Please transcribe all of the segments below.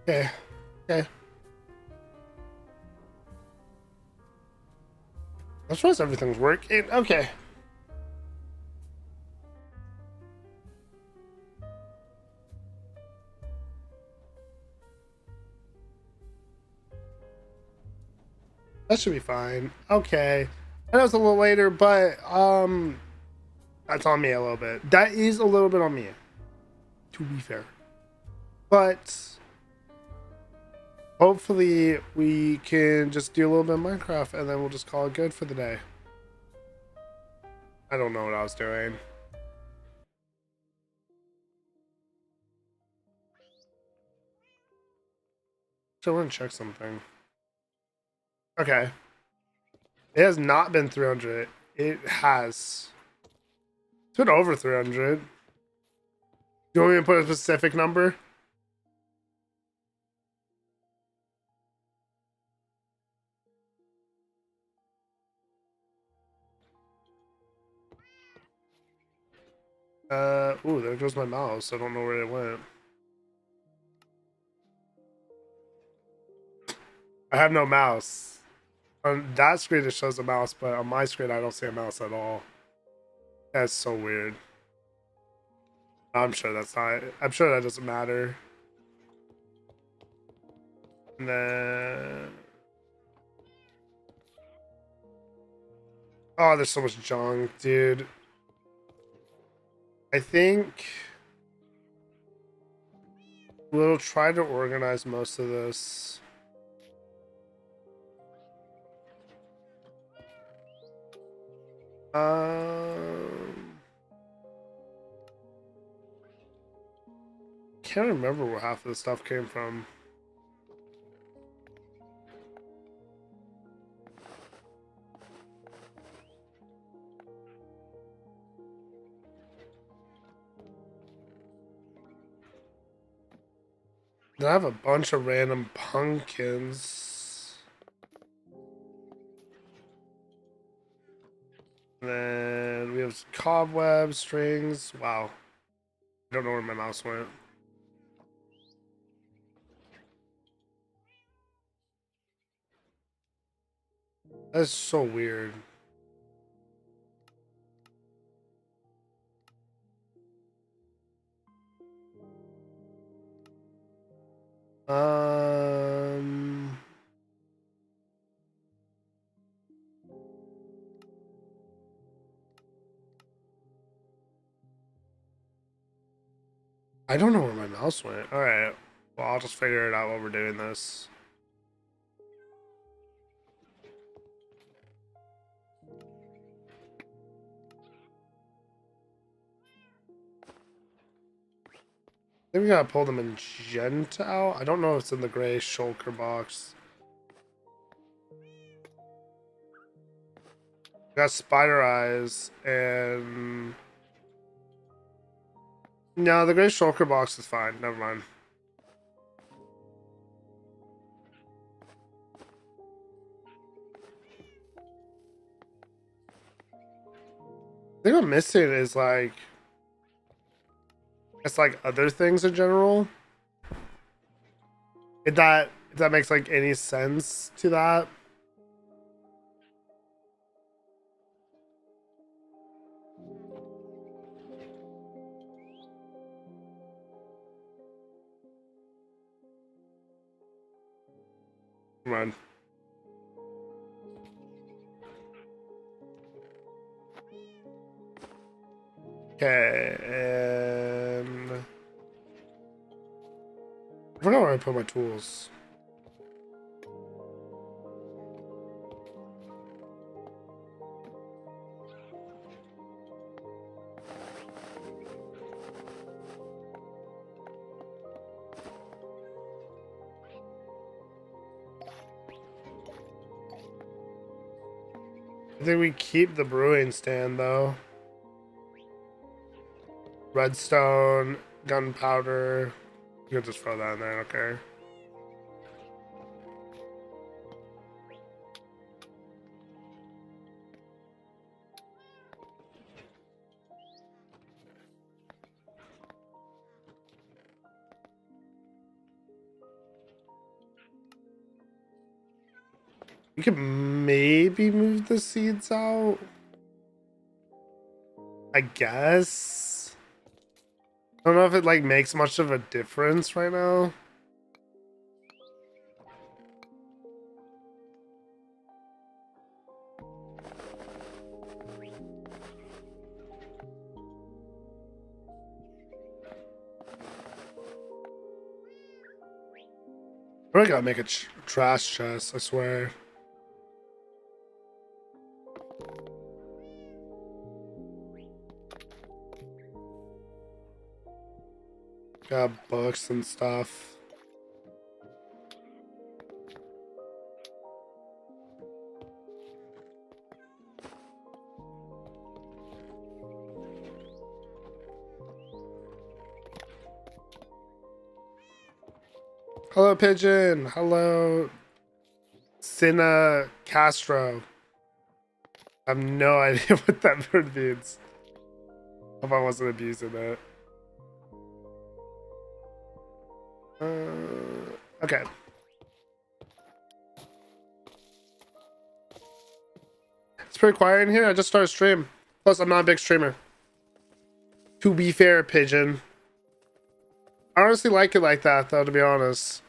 Okay. Okay. I'm surprised everything's working. Okay. That should be fine. Okay. I know it's a little later, but that's on me a little bit. That is a little bit on me, to be fair. But hopefully we can just do a little bit of Minecraft and then we'll just call it good for the day. I don't know what I was doing. So I want to check something. Okay. It has not been 300. It has. It's been over 300. Do you want me to put a specific number? Ooh, there goes my mouse. I don't know where it went. I have no mouse. On that screen it shows a mouse, but on my screen I don't see a mouse at all. That's so weird. I'm sure that's not. I'm sure that doesn't matter. And then, oh, there's so much junk, dude. I think we'll try to organize most of this. Can't remember where half of the stuff came from. Then I have a bunch of random pumpkins. And then we have cobwebs, strings. Wow. I don't know where my mouse went. That's so weird. Um, I don't know where my mouse went. All right. Well, I'll just figure it out while we're doing this. I think we gotta pull the magenta out. I don't know if it's in the gray shulker box. We got spider eyes and no, the gray shulker box is fine. Never mind. I think I'm missing is like it's like other things in general. If that makes like any sense to that. Come on. Okay, and I forgot where I put my tools. I think we keep the brewing stand though. Redstone, gunpowder. You can just throw that in there, okay? You could maybe move the seeds out. I guess. I don't know if it like makes much of a difference right now. I really gotta make a trash chest, I swear. Got books and stuff. Hello, Pigeon. Hello, Sina Castro. I have no idea what that word means. Hope I wasn't abusing it. Okay. It's pretty quiet in here. I just started stream. Plus, I'm not a big streamer. To be fair, Pigeon. I honestly like it like that, though, to be honest.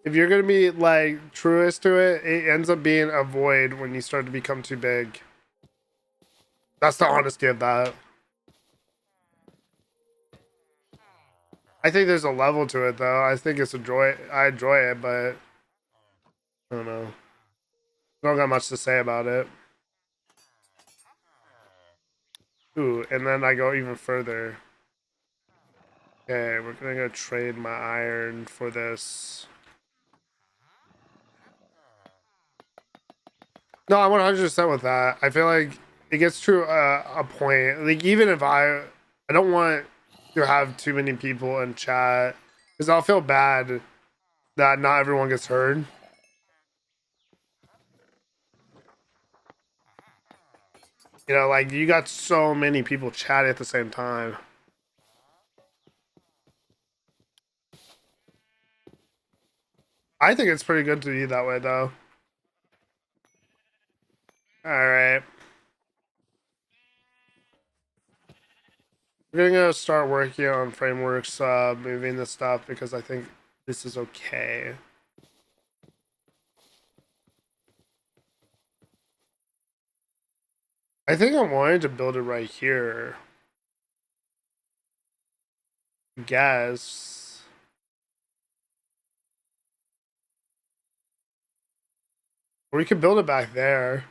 If you're gonna be, like, truest to it, it ends up being a void when you start to become too big. That's the honesty of that. I think there's a level to it, though. I think it's a joy. I enjoy it, but I don't know. I don't got much to say about it. Ooh, and then I go even further. Okay, we're gonna go trade my iron for this. No, I'm 100% with that. I feel like it gets to a point. Like, even if I don't want to have too many people in chat because I'll feel bad that not everyone gets heard. You know, like, you got so many people chatting at the same time. I think it's pretty good to be that way, though. All right. We're gonna start working on frameworks, moving this stuff because I think this is okay. I think I wanted to build it right here. Guess. Or we could build it back there.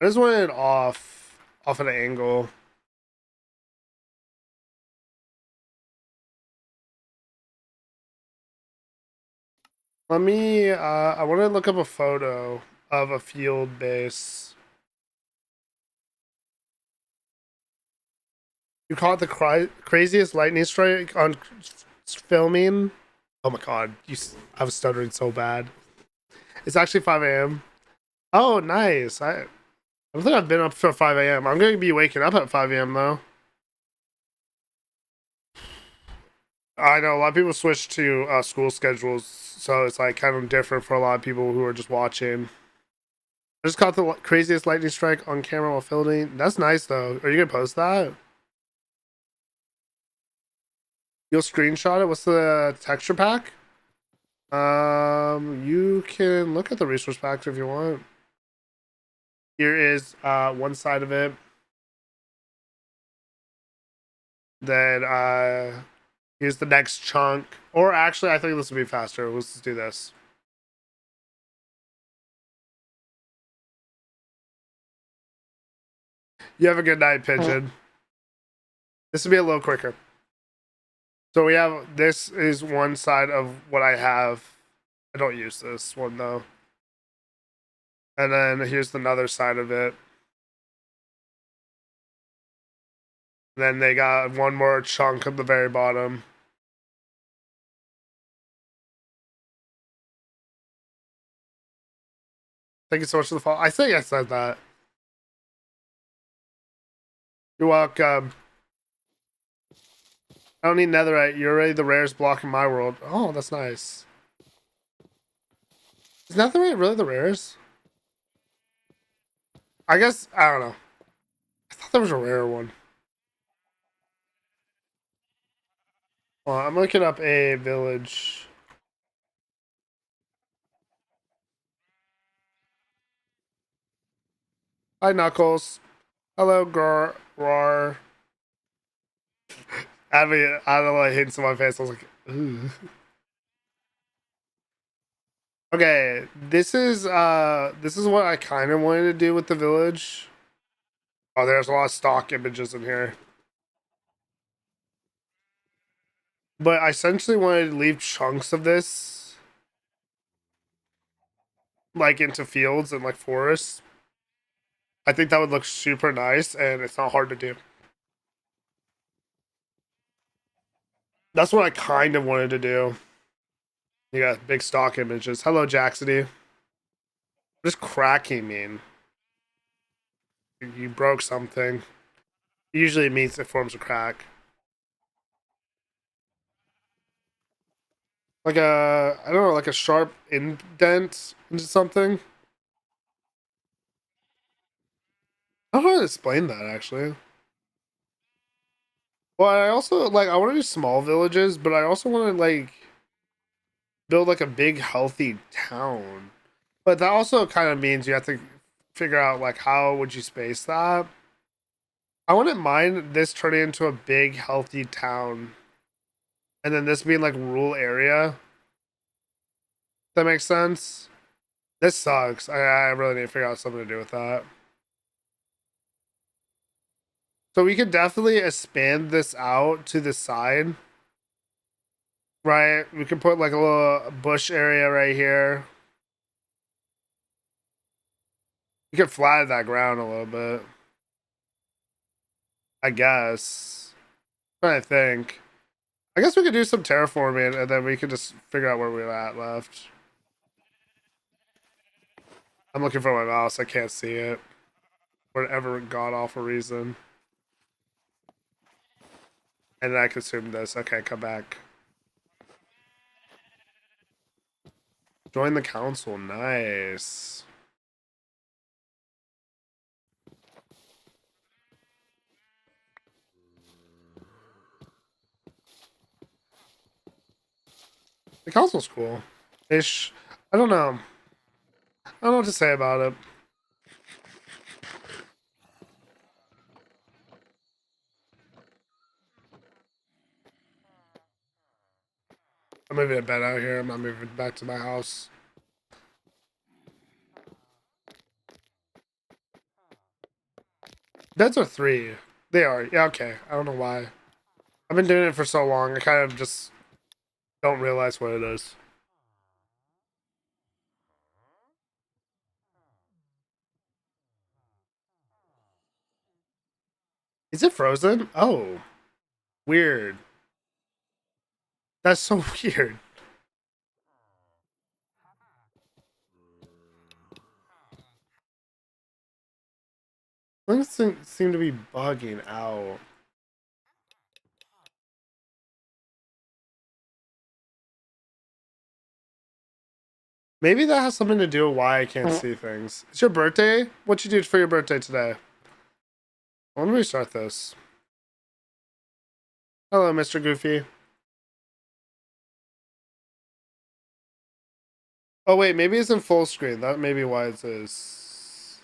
I just want it off an angle. Let me, I want to look up a photo of a field base. You call it the craziest lightning strike on filming? Oh my god, I was stuttering so bad. It's actually 5 a.m. Oh, nice. I don't think I've been up till 5 a.m. I'm going to be waking up at 5 a.m. though. I know a lot of people switch to school schedules, so it's like kind of different for a lot of people who are just watching. I just caught the craziest lightning strike on camera while filming. That's nice though. Are you gonna post that? You'll screenshot it. What's the texture pack? You can look at the resource pack if you want. Here is one side of it. Then here's the next chunk. Or actually, I think this will be faster. Let's just do this. You have a good night, Pigeon. This will be a little quicker. So we have, this is one side of what I have. I don't use this one though. And then here's another side of it. Then they got one more chunk at the very bottom. Thank you so much for the follow. I think I said that. You're welcome. I don't need netherite. You're already the rarest block in my world. Oh, that's nice. Is netherite really the rarest? I guess, I don't know. I thought there was a rare one. Well, I'm looking up a village. Hi, Knuckles. Hello, Rar. I mean, I don't know, like hitting some of my face. I was like, ooh. Okay, this is what I kind of wanted to do with the village. Oh, there's a lot of stock images in here. But I essentially wanted to leave chunks of this like into fields and like forests. I think that would look super nice and it's not hard to do. That's what I kind of wanted to do. You got big stock images. Hello, Jacksody. What does cracking mean? You broke something. Usually it means it forms a crack. Like I don't know, like a sharp indent into something. I don't know how to explain that actually. Well, I also like I want to do small villages, but I also want to like build like a big healthy town. But that also kind of means you have to figure out like how would you space that. I wouldn't mind this turning into a big healthy town, and then this being like rural area. That makes sense. This sucks. I really need to figure out something to do with that. So we could definitely expand this out to the side. Right? We could put like a little bush area right here. We could flatten that ground a little bit. I guess. I'm trying to think. I guess we could do some terraforming and then we could just figure out where we're at left. I'm looking for my mouse. I can't see it. For whatever god awful reason. And then I consumed this. Okay, come back. Join the council. Nice. The council's cool. Ish. I don't know. I don't know what to say about it. I'm moving a bed out here. I'm not moving back to my house. Beds are 3. They are. Yeah, okay. I don't know why. I've been doing it for so long. I kind of just don't realize what it is. Is it frozen? Oh, weird. That's so weird. Things seem to be bugging out. Maybe that has something to do with why I can't see things. It's your birthday? What you do for your birthday today? Let me restart this. Hello, Mr. Goofy. Oh wait, maybe it's in full screen. That may be why it is.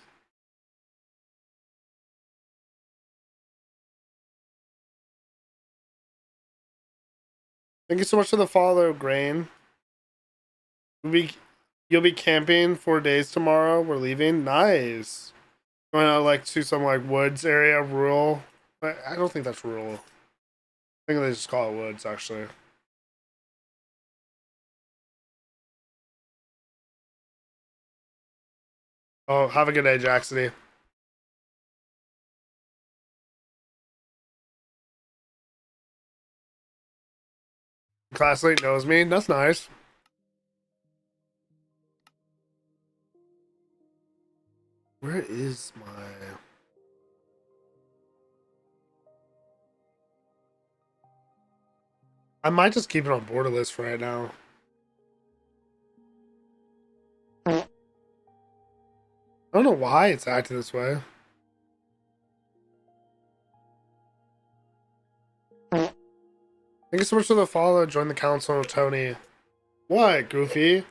Thank you so much for the follow, Grain. You'll be camping 4 days tomorrow. We're leaving. Nice. Going out like to some like woods area, rural. But I don't think that's rural. I think they just call it woods actually. Oh, have a good day, Jacksony. Classmate knows me. That's nice. Where is my? I might just keep it on borderless for right now. I don't know why it's acting this way. Thank you so much for the follow. Join the council, Tony. What, Goofy?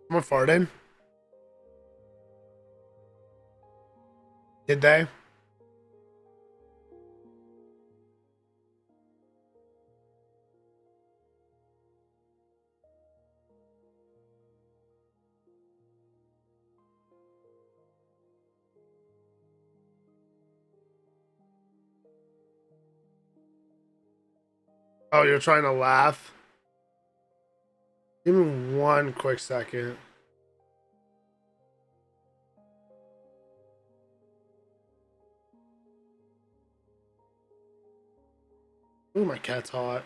Someone farted? Did they? Oh, you're trying to laugh? Give me one quick second. Ooh, my cat's hot.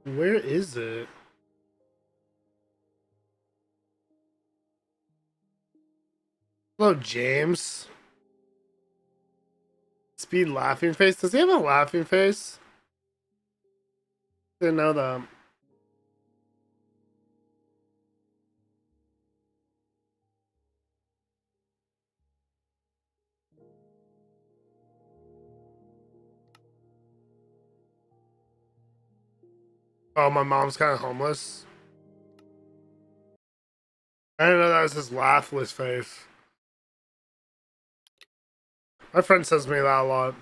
Where is it? Hello, James. Speed laughing face. Does he have a laughing face? Didn't know that. Oh, my mom's kind of homeless. I didn't know that was his laughless face. My friend says to me that a lot.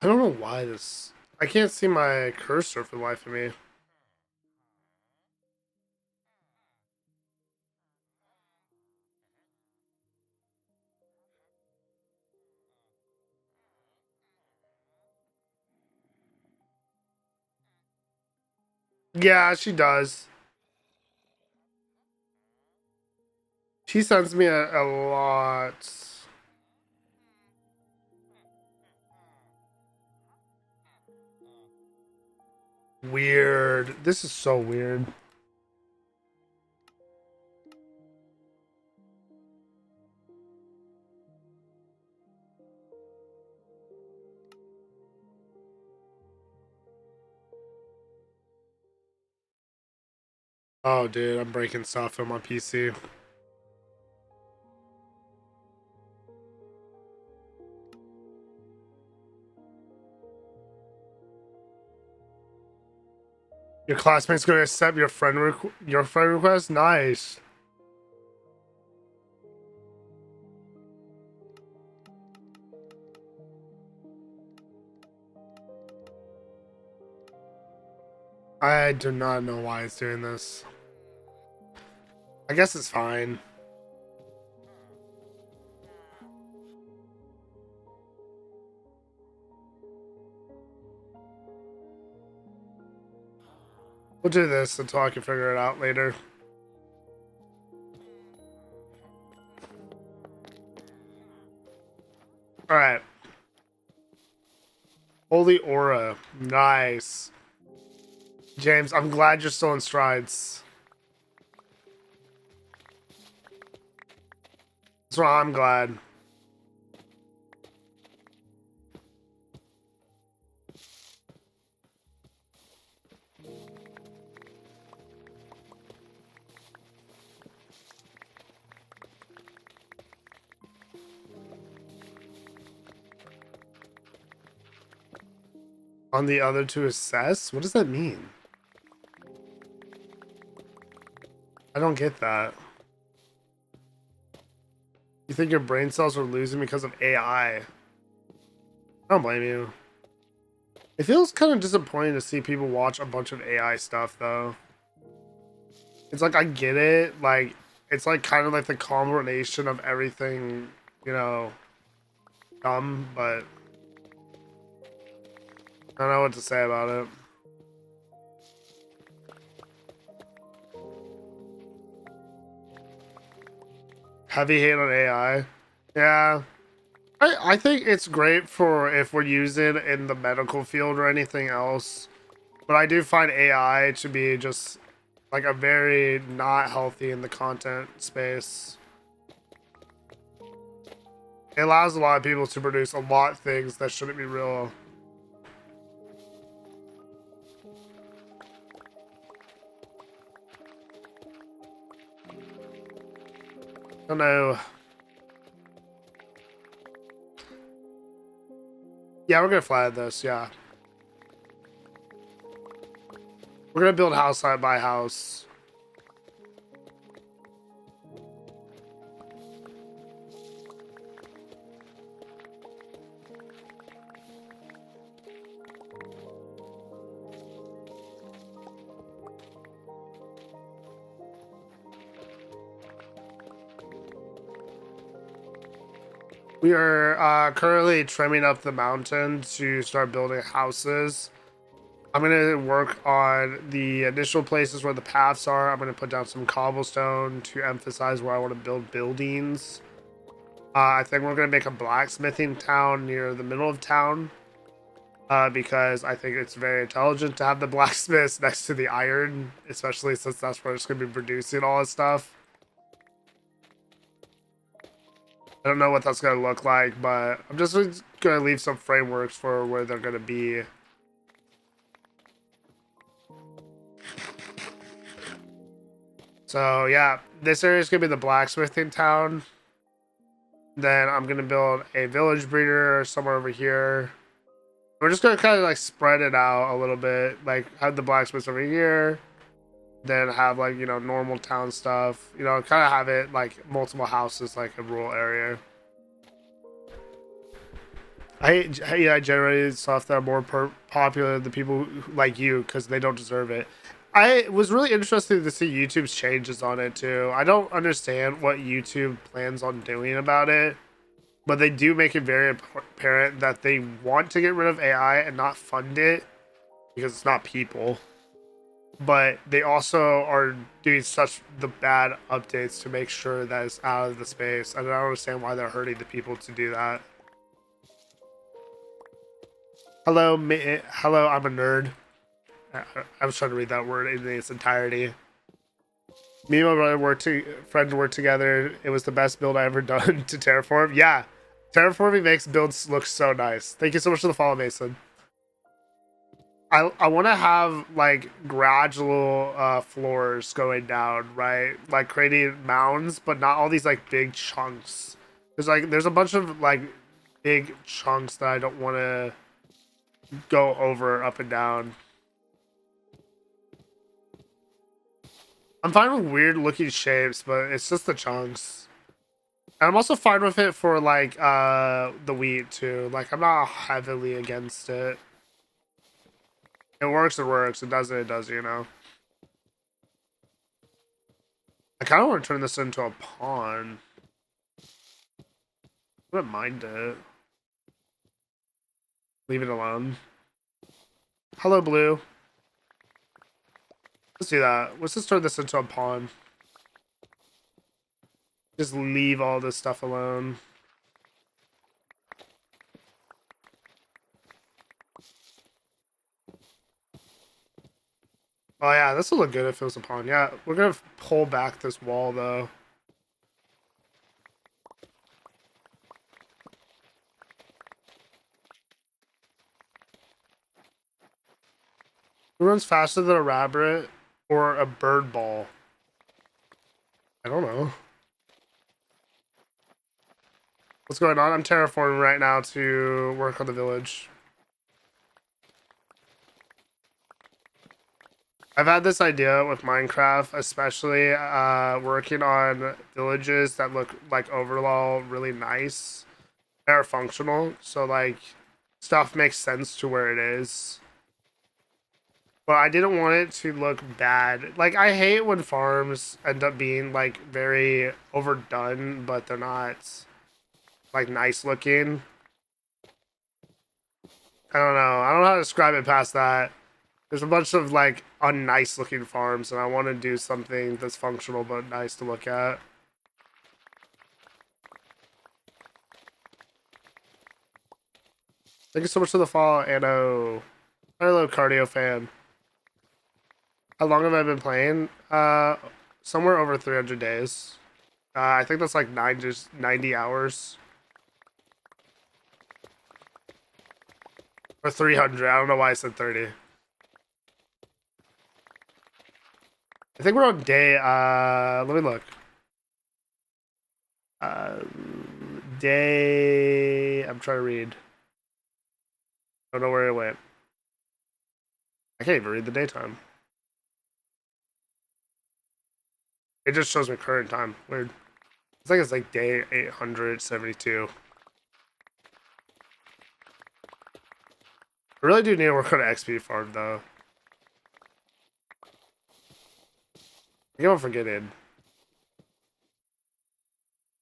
I don't know why this. I can't see my cursor for the life of me. Yeah, she does. She sends me a lot. Weird. This is so weird. Oh, dude, I'm breaking stuff on my PC. Your classmate's gonna accept your friend request. Nice. I do not know why it's doing this. I guess it's fine. We'll do this until I can figure it out later. Alright. Holy Aura. Nice. James, I'm glad you're still in strides. That's why I'm glad. On the other to assess? What does that mean? I don't get that. You think your brain cells are losing because of AI? I don't blame you. It feels kind of disappointing to see people watch a bunch of AI stuff, though. It's like, I get it. Like, it's like kind of like the combination of everything, you know, dumb, but I don't know what to say about it. Heavy hate on AI. Yeah. I think it's great for if we're using it in the medical field or anything else. But I do find AI to be just like a very not healthy in the content space. It allows a lot of people to produce a lot of things that shouldn't be real. I don't know. Yeah, we're gonna flag this, yeah. We're gonna build house by house. We are currently trimming up the mountain to start building houses. I'm gonna work on the initial places where the paths are. I'm gonna put down some cobblestone to emphasize where I want to build buildings. I think we're gonna make a blacksmithing town near the middle of town. Because I think it's very intelligent to have the blacksmiths next to the iron, especially since that's where it's gonna be producing all this stuff. I don't know what that's gonna look like, but I'm just gonna leave some frameworks for where they're gonna be. So yeah, this area is gonna be the blacksmithing town. Then I'm gonna build a village breeder somewhere over here. We're just gonna kind of like spread it out a little bit, like have the blacksmiths over here, then have like, you know, normal town stuff, you know, kind of have it like multiple houses, like a rural area. I generated stuff that are more popular than the people like you because they don't deserve it. I was really interested to see YouTube's changes on it too. I don't understand what YouTube plans on doing about it, but they do make it very apparent that they want to get rid of AI and not fund it because it's not people. But they also are doing such the bad updates to make sure that it's out of the space. And I don't understand why they're hurting the people to do that. Hello, hello, I'm a nerd. I was trying to read that word in its entirety. Me and my brother friend worked together. It was the best build I ever done to terraform. Yeah, terraforming makes builds look so nice. Thank you so much for the follow, Mason. I want to have like gradual floors going down, right? Like creating mounds, but not all these like big chunks. There's a bunch of like big chunks that I don't want to go over up and down. I'm fine with weird looking shapes, but it's just the chunks. And I'm also fine with it for like the wheat too. Like I'm not heavily against it. It works, it works. It does, you know. I kind of want to turn this into a pond. I wouldn't mind it. Leave it alone. Hello, Blue. Let's do that. Let's just turn this into a pond. Just leave all this stuff alone. Oh yeah, this will look good if it was a pond. Yeah, we're gonna pull back this wall though. Who runs faster than a rabbit or a bird ball? I don't know. What's going on? I'm terraforming right now to work on the village. I've had this idea with Minecraft, especially working on villages that look like overall really nice and are functional. So like stuff makes sense to where it is. But I didn't want it to look bad. Like I hate when farms end up being like very overdone, but they're not like nice looking. I don't know. I don't know how to describe it past that. There's a bunch of like unnice looking farms, and I want to do something that's functional but nice to look at. Thank you so much for the follow, Anno. Hello, cardio fan. How long have I been playing? Somewhere over 300 days. I think that's like 90 hours. Or 300. I don't know why I said 30. I think we're on day, let me look. Day, I'm trying to read. I don't know where it went. I can't even read the daytime. It just shows me current time. Weird. It's like day 872. I really do need to work on XP farm though. I keep on forgetting.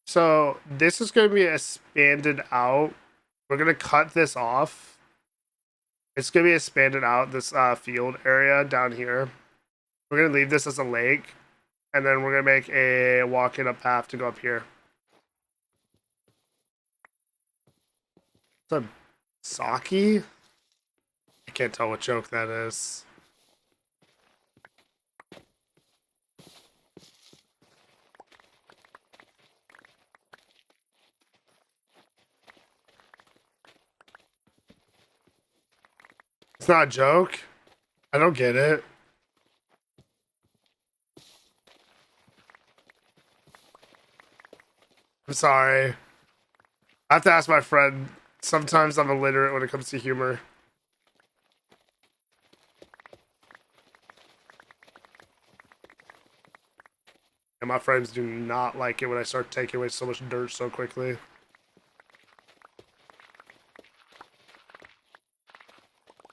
So this is going to be expanded out. We're going to cut this off. It's going to be expanded out, this field area down here. We're going to leave this as a lake. And then we're going to make a walking up path to go up here. It's a sake? I can't tell what joke that is. It's not a joke. I don't get it. I'm sorry. I have to ask my friend. Sometimes I'm illiterate when it comes to humor. And my friends do not like it when I start taking away so much dirt so quickly.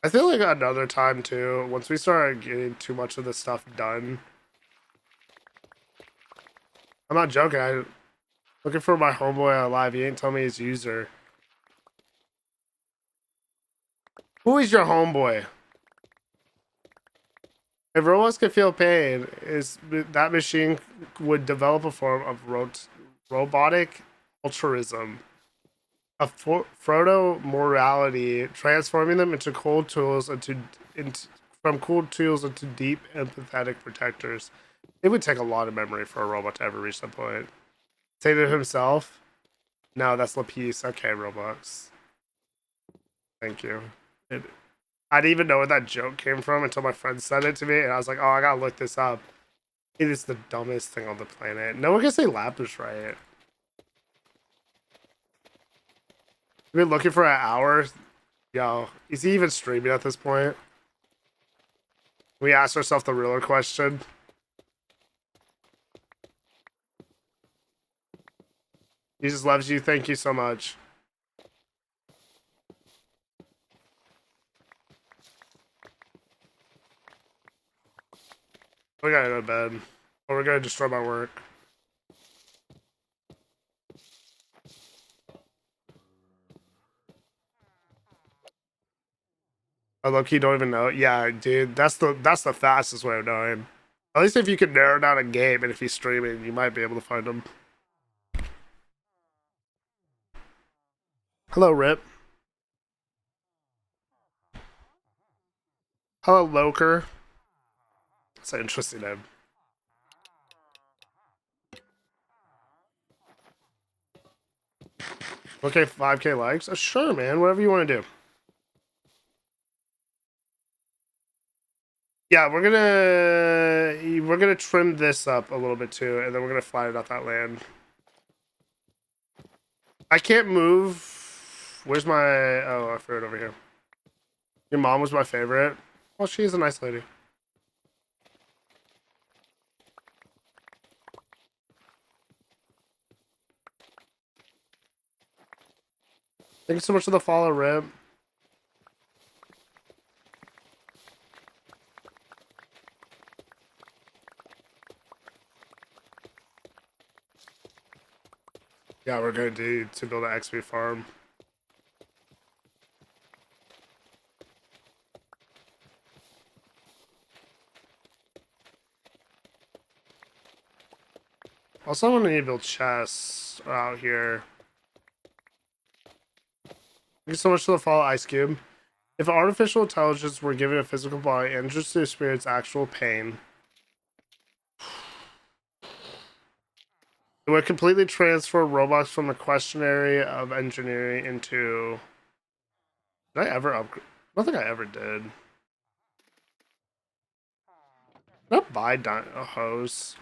I feel like another time too, once we start getting too much of this stuff done. I'm not joking. I'm looking for my homeboy alive. He ain't telling me his user. Who is your homeboy? If robots could feel pain, that machine would develop a form of robotic altruism, a Frodo morality, transforming them into cold tools from cool tools into deep empathetic protectors. It would take a lot of memory for a robot to ever reach that point. Say to himself, "No, that's Lapis." Okay, Robux. Thank you. I didn't even know where that joke came from until my friend said it to me, and I was like, "Oh, I gotta look this up." It is the dumbest thing on the planet. No one can say Lapis right. We've been looking for an hour. Yo, is he even streaming at this point? We asked ourselves the realer question. Jesus loves you. Thank you so much. We gotta go to bed. Or we're gonna destroy my work. I low-key don't even know. Yeah, dude, that's the fastest way of knowing. At least if you can narrow down a game and if he's streaming, you might be able to find him. Hello, Rip. Hello, Loker. That's an interesting name. Okay, 5K likes. Sure, man. Whatever you want to do. Yeah, we're gonna trim this up a little bit too, and then we're gonna fly it out that land. I can't move. Where's my? Oh, I threw it over here. Your mom was my favorite. Well, she's a nice lady. Thank you so much for the follow, Rip. Yeah, we're gonna do to build an XP farm. Also, I want to need to build chests out here. Thank you so much for the follow, Ice Cube. If artificial intelligence were given a physical body and just to experience actual pain, it would completely transfer robots from the questionary of engineering into. Did I ever upgrade? I don't think I ever did. Did I buy a hose?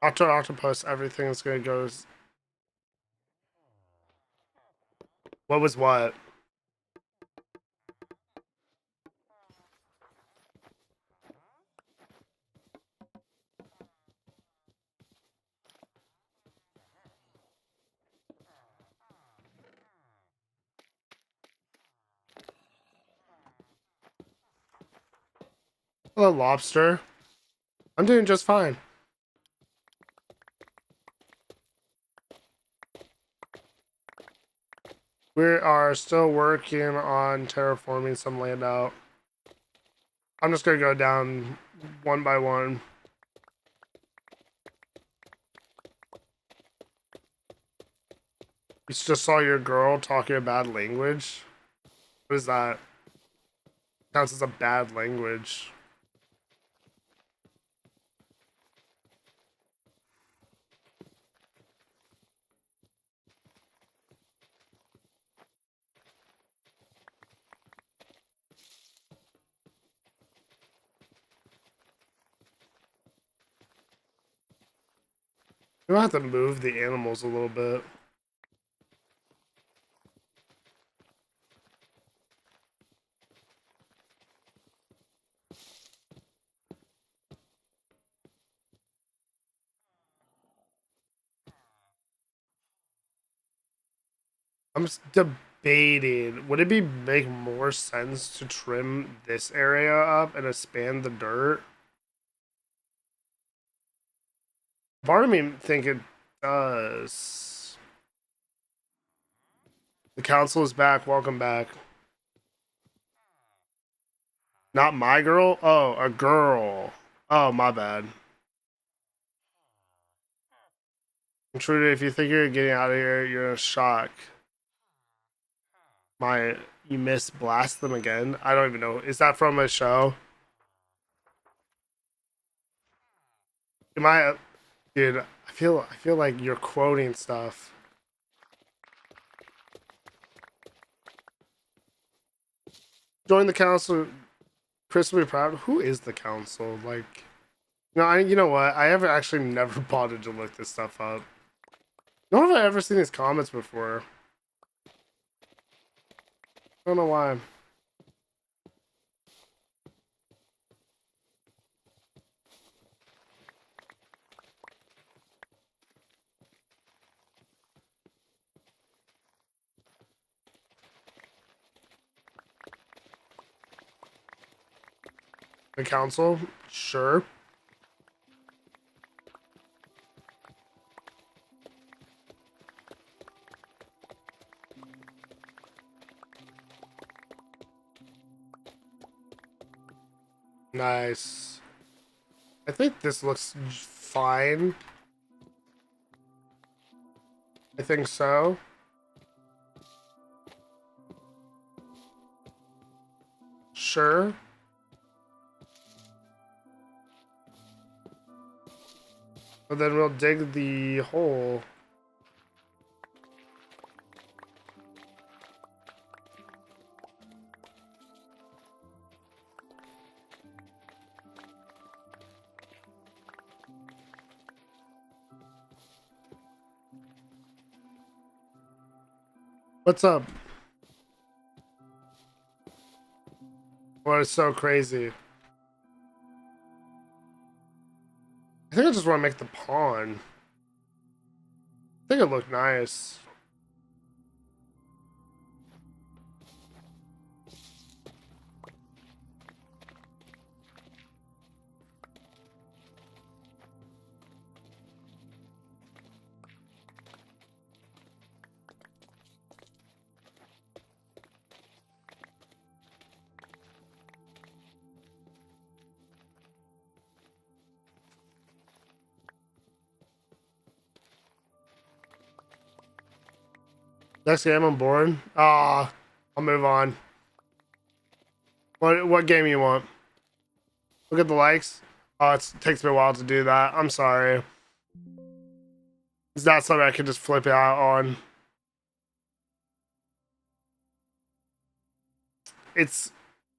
Octopus, everything is gonna go. What was what? Hello, lobster. I'm doing just fine. We are still working on terraforming some land out. I'm just gonna go down one by one. You just saw your girl talking a bad language. What is that? Counts as a bad language. We might have to move the animals a little bit. I'm just debating. Would it make more sense to trim this area up and expand the dirt? Part of me think it does. The council is back. Welcome back. Not my girl? Oh, a girl. Oh, my bad. Intruder, if you think you're getting out of here, you're in a shock. You miss blast them again? I don't even know. Is that from a show? Am I, dude? I feel like you're quoting stuff. Join the council. Chris will be proud. Who is the council? Like, no, you know what? I ever actually never bothered to look this stuff up. Nor have I ever seen these comments before. I don't know why. The council? Sure. Nice. I think this looks fine. I think so. Sure. But then we'll dig the hole. What's up? What is so crazy? I think I just want to make the pawn. I think it looked nice. Next game I'm bored. Ah, I'll move on. What game you want? Look at the likes. Oh, it takes me a while to do that. I'm sorry. It's not something I can just flip out on. It's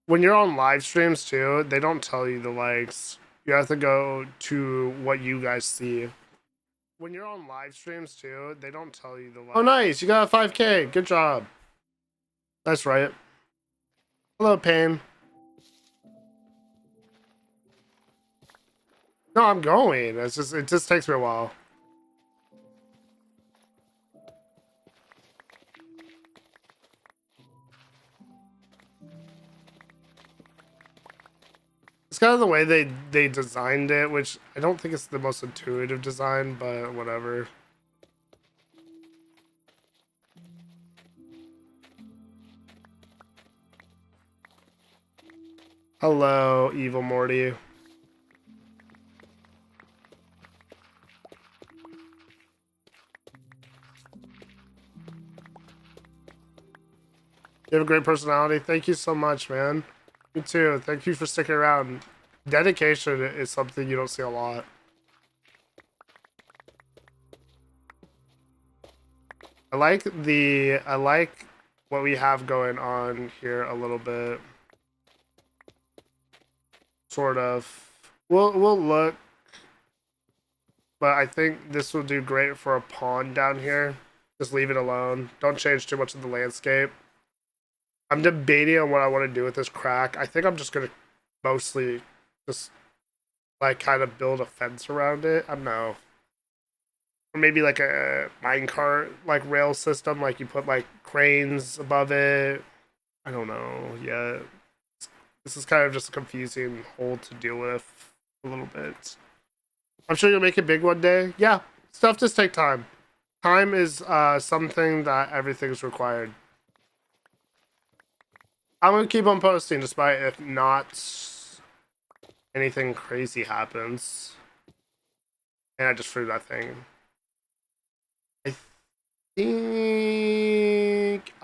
when you're on live streams too, they don't tell you the likes. You have to go to what you guys see. When you're on live streams too, they don't tell you the likes. Oh, nice. You got a 5K. Good job. That's right. Hello, Pain. No, I'm going. It just takes me a while. It's kind of the way they designed it, which I don't think it's the most intuitive design, but whatever. Hello, Evil Morty. You have a great personality. Thank you so much, man. You too. Thank you for sticking around. Dedication is something you don't see a lot. I like what we have going on here a little bit. Sort of. We'll look. But I think this will do great for a pawn down here. Just leave it alone. Don't change too much of the landscape. I'm debating on what I want to do with this crack. I think I'm just gonna mostly just like kind of build a fence around it. I don't know. Or maybe like a minecart like rail system, like you put like cranes above it. I don't know yet. This is kind of just a confusing hole to deal with a little bit. I'm sure you'll make it big one day. Yeah, stuff just take time. Time is something that everything's required. I'm gonna keep on posting despite if not anything crazy happens. And I just threw that thing. I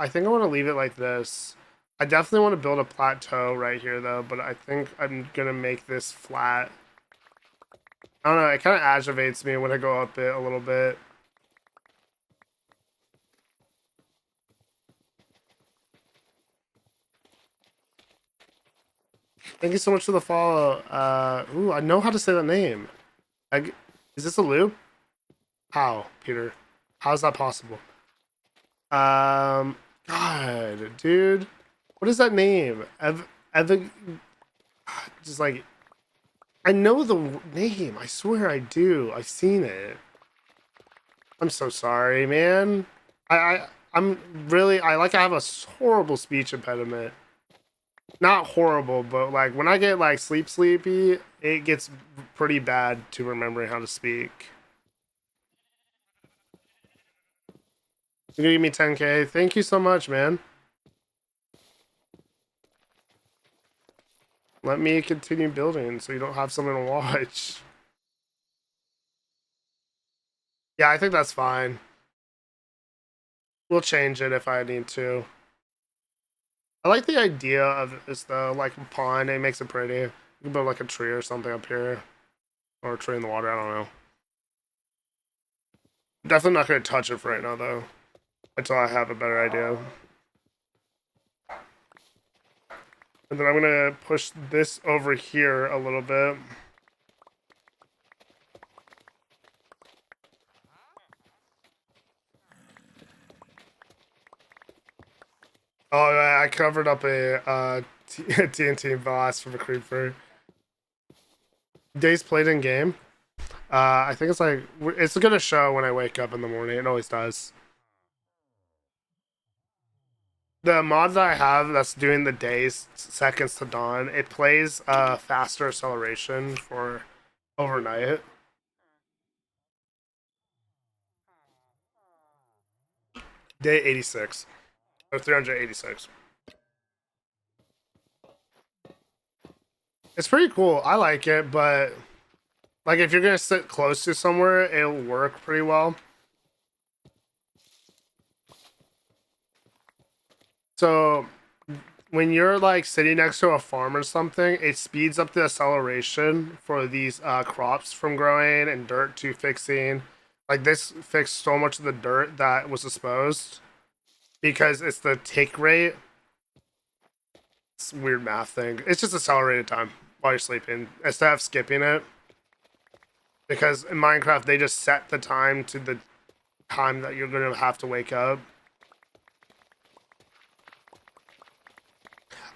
think I want to leave it like this. I definitely want to build a plateau right here though, but I think I'm gonna make this flat. I don't know, it kind of aggravates me when I go up it a little bit. Thank you so much for the follow. Ooh, I know how to say that name. Is this a loop? How, Peter? How is that possible? God, dude. What is that name? Just like, I know the name. I swear I do. I've seen it. I'm so sorry, man. I'm really, I have a horrible speech impediment. Not horrible, but like when I get like sleepy, it gets pretty bad to remembering how to speak. You're gonna give me 10K. Thank you so much, man. Let me continue building so you don't have something to watch. Yeah, I think that's fine. We'll change it if I need to. I like the idea of this though, like a pond, it makes it pretty. You can build like a tree or something up here. Or a tree in the water, I don't know. Definitely not gonna touch it for right now though. Until I have a better idea. And then I'm gonna push this over here a little bit. Oh, I covered up a TNT blast from a creeper. Days played in game. I think it's gonna show when I wake up in the morning. It always does. The mod that I have that's doing the days seconds to dawn, it plays faster acceleration for overnight. Day 86 or 386. It's pretty cool. I like it, but like if you're gonna sit close to somewhere, it'll work pretty well. So when you're like sitting next to a farm or something, it speeds up the acceleration for these crops from growing and dirt to fixing. Like this fixed so much of the dirt that was exposed because it's the tick rate. It's a weird math thing. It's just accelerated time while you're sleeping instead of skipping it. Because in Minecraft, they just set the time to the time that you're going to have to wake up.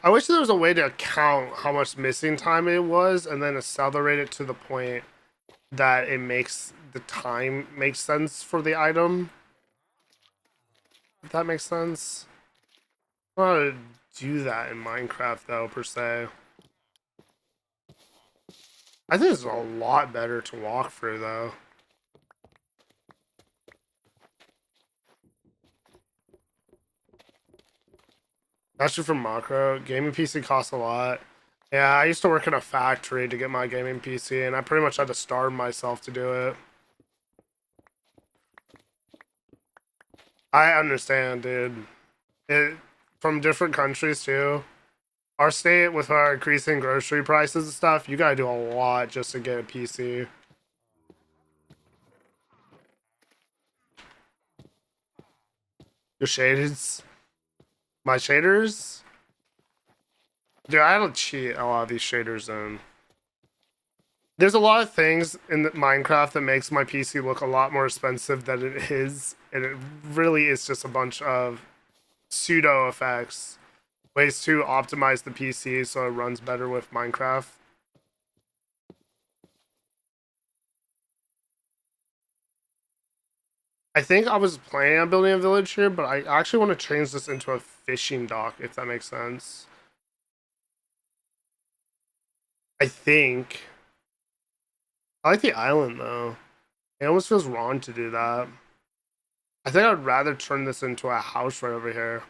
I wish there was a way to count how much missing time it was and then accelerate it to the point that it makes the time make sense for the item. If that makes sense. I don't know how to do that in Minecraft though, per se. I think it's a lot better to walk through though. That's true for macro. Gaming PC costs a lot. Yeah, I used to work in a factory to get my gaming PC, and I pretty much had to starve myself to do it. I understand, dude. It from different countries too. Our state, with our increasing grocery prices and stuff, you gotta do a lot just to get a PC. Your shaders, my shaders, dude. I don't cheat a lot of these shaders in. There's a lot of things in Minecraft that makes my PC look a lot more expensive than it is, and it really is just a bunch of pseudo effects, ways to optimize the PC so it runs better with Minecraft. I think I was planning on building a village here, but I actually want to change this into a fishing dock, if that makes sense. I think. I like the island though. It almost feels wrong to do that. I think I'd rather turn this into a house right over here.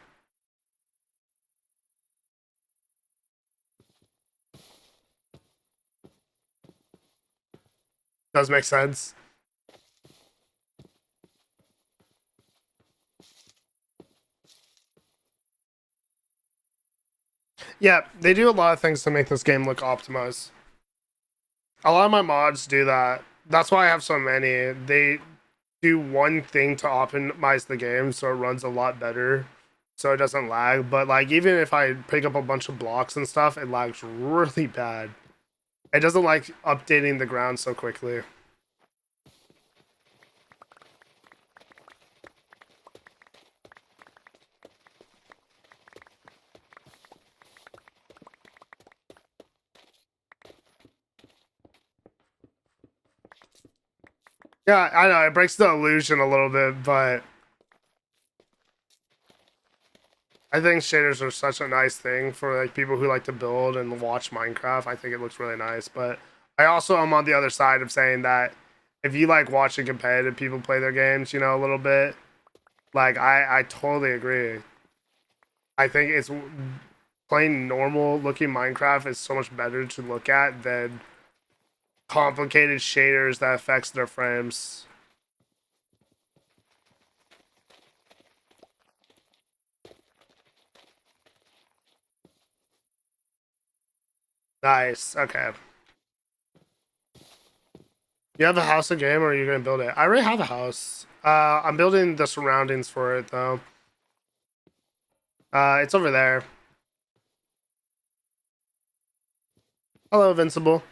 Does make sense. Yeah, they do a lot of things to make this game look optimized. A lot of my mods do that. That's why I have so many. They do one thing to optimize the game so it runs a lot better so it doesn't lag. But like even if I pick up a bunch of blocks and stuff, it lags really bad. It doesn't like updating the ground so quickly. Yeah, I know it breaks the illusion a little bit, but I think shaders are such a nice thing for like people who like to build and watch Minecraft. I think it looks really nice, but I also am on the other side of saying that if you like watching competitive people play their games, you know, a little bit, like I totally agree. I think it's playing normal looking Minecraft is so much better to look at than complicated shaders that affects their frames. Nice. Okay. You have a house in game, or are you gonna build it? I already have a house. I'm building the surroundings for it though. It's over there. Hello, Invincible.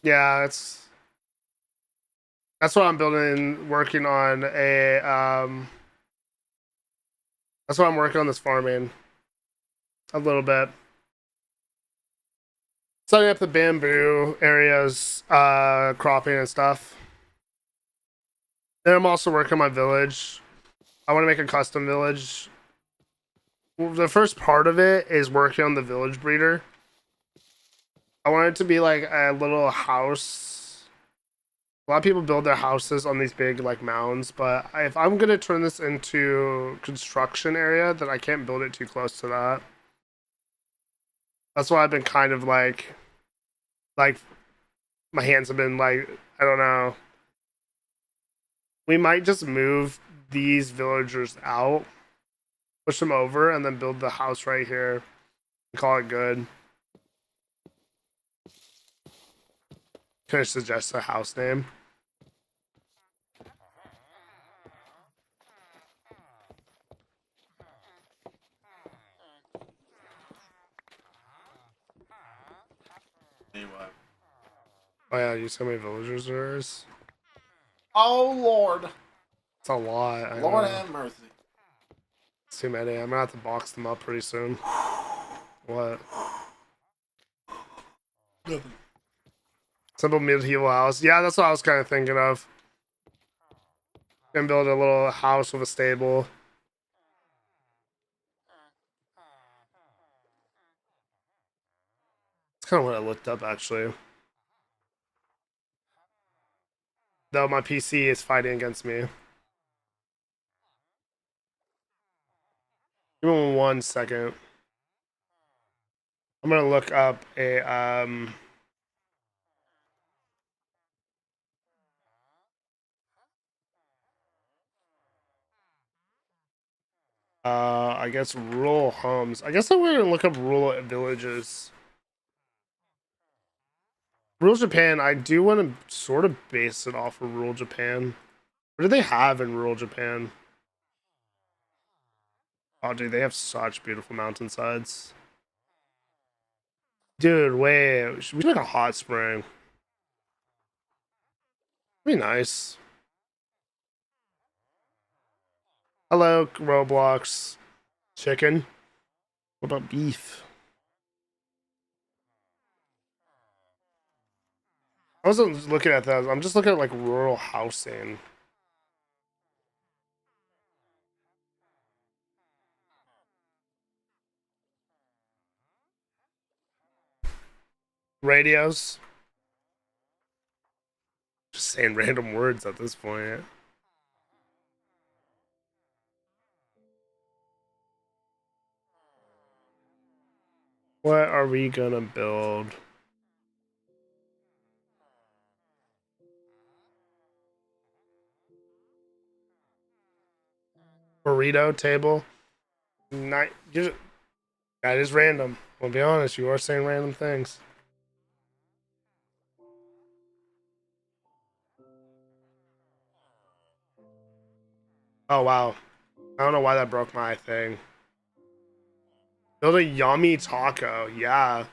Yeah, that's what I'm building. Working on a That's why I'm working on this farming a little bit. Setting up the bamboo areas, cropping and stuff. Then I'm also working on my village. I want to make a custom village. The first part of it is working on the village breeder. I want it to be like a little house. A lot of people build their houses on these big like mounds, but if I'm gonna turn this into construction area, then I can't build it too close to that. That's why I've been kind of like my hands have been like I don't know. We might just move these villagers out, push them over, and then build the house right here. Call it good. Can I suggest a house name? Anyway. Oh yeah, you see how many villagers there is? Oh Lord. It's a lot. Lord have mercy. It's too many. I'm gonna have to box them up pretty soon. What? Nothing. Simple medieval house. Yeah, that's what I was kind of thinking of. Gonna build a little house with a stable. It's kind of what I looked up actually. Though my PC is fighting against me. Give me 1 second. I'm gonna look up a I guess rural homes. I guess I'm gonna look up rural villages. Rural Japan, I do want to sort of base it off of rural Japan. What do they have in rural Japan? Oh, dude, they have such beautiful mountainsides. Dude, wait. We should make a hot spring. Be nice. Hello, Roblox. Chicken. What about beef? I wasn't looking at that. I'm just looking at like rural housing. Radios. Just saying random words at this point. What are we gonna build? Burrito table. That is random. I'll be honest, you are saying random things. Oh wow. I don't know why that broke my thing. Build a yummy taco. Yeah.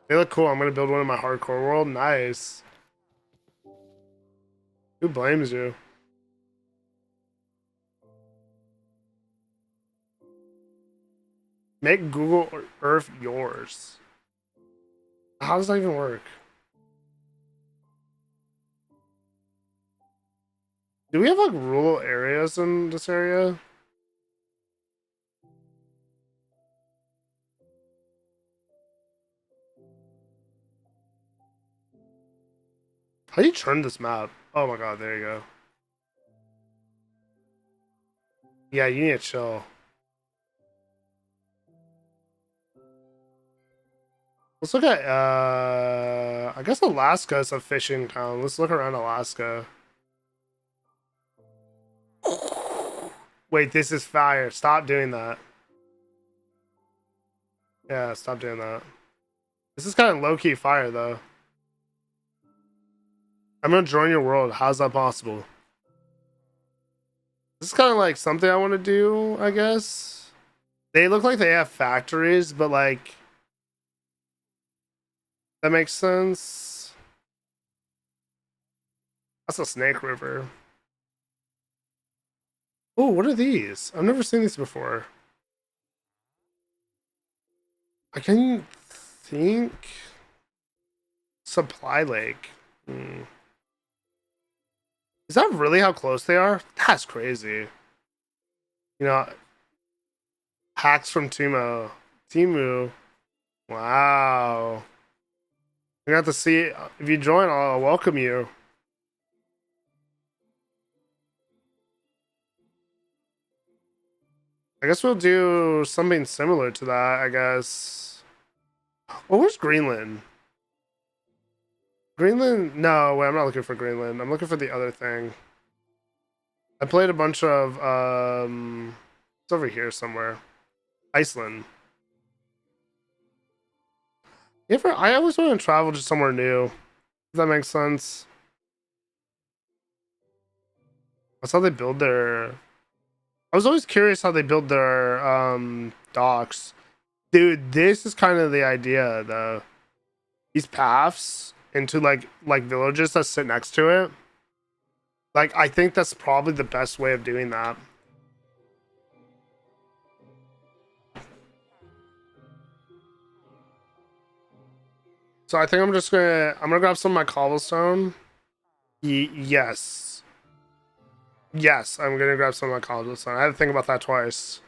They look cool. I'm gonna build one in my hardcore world. Nice. Who blames you? Make Google Earth yours. How does that even work? Do we have like rural areas in this area? How do you turn this map? Oh my god, there you go. Yeah, you need to chill. Let's look at I guess Alaska is a fishing town. Let's look around Alaska. Wait, this is fire. Stop doing that. Yeah, stop doing that. This is kind of low-key fire though. I'm gonna join your world. How's that possible? This is kind of like something I want to do, I guess. They look like they have factories, but like that makes sense. That's a snake river. Oh, what are these? I've never seen these before. I can think supply lake. Is that really how close they are? That's crazy. You know, hacks from Timo. Timu. Wow. You have to see if you join. I'll welcome you. I guess we'll do something similar to that. I guess. Oh, where's Greenland? Greenland? No, wait, I'm not looking for Greenland. I'm looking for the other thing. I played a bunch of it's over here somewhere. Iceland. I always want to travel to somewhere new. Does that make sense? That's how they build their. I was always curious how they build their docks. Dude, this is kind of the idea though. These paths into like villages that sit next to it. Like I think that's probably the best way of doing that. So I think I'm gonna grab some of my cobblestone. Yes. Yes, I'm gonna grab some of my cobblestone. I had to think about that twice.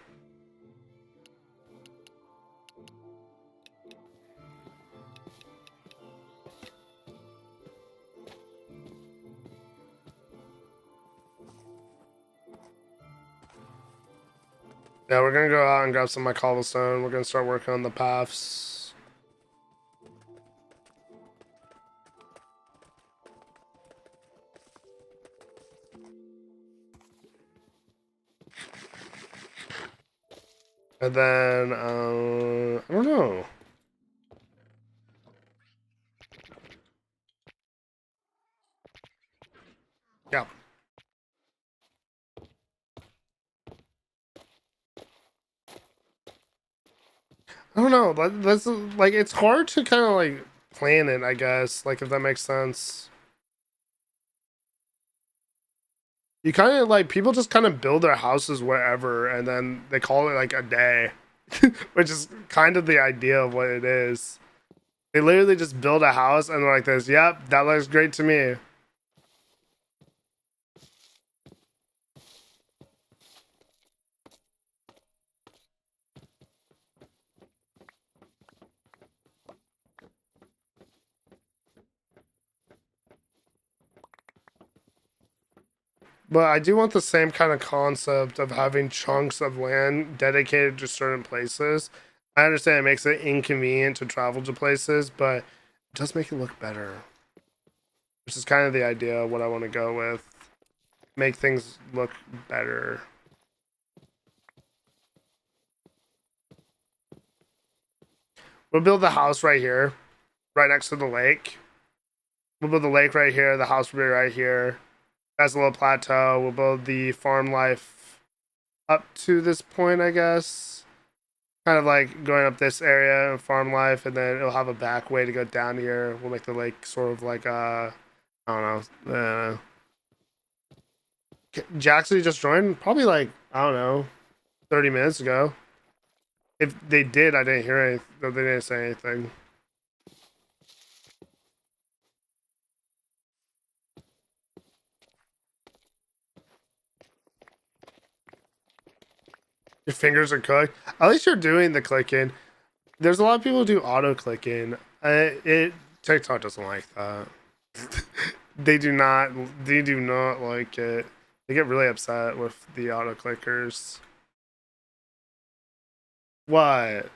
Yeah, we're gonna go out and grab some of my cobblestone. We're gonna start working on the paths. And then, I don't know. Yeah. I don't know. That's like it's hard to kind of like plan it. I guess like if that makes sense. You kind of like people just kind of build their houses wherever, and then they call it like a day, which is kind of the idea of what it is. They literally just build a house and they're like this. Yep, that looks great to me. But I do want the same kind of concept of having chunks of land dedicated to certain places. I understand it makes it inconvenient to travel to places, but it does make it look better. Which is kind of the idea of what I want to go with. Make things look better. We'll build the house right here, right next to the lake. We'll build the lake right here. The house will be right here. That's a little plateau. We'll build the farm life up to this point, I guess. Kind of like going up this area of farm life, and then it'll have a back way to go down here. We'll make the lake sort of like I don't know. Jackson just joined, probably like I don't know, 30 minutes ago. If they did, I didn't hear anything. They didn't say anything. Your fingers are cooked. At least you're doing the clicking. There's a lot of people who do auto clicking. TikTok doesn't like that. They do not. They do not like it. They get really upset with the auto clickers. What?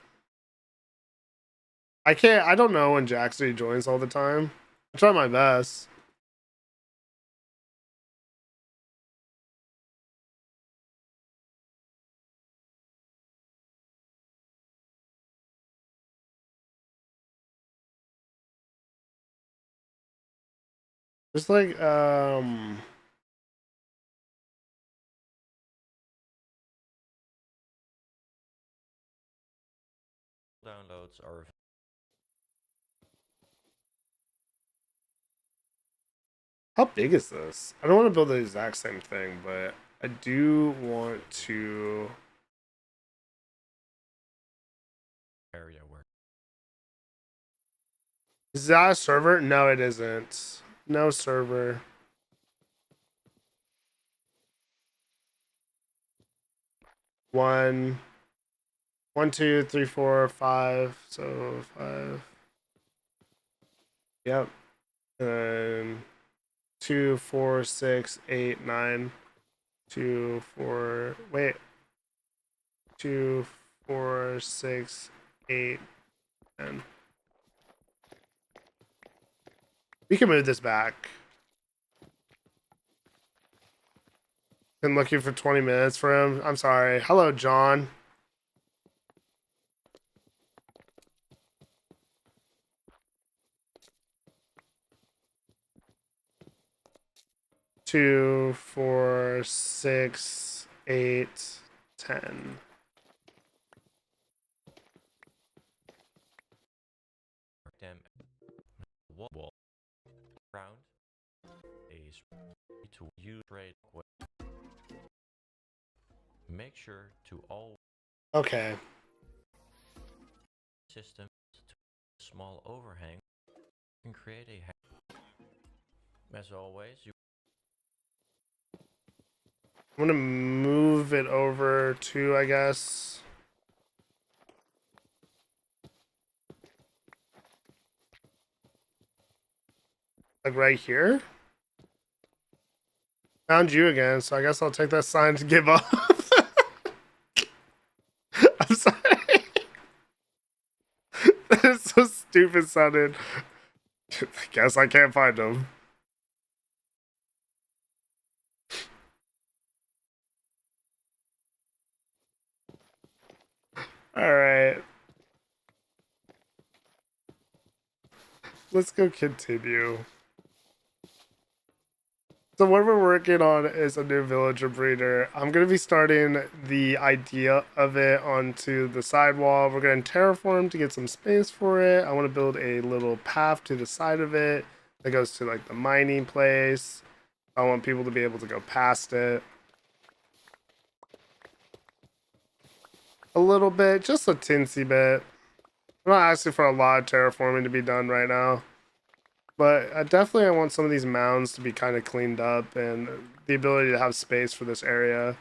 I can't. I don't know when Jackson joins all the time. I try my best. Just like downloads are how big is this? I don't want to build the exact same thing, but I do want to. area where Is that a server? No, it isn't. No server. One, 2, 3, 4, 5. So 5. Yep. And 2, 4, 6, 8, 9. 2, 4. Wait. 2, 4, 6, 8, 10. We can move this back. Been looking for 20 minutes for him. I'm sorry. Hello, John. Two, 4, 6, 8, 10. Them wall round is to use trade. Make sure to all Okay. systems to small overhang can create a hang. As always, you I'm gonna move it over to, I guess. Like right here. Found you again, so I guess I'll take that sign to give up. I'm sorry. That is so stupid sounding. I guess I can't find him. Alright. Let's go continue. So what we're working on is a new villager breeder. I'm going to be starting the idea of it onto the sidewall. We're going to terraform to get some space for it. I want to build a little path to the side of it that goes to like the mining place. I want people to be able to go past it. A little bit, just a tinsy bit. I'm not asking for a lot of terraforming to be done right now. But I want some of these mounds to be kind of cleaned up and the ability to have space for this area.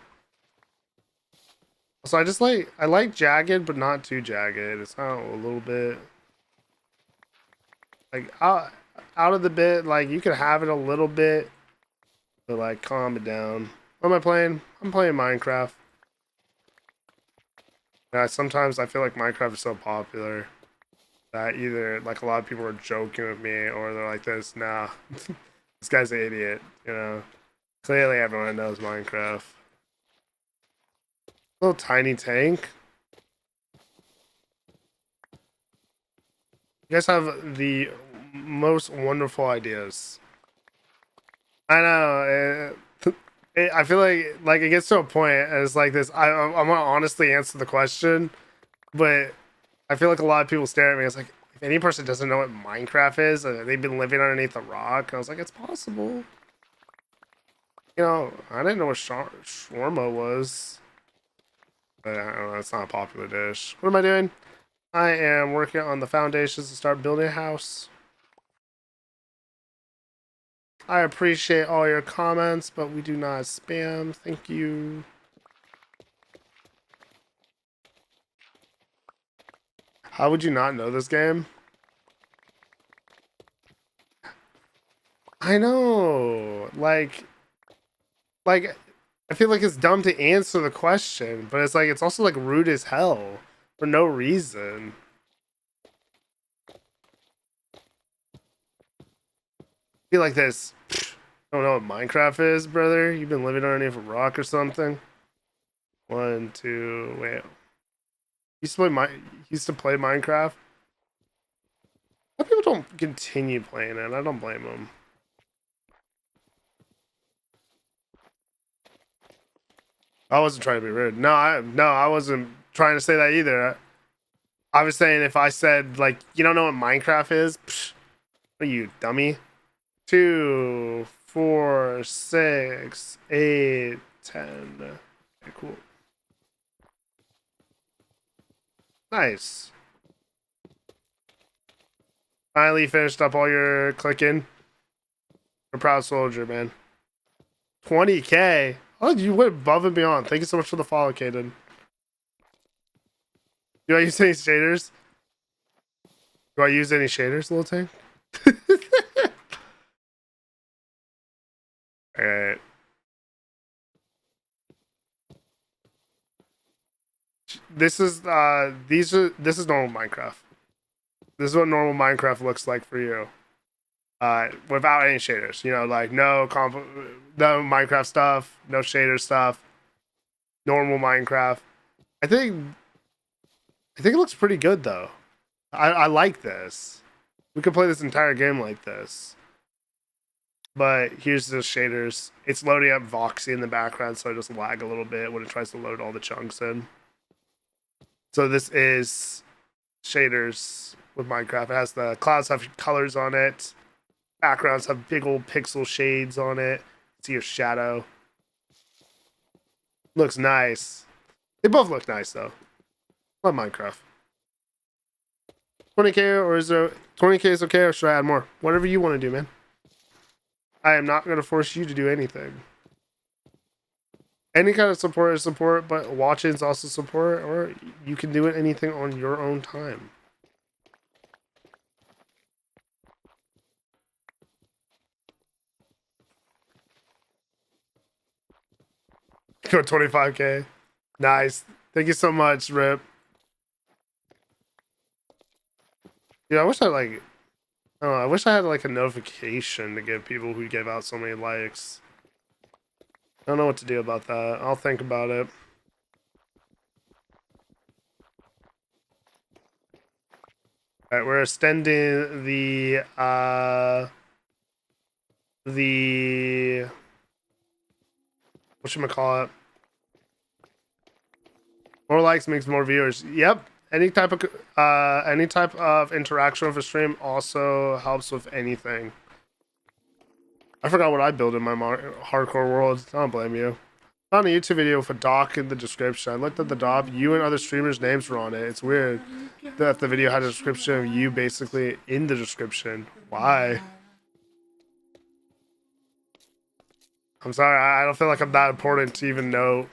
So I like jagged, but not too jagged. It's kind of a little bit like out of the bit. Like you could have it a little bit, but like calm it down. What am I playing? I'm playing Minecraft. Yeah, sometimes I feel like Minecraft is so popular that either like a lot of people are joking with me or they're like this, nah, this guy's an idiot, you know. Clearly everyone knows Minecraft. Little tiny tank. You guys have the most wonderful ideas. I know. I feel like it gets to a point and it's like this. I'm gonna honestly answer the question, but I feel like a lot of people stare at me. It's like, if any person doesn't know what Minecraft is, they've been living underneath a rock. And I was like, it's possible. You know, I didn't know what shawarma was. But I don't know, it's not a popular dish. What am I doing? I am working on the foundations to start building a house. I appreciate all your comments, but we do not spam. Thank you. How would you not know this game? I know. Like I feel like it's dumb to answer the question, but it's like it's also like rude as hell for no reason. I feel like this. Don't know what Minecraft is, brother. You've been living underneath a rock or something. 1, 2, wait. Used to play Minecraft. Why people don't continue playing it? I don't blame them. I wasn't trying to be rude. No, I wasn't trying to say that either. I was saying if I said like you don't know what Minecraft is, psh, what are you dummy? 2, 4, 6, 8, 10. Okay, cool. Nice. Finally finished up all your clicking. You're a proud soldier, man. 20K. Oh, you went above and beyond. Thank you so much for the follow, Kaden. Do I use any shaders? Do I use any shaders, little tank? Alright. This is this is normal Minecraft. This is what normal Minecraft looks like for you. without any shaders. You know, like no Minecraft stuff, no shader stuff, normal Minecraft. I think it looks pretty good though. I like this. We could play this entire game like this. But here's the shaders. It's loading up Voxy in the background, so I just lag a little bit when it tries to load all the chunks in. So this is shaders with Minecraft. It has the clouds have colors on it. Backgrounds have big old pixel shades on it. See your shadow. Looks nice. They both look nice though. Love Minecraft. 20k or is there 20k is okay or should I add more? Whatever you want to do, man. I am not going to force you to do anything. Any kind of support is support, but watching is also support, or you can do it anything on your own time. Go 25k. Nice. Thank you so much, Rip. Yeah, I wish I like. Oh, I wish I had like a notification to give people who give out so many likes. I don't know what to do about that. I'll think about it. Alright, we're extending the whatchamacallit? More likes makes more viewers. Yep. Any type of interaction with a stream also helps with anything. I forgot what I built in my hardcore world. I don't blame you. Found a YouTube video with a doc in the description. I looked at the doc. You and other streamers' names were on it. It's weird that the video had a description of you basically in the description. Why? I'm sorry. I don't feel like I'm that important to even know.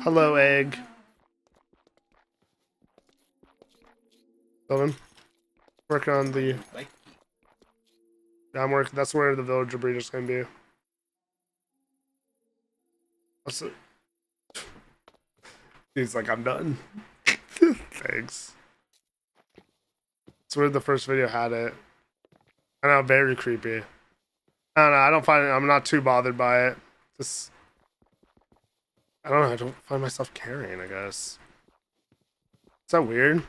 Hello, egg. Building. Working on the. Yeah, I'm working. That's where the villager breeder's gonna be. What's it? He's like, I'm done. Thanks. That's where the first video had it. I know, very creepy. I don't know. I don't find it. I'm not too bothered by it. Just. I don't know. I don't find myself caring, I guess. Is that weird?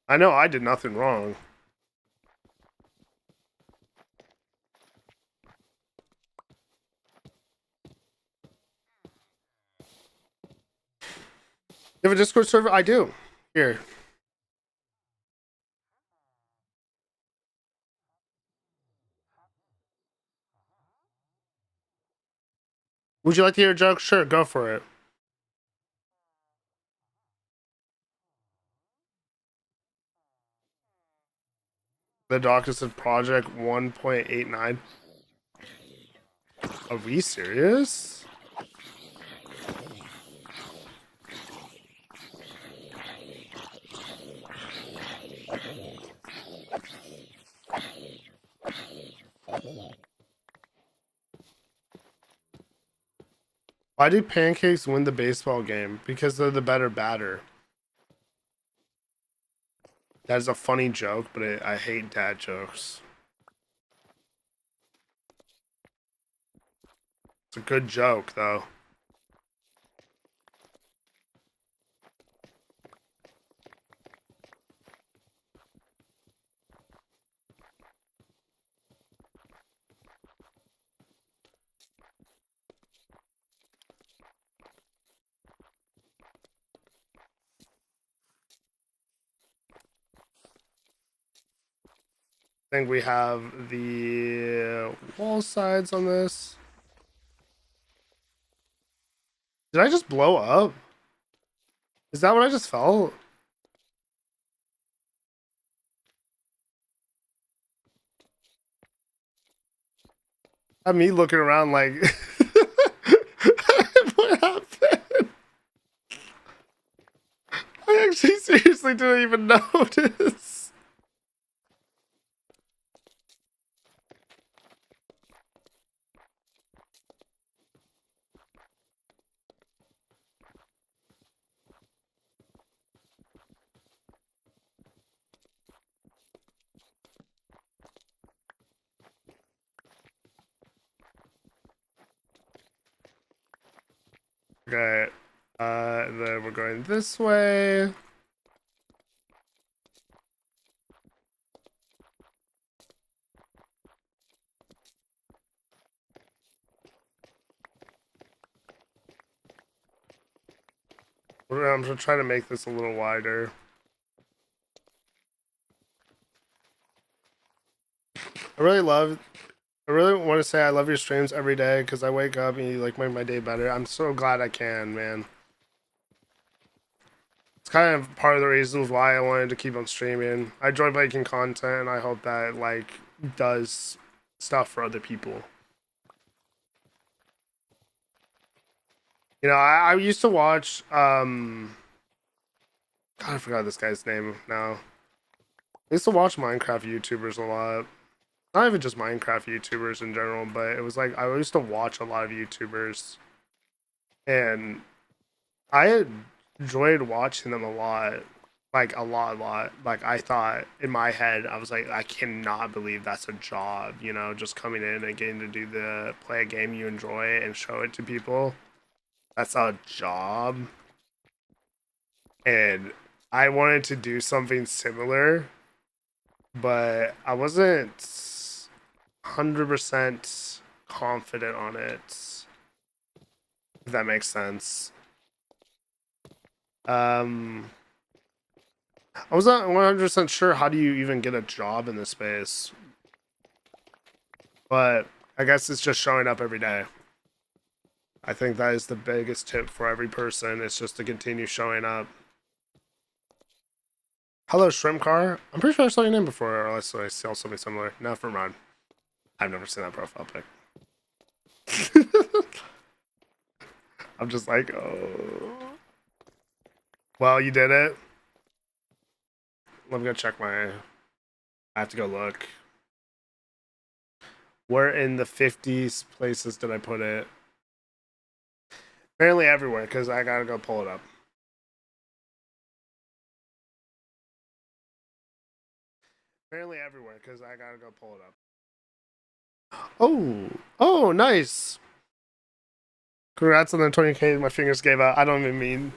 I know I did nothing wrong. You have a Discord server? I do. Here. Would you like to hear a joke? Sure, go for it. The doctor said Project 1.89. Are we serious? Why do pancakes win the baseball game? Because they're the better batter. That is a funny joke, but I hate dad jokes. It's a good joke, though. I think we have the wall sides on this. Did I just blow up? Is that what I just felt? Had me looking around like, what happened? I actually seriously didn't even notice. Okay. And then we're going this way. I'm just trying to make this a little wider. I really want to say I love your streams every day because I wake up and you like make my day better. I'm so glad I can, man. It's kind of part of the reasons why I wanted to keep on streaming. I enjoy making content and I hope that like does stuff for other people. You know, I used to watch God, I forgot this guy's name now. I used to watch Minecraft YouTubers a lot. Not even just Minecraft YouTubers in general, but it was like I used to watch a lot of YouTubers. And I enjoyed watching them a lot. Like a lot. Like I thought in my head, I was like, I cannot believe that's a job, you know, just coming in and getting to play a game you enjoy and show it to people. That's a job. And I wanted to do something similar, but I wasn't 100% confident on it, if that makes sense. I was not 100% sure how do you even get a job in this space, but I guess it's just showing up every day. I think that is the biggest tip for every person. It's just to continue showing up. Hello, Shrimp Car. I'm pretty sure I saw your name before, or unless I saw something similar. No, never mind. I've never seen that profile pic. I'm just like, oh. Well, you did it. Let me go check I have to go look. Where in the 50s places did I put it? Apparently everywhere, because I gotta go pull it up. Apparently everywhere, because I gotta go pull it up. Oh, nice. Congrats on the 20K my fingers gave out. I don't even mean.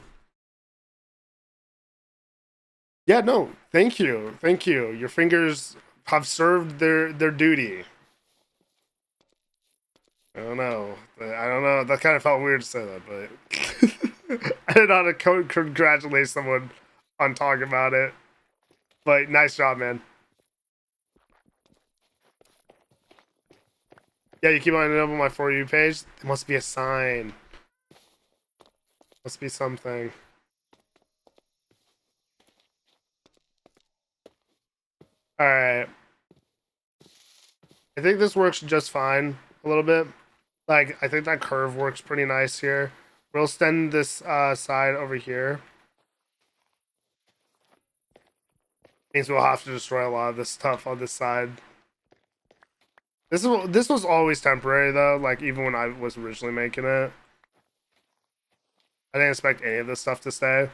Yeah, no, thank you. Your fingers have served their duty. I don't know. That kind of felt weird to say that, but I didn't know how to congratulate someone on talking about it. But nice job, man. Yeah, you keep on ending up on my For You page. It must be a sign. Must be something. Alright. I think this works just fine a little bit. Like, I think that curve works pretty nice here. We'll extend this side over here. Means we'll have to destroy a lot of this stuff on this side. This was always temporary though, like even when I was originally making it. I didn't expect any of this stuff to stay.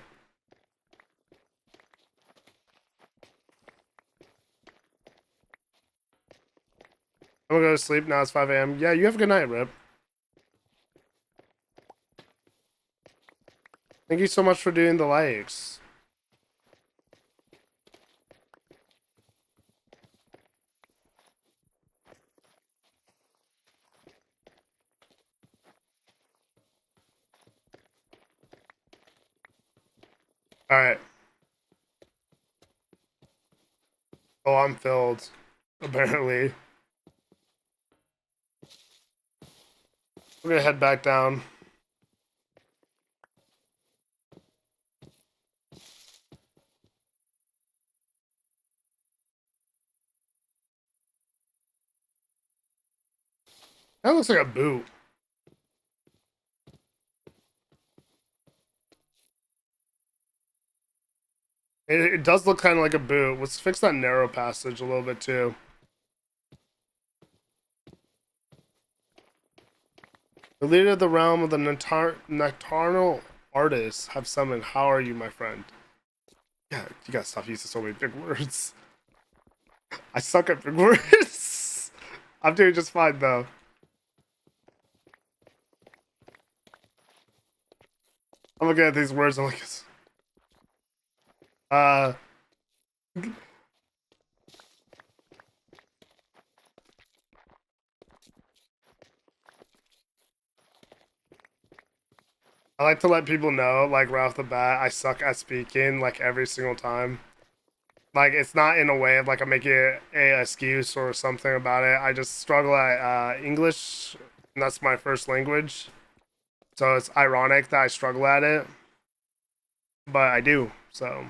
I'm gonna go to sleep now. It's 5 a.m. Yeah, you have a good night, Rip. Thank you so much for doing the likes. Alright. Oh, I'm filled. Apparently. We're gonna head back down. That looks like a boot. It does look kind of like a boot. Let's fix that narrow passage a little bit too. The leader of the realm of the nocturnal artists have summoned. How are you, my friend? Yeah, you gotta stop using so many big words. I suck at big words. I'm doing just fine though. I'm looking at these words. I'm like, uh, I like to let people know, like right off the bat, I suck at speaking like every single time. Like it's not in a way of like I'm making it a excuse or something about it. I just struggle at English, and that's my first language. So it's ironic that I struggle at it, but I do. So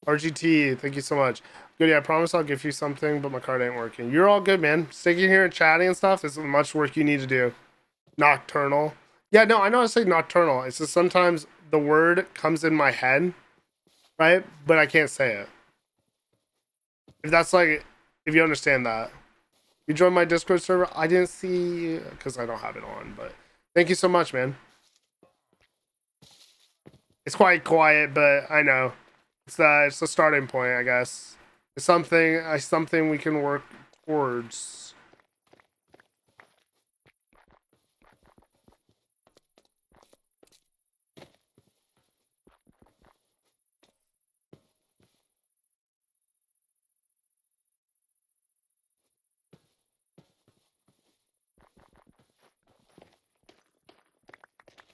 RGT, thank you so much. Goody, I promise I'll give you something, but my card ain't working. You're all good, man. Sticking here and chatting and stuff is much work you need to do. Nocturnal. Yeah, no, I know I say nocturnal. It's just sometimes the word comes in my head, right? But I can't say it. If that's like, if you understand that. You joined my Discord server. I didn't see, because I don't have it on, but thank you so much, man. It's quite quiet, but I know. It's a starting point, I guess. It's something we can work towards.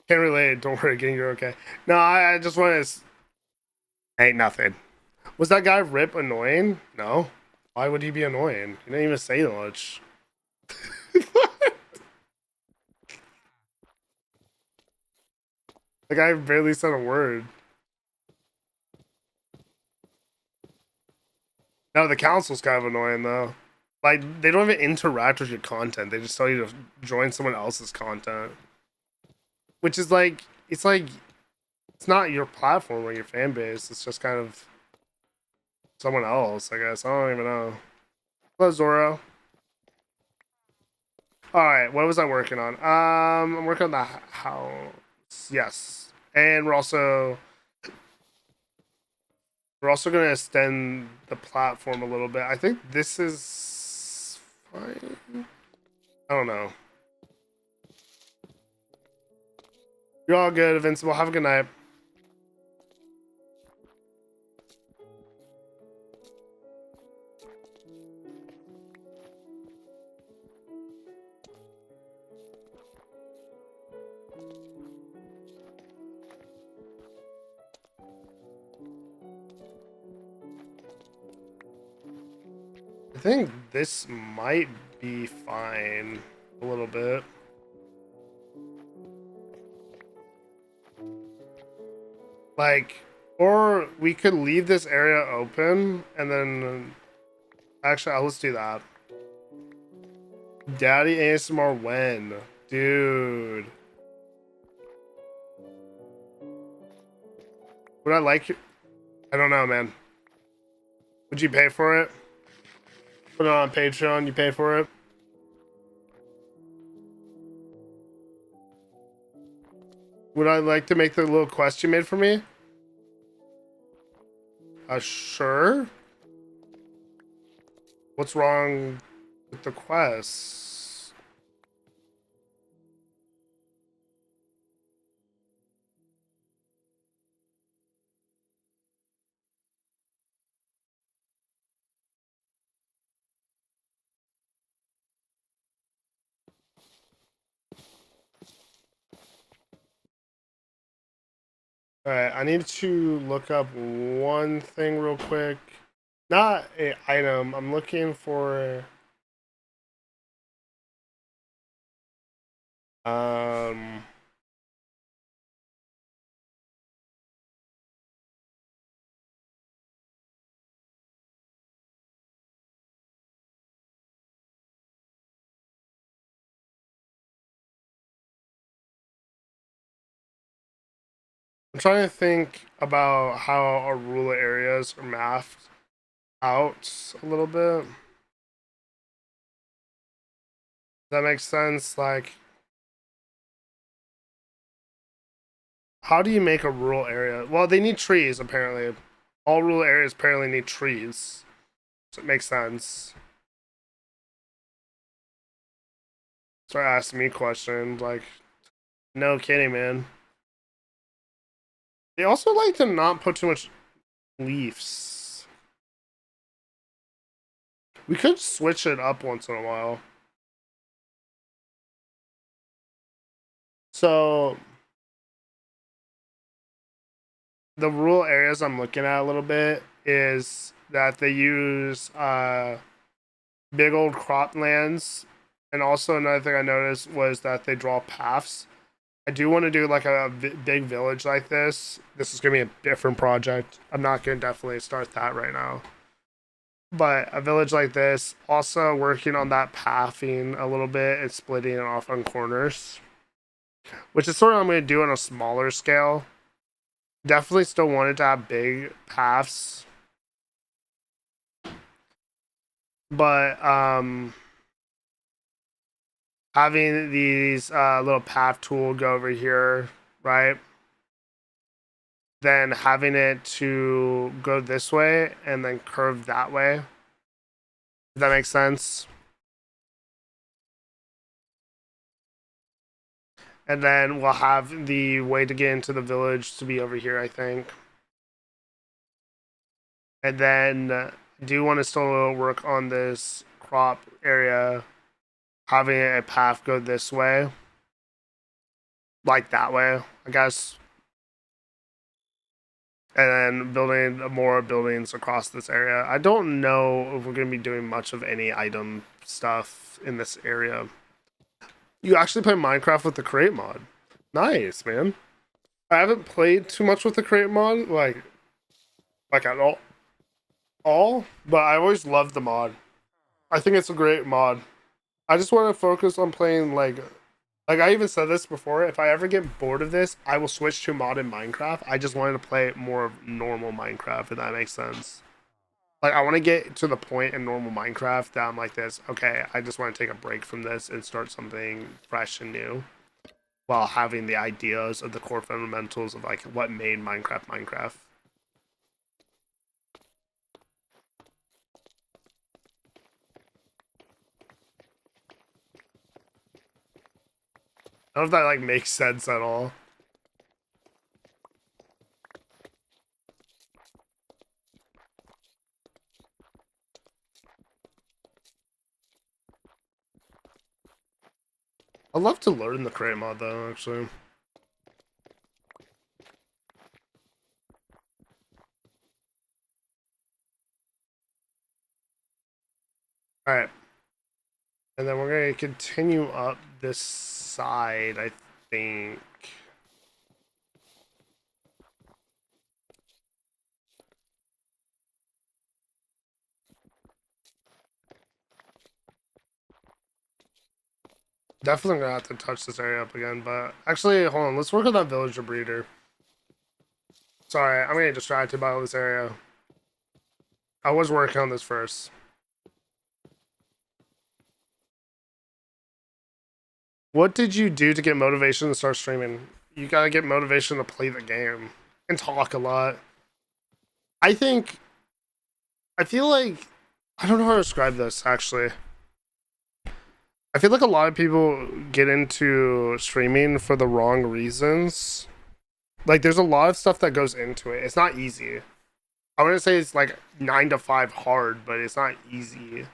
Can't relate. Don't worry, getting you're okay. No, I just want to. Ain't nothing. Was that guy Rip annoying? No. Why would he be annoying? He didn't even say much. The guy barely said a word. No, the council's kind of annoying though. Like they don't even interact with your content. They just tell you to join someone else's content. Which is like it's not your platform or your fan base. It's just kind of someone else, I guess. I don't even know. Hello, Zoro. Alright, what was I working on? I'm working on the house. Yes. And we're also gonna extend the platform a little bit. I think this is fine. I don't know. You're all good, Invincible. Have a good night. I think this might be fine a little bit. Like, or we could leave this area open and then actually, let's do that. Daddy ASMR when? Dude. Would I like it? I don't know, man. Would you pay for it? Put it on Patreon, you pay for it? Would I like to make the little quest you made for me? Sure. What's wrong with the quest? Alright, I need to look up one thing real quick. Not a item. I'm looking for um I'm trying to think about how our rural areas are mapped out a little bit. That makes sense. Like, how do you make a rural area? Well, they need trees, apparently. All rural areas apparently need trees. So it makes sense. start asking me questions. Like, no kidding, man. They also like to not put too much leaves. We could switch it up once in a while. So the rural areas I'm looking at a little bit is that they use big old croplands, and also another thing I noticed was that they draw paths. I do want to do like a big village like this. This is gonna be a different project. I'm not gonna definitely start that right now. But a village like this, also working on that pathing a little bit and splitting it off on corners, which is sort of what I'm gonna do on a smaller scale. Definitely still wanted to have big paths, but having these little path tool go over here, right? Then having it to go this way and then curve that way. Does that make sense? And then we'll have the way to get into the village to be over here, I think. And then do want to still work on this crop area, having a path go this way. Like that way, I guess. And then building more buildings across this area. I don't know if we're going to be doing much of any item stuff in this area. You actually play Minecraft with the crate mod. Nice, man. I haven't played too much with the crate mod, like at all, but I always loved the mod. I think it's a great mod. I just want to focus on playing like I even said this before, if I ever get bored of this, I will switch to modded Minecraft. I just wanted to play more of normal Minecraft, if that makes sense. Like, I want to get to the point in normal Minecraft that I'm like this, okay, I just want to take a break from this and start something fresh and new, while having the ideas of the core fundamentals of, like, what made Minecraft Minecraft. I don't know if that, like, makes sense at all. I'd love to learn the crate mod, though, actually. Alright. And then we're going to continue up this side, I think. Definitely gonna have to touch this area up again, but actually, hold on. Let's work on that villager breeder. Sorry, I'm getting distracted by all this area. I was working on this first. What did you do to get motivation to start streaming? You gotta get motivation to play the game and talk a lot. I feel like, I don't know how to describe this, actually. I feel like a lot of people get into streaming for the wrong reasons. Like, there's a lot of stuff that goes into it. It's not easy. I wouldn't say it's like 9 to 5 hard, but it's not easy.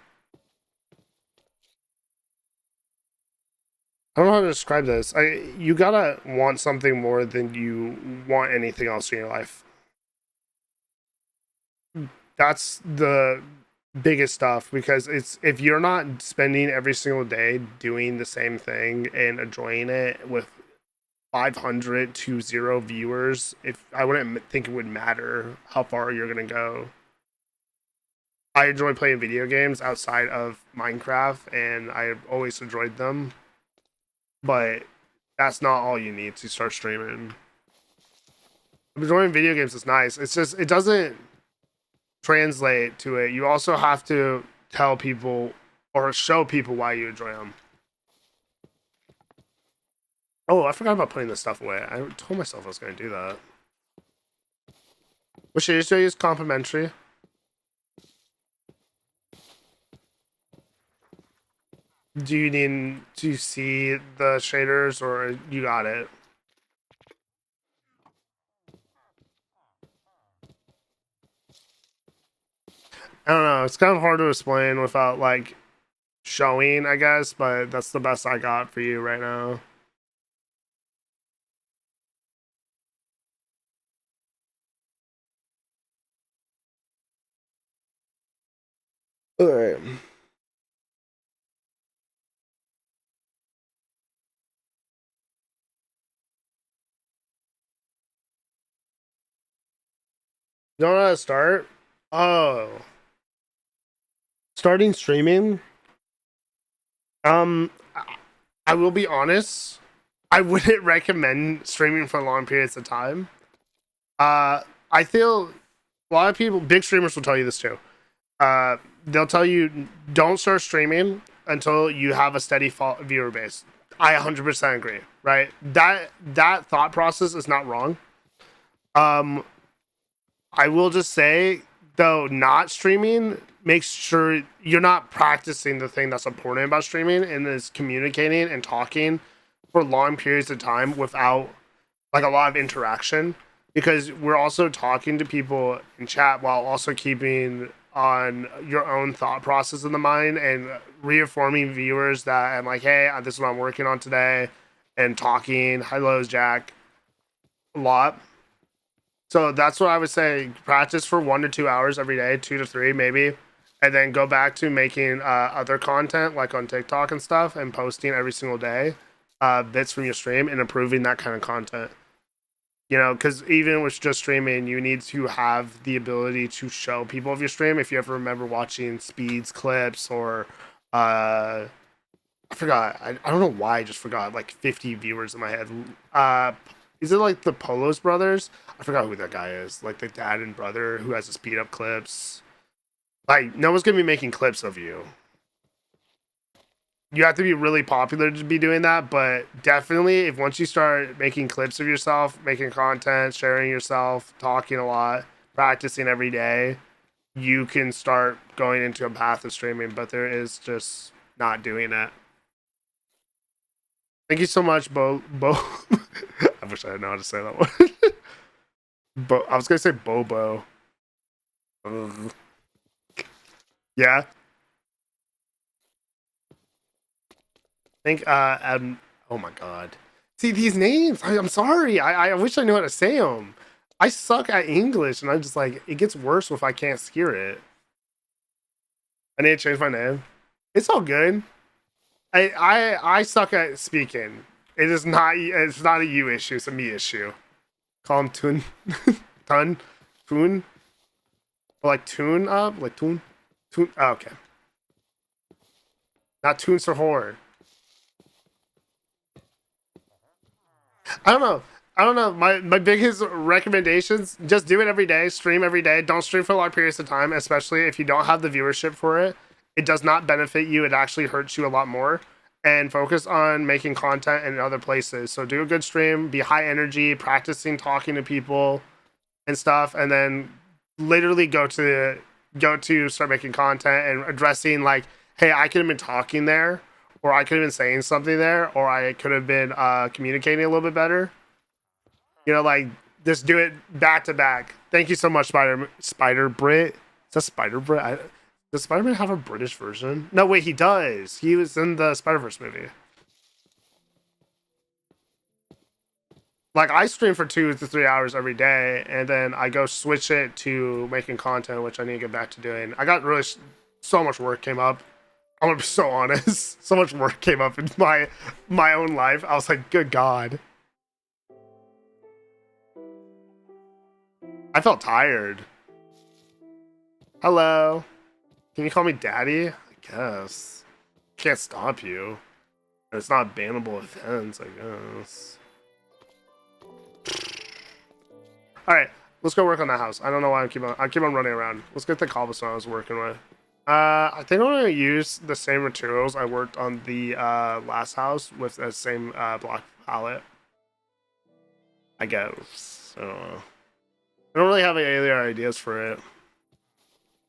I don't know how to describe this. You gotta want something more than you want anything else in your life. That's the biggest stuff, because it's, if you're not spending every single day doing the same thing and enjoying it with 500 to 0 viewers, if I wouldn't think it would matter how far you're gonna go. I enjoy playing video games outside of Minecraft, and I've always enjoyed them, but that's not all you need to start streaming. Enjoying video games is nice. It's just, it doesn't translate to it. You also have to tell people or show people why you enjoy them. Oh, I forgot about putting this stuff away. I told myself I was going to do that. Which is complimentary. Do you need to see the shaders or you got it? I don't know. It's kind of hard to explain without like showing, I guess, but that's the best I got for you right now. All right. You don't know how to start? Oh, starting streaming. Um, I will be honest. I wouldn't recommend streaming for long periods of time. I feel a lot of people, big streamers, will tell you this too. They'll tell you don't start streaming until you have a steady viewer base. I 100% agree. Right? That thought process is not wrong. I will just say though, not streaming makes sure you're not practicing the thing that's important about streaming, and is communicating and talking for long periods of time without like a lot of interaction, because we're also talking to people in chat while also keeping on your own thought process in the mind and reaffirming viewers that I'm like, hey, this is what I'm working on today, and talking hello Jack a lot. So that's what I would say. Practice for 1 to 2 hours every day, 2 to 3 maybe, and then go back to making other content like on TikTok and stuff, and posting every single day bits from your stream and improving that kind of content. You know, because even with just streaming, you need to have the ability to show people of your stream. If you ever remember watching Speed's clips or I forgot. I don't know why I just forgot like 50 viewers in my head. Is it like the Polos brothers? I forgot who that guy is. Like the dad and brother who has the speed up clips. Like no one's gonna be making clips of you. You have to be really popular to be doing that, but definitely if once you start making clips of yourself, making content, sharing yourself, talking a lot, practicing every day, you can start going into a path of streaming, but there is just not doing it. Thank you so much, Bo. I wish I didn't know how to say that one. I was gonna say Bobo. Yeah. I think oh my god. See these names. I'm sorry. I wish I knew how to say them. I suck at English, and I'm just like it gets worse if I can't hear it. I need to change my name. It's all good. I suck at speaking. It is not. It's not a you issue. It's a me issue. Call him Tun, Tun, or like tune up, like tune. Oh, okay. Not Tune Sahor. I don't know. I don't know. My biggest recommendations: just do it every day. Stream every day. Don't stream for long periods of time, especially if you don't have the viewership for it. It does not benefit you. It actually hurts you a lot more. And focus on making content in other places. So do a good stream. Be high energy, practicing talking to people and stuff, and then literally go to start making content and addressing like, hey, I could have been talking there, or I could have been saying something there, or I could have been communicating a little bit better. You know, like just do it back to back. Thank you so much, Spider Brit. Is that Spider Brit? Does Spider-Man have a British version? No, wait, he does. He was in the Spider-Verse movie. Like I stream for 2 to 3 hours every day, and then I go switch it to making content, which I need to get back to doing. I got really so much work came up. I'm gonna be so honest. So much work came up in my own life. I was like, good God. I felt tired. Hello. Can you call me daddy? I guess. Can't stop you. It's not bannable offense, I guess. Alright, let's go work on that house. I don't know why I keep on running around. Let's get the cobblestone I was working with. I think I'm gonna use the same materials I worked on the last house with the same block palette. I guess. I don't know. I don't really have any other ideas for it.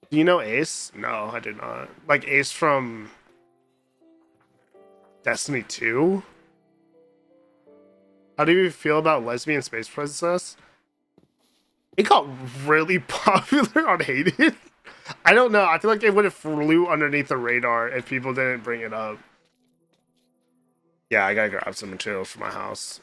Do you know Ace? No, I did not. Like Ace from Destiny 2? How do you feel about Lesbian Space Princess? It got really popular on Hated. I don't know. I feel like it would have flew underneath the radar if people didn't bring it up. Yeah, I gotta grab some materials for my house.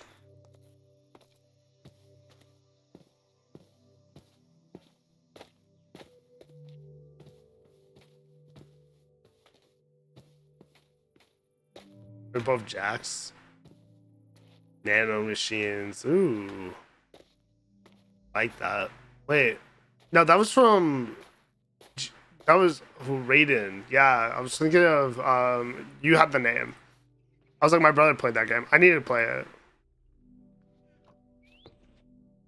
They're both jacks. Nano machines. Ooh. Like that. Wait. No, that was from... That was Raiden. Yeah, I was thinking of... you have the name. I was like, my brother played that game. I need to play it.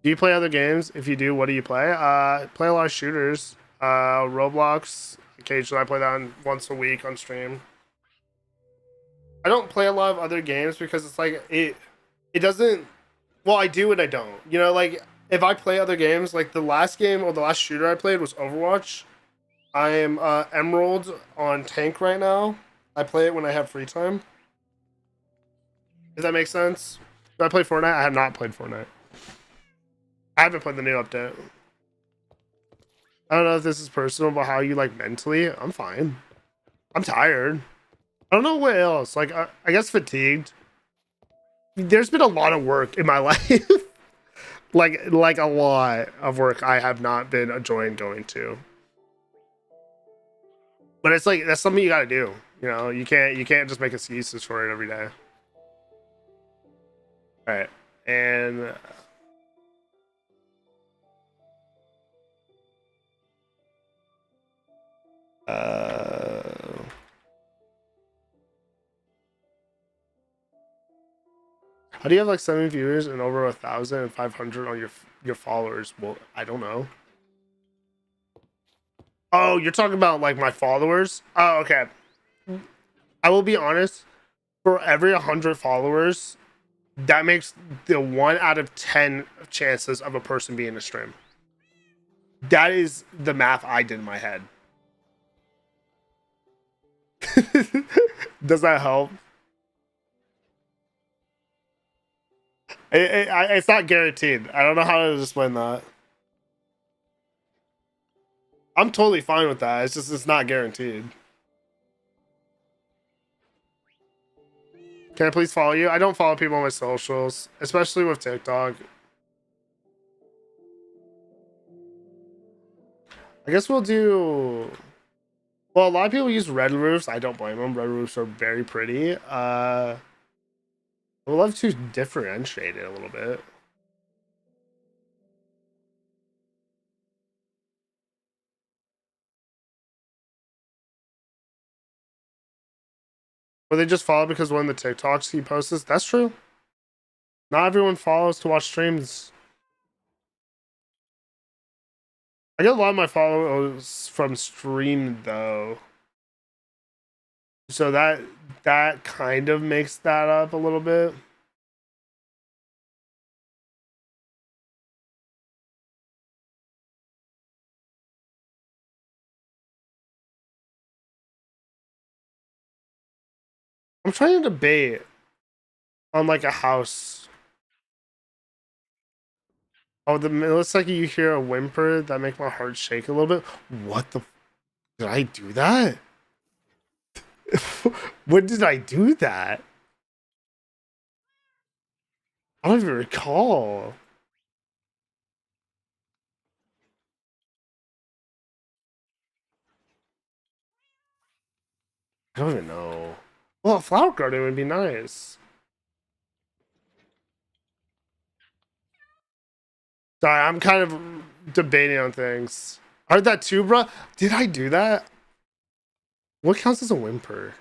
Do you play other games? If you do, what do you play? Play a lot of shooters. Roblox. Occasionally I play that once a week on stream. I don't play a lot of other games because it's like it doesn't, well, I do and I don't. You know, like if I play other games, like the last game or the last shooter I played was Overwatch. I am Emerald on tank right now. I play it when I have free time. Does that make sense? Do I play Fortnite? I have not played Fortnite. I haven't played the new update. I don't know if this is personal, but how you like mentally? I'm fine. I'm tired. I don't know what else. Like, I guess fatigued. There's been a lot of work in my life. like a lot of work I have not been enjoying going to. But it's like that's something you gotta do. You know, you can't just make excuses for it every day. All right, and how do you have like 7 viewers and over 1,500 on your followers? Well, I don't know. Oh, you're talking about like my followers? Oh, okay. I will be honest. For every 100 followers, that makes the 1 out of 10 chances of a person being a stream. That is the math I did in my head. Does that help? It's not guaranteed. I don't know how to explain that. I'm totally fine with that. It's just it's not guaranteed. Can I please follow you? I don't follow people on my socials, especially with TikTok. I guess we'll do... Well, a lot of people use red roofs. I don't blame them. Red roofs are very pretty. I would love to differentiate it a little bit. Or they just follow because one of the TikToks he posts. That's true. Not everyone follows to watch streams. I get a lot of my followers from stream though. So that kind of makes that up a little bit. I'm trying to debate on like a house. Oh, it looks like you hear a whimper that make my heart shake a little bit. What the? Did I do that? When did I do that? I don't even recall. I don't even know. Well, a flower garden would be nice. Sorry, I'm kind of debating on things. I heard that too, bro. Did I do that? What counts as a whimper?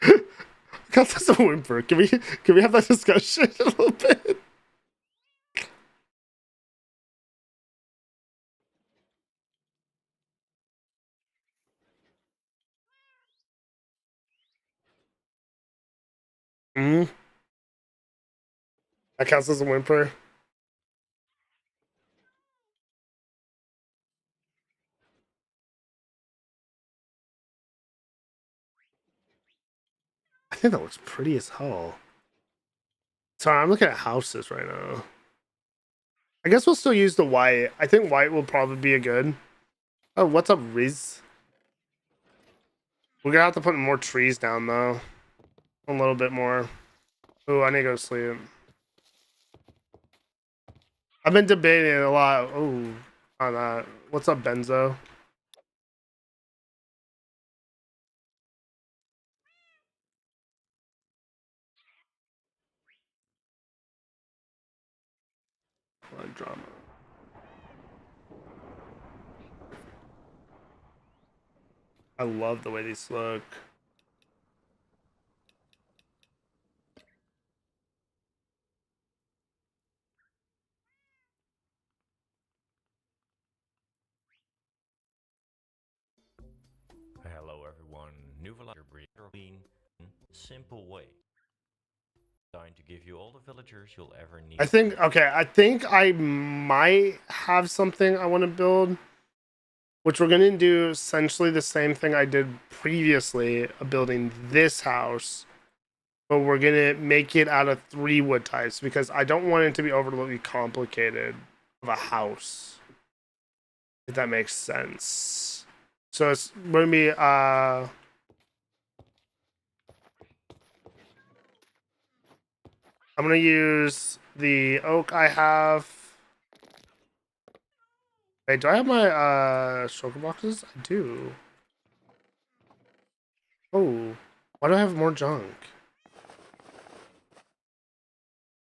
What counts as a whimper? Can we have that discussion a little bit? Mm, that counts as a whimper. think that looks pretty as hell. Sorry, I'm looking at houses right now. I guess we'll still use the white. I think white will probably be a good. Oh, what's up, Riz? We're gonna have to put more trees down though. A little bit more. Oh, I need to go to sleep. I've been debating a lot. Oh, on that. What's up, Benzo? Drama. I love the way these look. Hello everyone, new villager breeding simple way. Designed to give you all the villagers you'll ever need. I think I might have something I want to build, which we're gonna do essentially the same thing I did previously, building this house, but we're gonna make it out of 3 wood types because I don't want it to be overly complicated of a house, if that makes sense. So it's gonna be I'm gonna use the oak I have. Wait, do I have my shulker boxes? I do. Oh, why do I have more junk?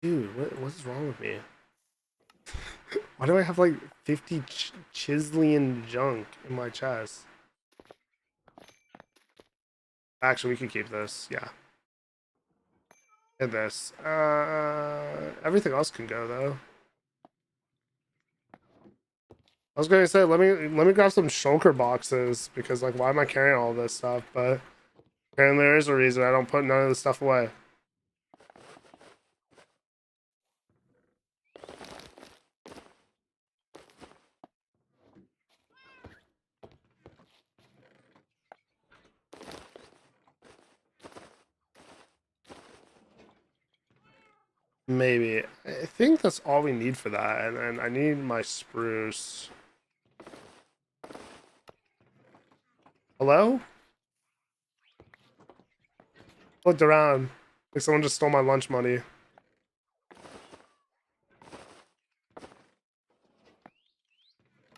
Dude, what's wrong with me? Why do I have like 50 chiseling junk in my chest? Actually, we could keep this. Yeah. And this. Everything else can go though. I was gonna say let me grab some shulker boxes because like why am I carrying all this stuff? But apparently there is a reason I don't put none of this stuff away. Maybe. I think that's all we need for that, and then I need my spruce. Hello? Looked around. Like someone just stole my lunch money.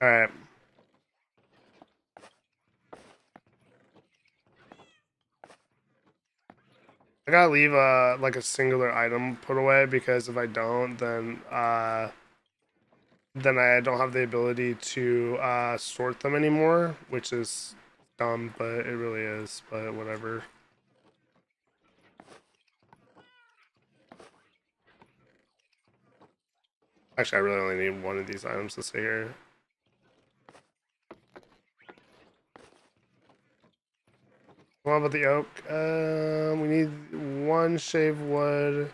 Alright. I gotta leave like a singular item put away because if I don't, then I don't have the ability to sort them anymore, which is dumb, but it really is. But whatever. Actually, I really only need one of these items to stay here. What about the oak? We need 1 shaved wood,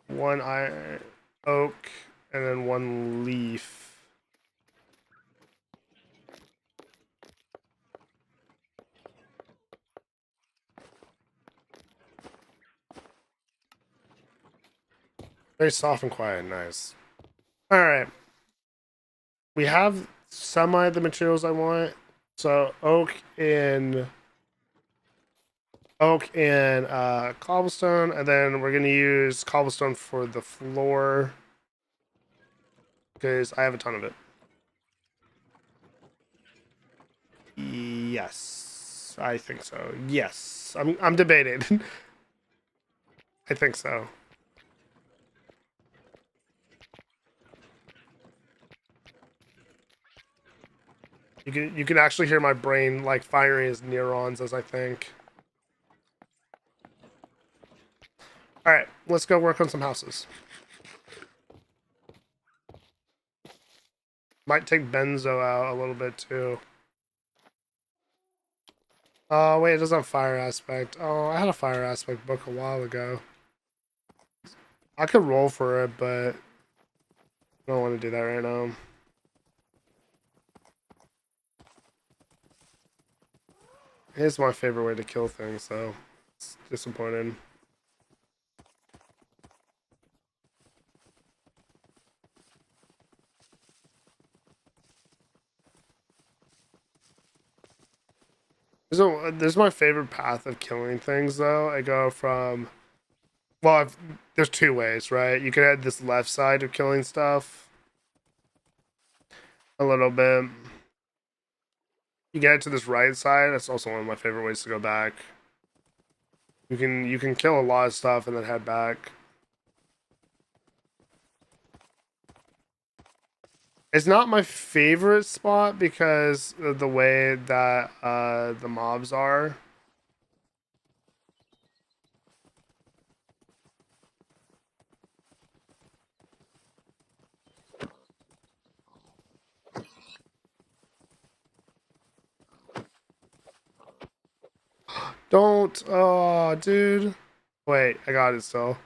1 iron oak, and then 1 leaf. Very soft and quiet, nice. Alright. We have semi the materials I want. So oak and cobblestone, and then we're gonna use cobblestone for the floor because I have a ton of it. Yes, I think so. Yes, I'm debating. I think so. You can actually hear my brain like firing his neurons as I think. All right, let's go work on some houses. Might take Benzo out a little bit too. Oh wait, it doesn't have fire aspect. Oh, I had a fire aspect book a while ago. I could roll for it, but I don't want to do that right now. It's my favorite way to kill things, so disappointed. This is my favorite path of killing things, though. I go from, well, there's two ways, right? You could add this left side of killing stuff a little bit. You get it to this right side. That's also one of my favorite ways to go back. You can kill a lot of stuff and then head back. It's not my favorite spot because of the way that the mobs are. Don't, oh, dude. Wait, I got it still.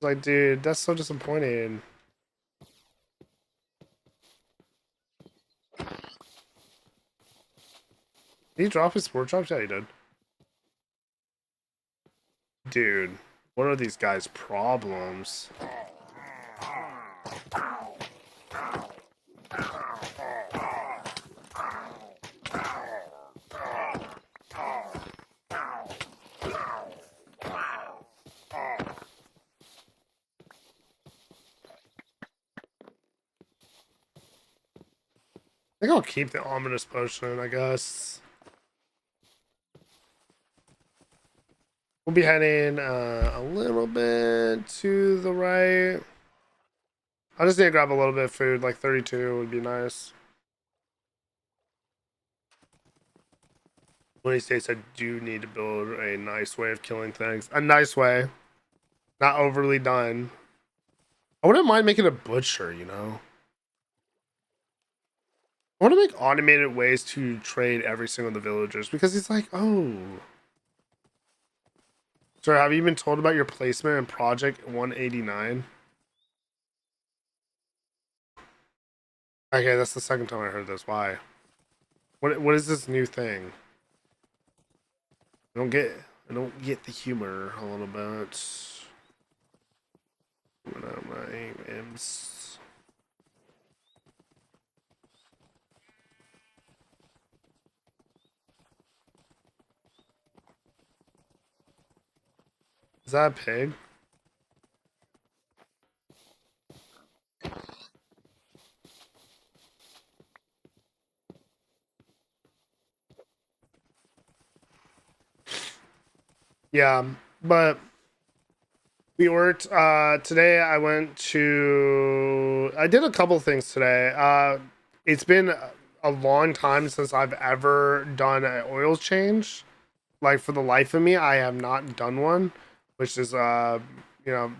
Like, dude, that's so disappointing. Did he drop his sport drops? Yeah, he did. Dude, what are these guys' problems? I think I'll keep the ominous potion, I guess. We'll be heading a little bit to the right. I just need to grab a little bit of food, like 32 would be nice. One of these days, I do need to build a nice way of killing things. A nice way. Not overly done. I wouldn't mind making a butcher, you know? I want to make automated ways to trade every single of the villagers because it's like, oh. Sir, have you been told about your placement in Project 189? Okay, that's the second time I heard this. Why? What is this new thing? I don't get the humor a little bit. My imps. Is that a pig? Yeah, but we worked today. I did a couple things today. It's been a long time since I've ever done an oil change. Like, for the life of me, I have not done one, which is you know,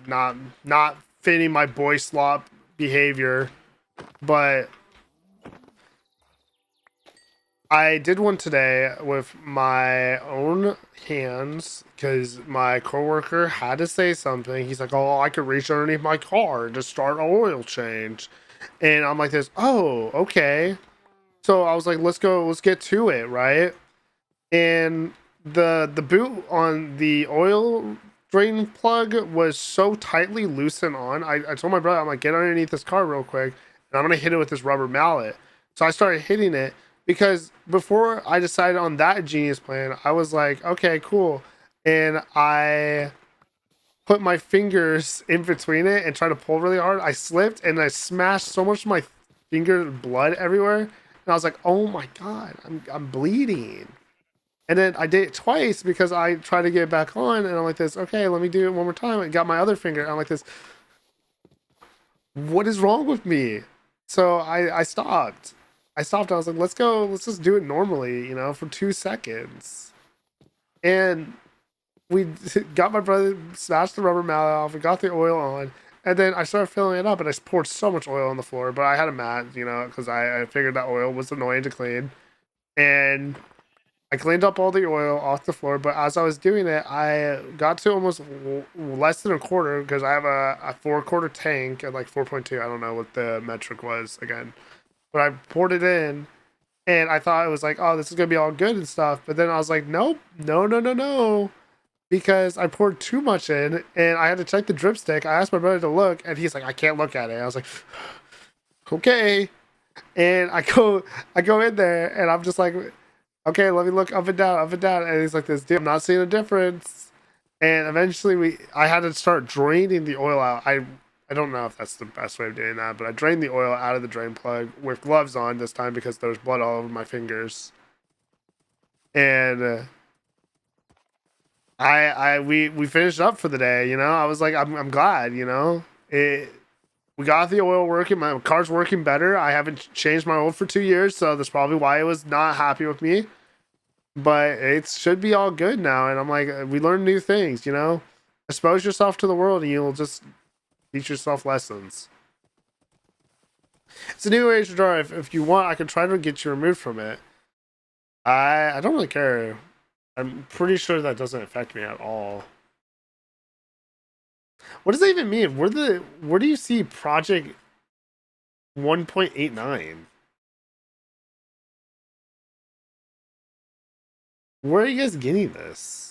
not fitting my boy slop behavior, but I did one today with my own hands because my coworker had to say something. He's like, "Oh, I could reach underneath my car to start an oil change," and I'm like, "This, oh, okay." So I was like, "Let's go, let's get to it, right?" And the boot on the oil drain plug was so tightly loosened on. I told my brother, I'm like, "Get underneath this car real quick, and I'm gonna hit it with this rubber mallet." So I started hitting it. Because before I decided on that genius plan, I was like, okay, cool. And I put my fingers in between it and tried to pull really hard. I slipped and I smashed so much of my finger blood everywhere. And I was like, oh my God, I'm bleeding. And then I did it twice because I tried to get it back on. And I'm like this, okay, let me do it one more time. I got my other finger. And I'm like this, what is wrong with me? So I stopped. I was like, let's go, let's just do it normally, you know, for 2 seconds. And we got my brother, smashed the rubber mallet off, we got the oil on, and then I started filling it up and I poured so much oil on the floor, but I had a mat, you know, because I figured that oil was annoying to clean. And I cleaned up all the oil off the floor, but as I was doing it, I got to almost less than a quarter because I have a 4-quarter tank at like 4.2. I don't know what the metric was again. But I poured it in, And I thought it was like, oh, this is gonna be all good and stuff. But then I was like, nope, no, because I poured too much in, and I had to check the dripstick. I asked my brother to look, and he's like, I can't look at it. I was like, okay. And I go in there, and I'm just like, okay, let me look up and down, and he's like, this, dude, I'm not seeing a difference. And eventually I had to start draining the oil out. I don't know if that's the best way of doing that, but I drained the oil out of the drain plug with gloves on this time because there was blood all over my fingers. And we finished up for the day, you know. I was like, I'm glad, you know. We got the oil working. My car's working better. I haven't changed my oil for 2 years, so that's probably why it was not happy with me. But it should be all good now. And I'm like, we learn new things, you know. Expose yourself to the world, and you'll just teach yourself lessons. It's a new age to draw. If you want, I can try to get you removed from it. I don't really care. I'm pretty sure that doesn't affect me at all. What does that even mean? Where do you see Project 1.89? Where are you guys getting this?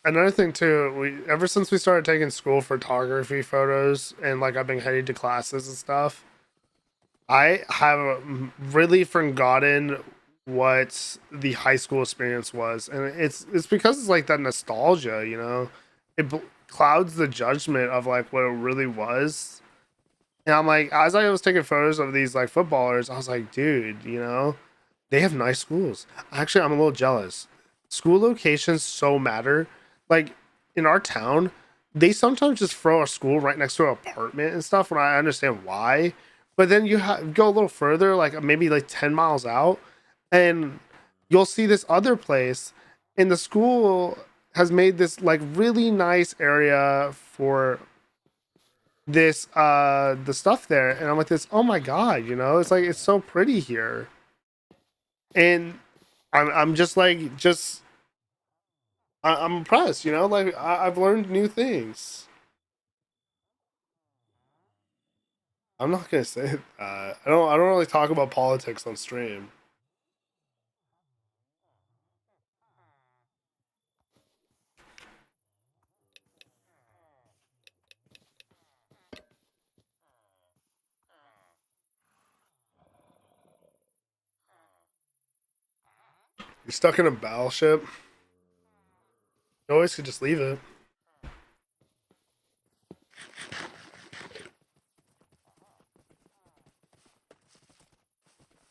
Another thing too, ever since we started taking school photography photos and like I've been heading to classes and stuff, I have really forgotten what the high school experience was, and it's because it's like that nostalgia, you know. Clouds the judgment of like what it really was. And I'm like, as I was taking photos of these like footballers, I was like, dude, you know, they have nice schools. Actually, I'm a little jealous. School locations so matter. Like in our town, they sometimes just throw a school right next to an apartment and stuff. When I understand why, but then you go a little further, like maybe like 10 miles out, and you'll see this other place, and the school has made this like really nice area for this the stuff there, and I'm like this, oh my god, you know, it's like it's so pretty here. And I'm just like I'm impressed, you know, like I've learned new things. I'm not gonna say I don't really talk about politics on stream. You're stuck in a battleship. You always could just leave it.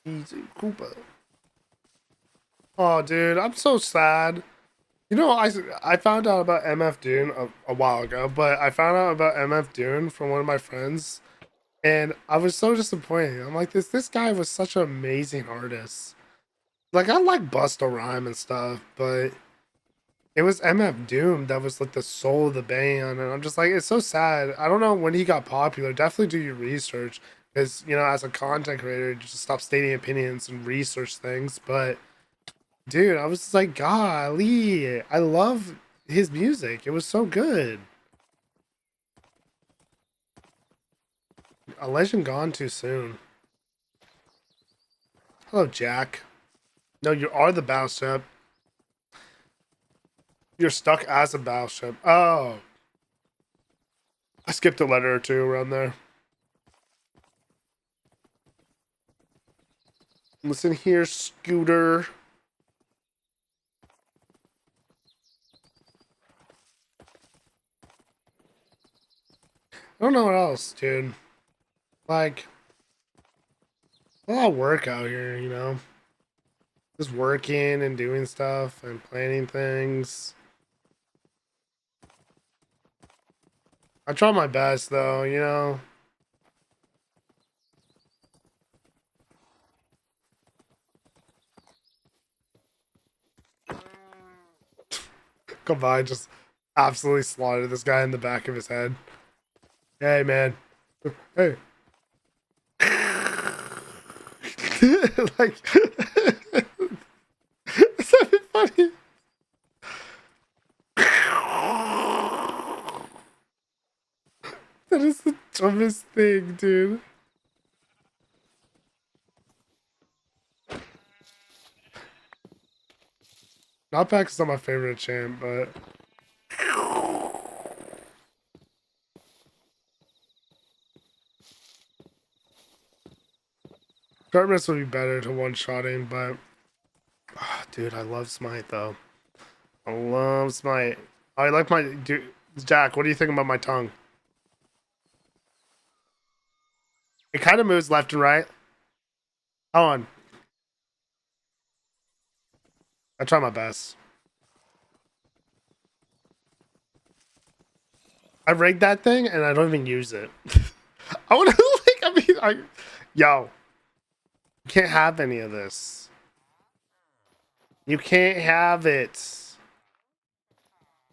Easy Koopa. Oh, dude, I'm so sad. You know, I found out about MF Doom a while ago, but I found out about MF Doom from one of my friends, and I was so disappointed. I'm like, this guy was such an amazing artist. Like, I like Busta Rhyme and stuff, but it was MF Doom that was like the soul of the band, and I'm just like, it's so sad. I don't know when he got popular. Definitely do your research, because you know, as a content creator, just stop stating opinions and research things. But dude, I was just like, golly, I love his music. It was so good. A legend gone too soon. Hello, Jack. No, you are the battleship. You're stuck as a battleship. Oh. I skipped a letter or two around there. Listen here, Scooter. I don't know what else, dude. Like, a lot of work out here, you know? Just working and doing stuff and planning things. I try my best, though, you know? Come on, just absolutely slaughtered this guy in the back of his head. Hey, man. Hey. like, funny. That is the dumbest thing, dude. Not back is not my favorite champ, but Darkness would be better to one-shotting, but dude, I love Smite though. I love Smite. I like my dude. Jack, what do you think about my tongue? It kind of moves left and right. Hold on. I try my best. I rigged that thing and I don't even use it. I want to yo, you can't have any of this. You can't have it.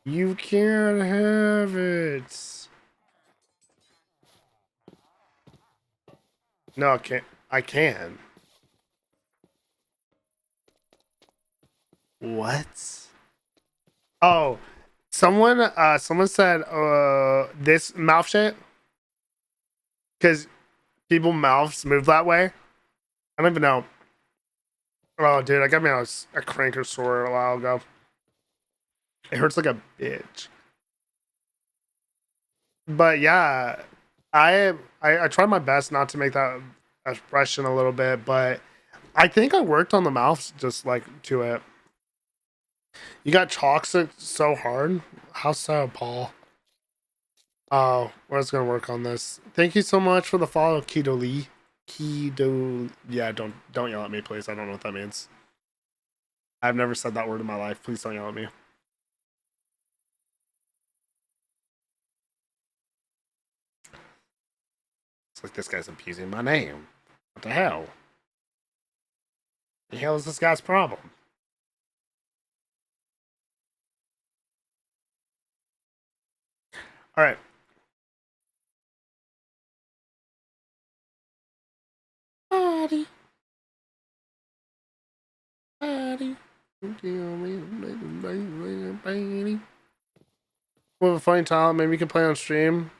You can't have it. No, I can't. I can. What? Oh, someone said this mouth shit because people mouths move that way. I don't even know. Oh, dude, I got me a cranker sore a while ago. It hurts like a bitch. But yeah, I tried my best not to make that expression a little bit, but I think I worked on the mouth just like to it. You got chalks so hard. How so, Paul? Oh, we're just gonna work on this. Thank you so much for the follow, Keto Lee. Keto, yeah, don't yell at me, please. I don't know what that means. I've never said that word in my life. Please don't yell at me. It's like this guy's abusing my name. What the hell? The hell is this guy's problem? All right. Buddy. We have a funny talent. Maybe we can play on stream.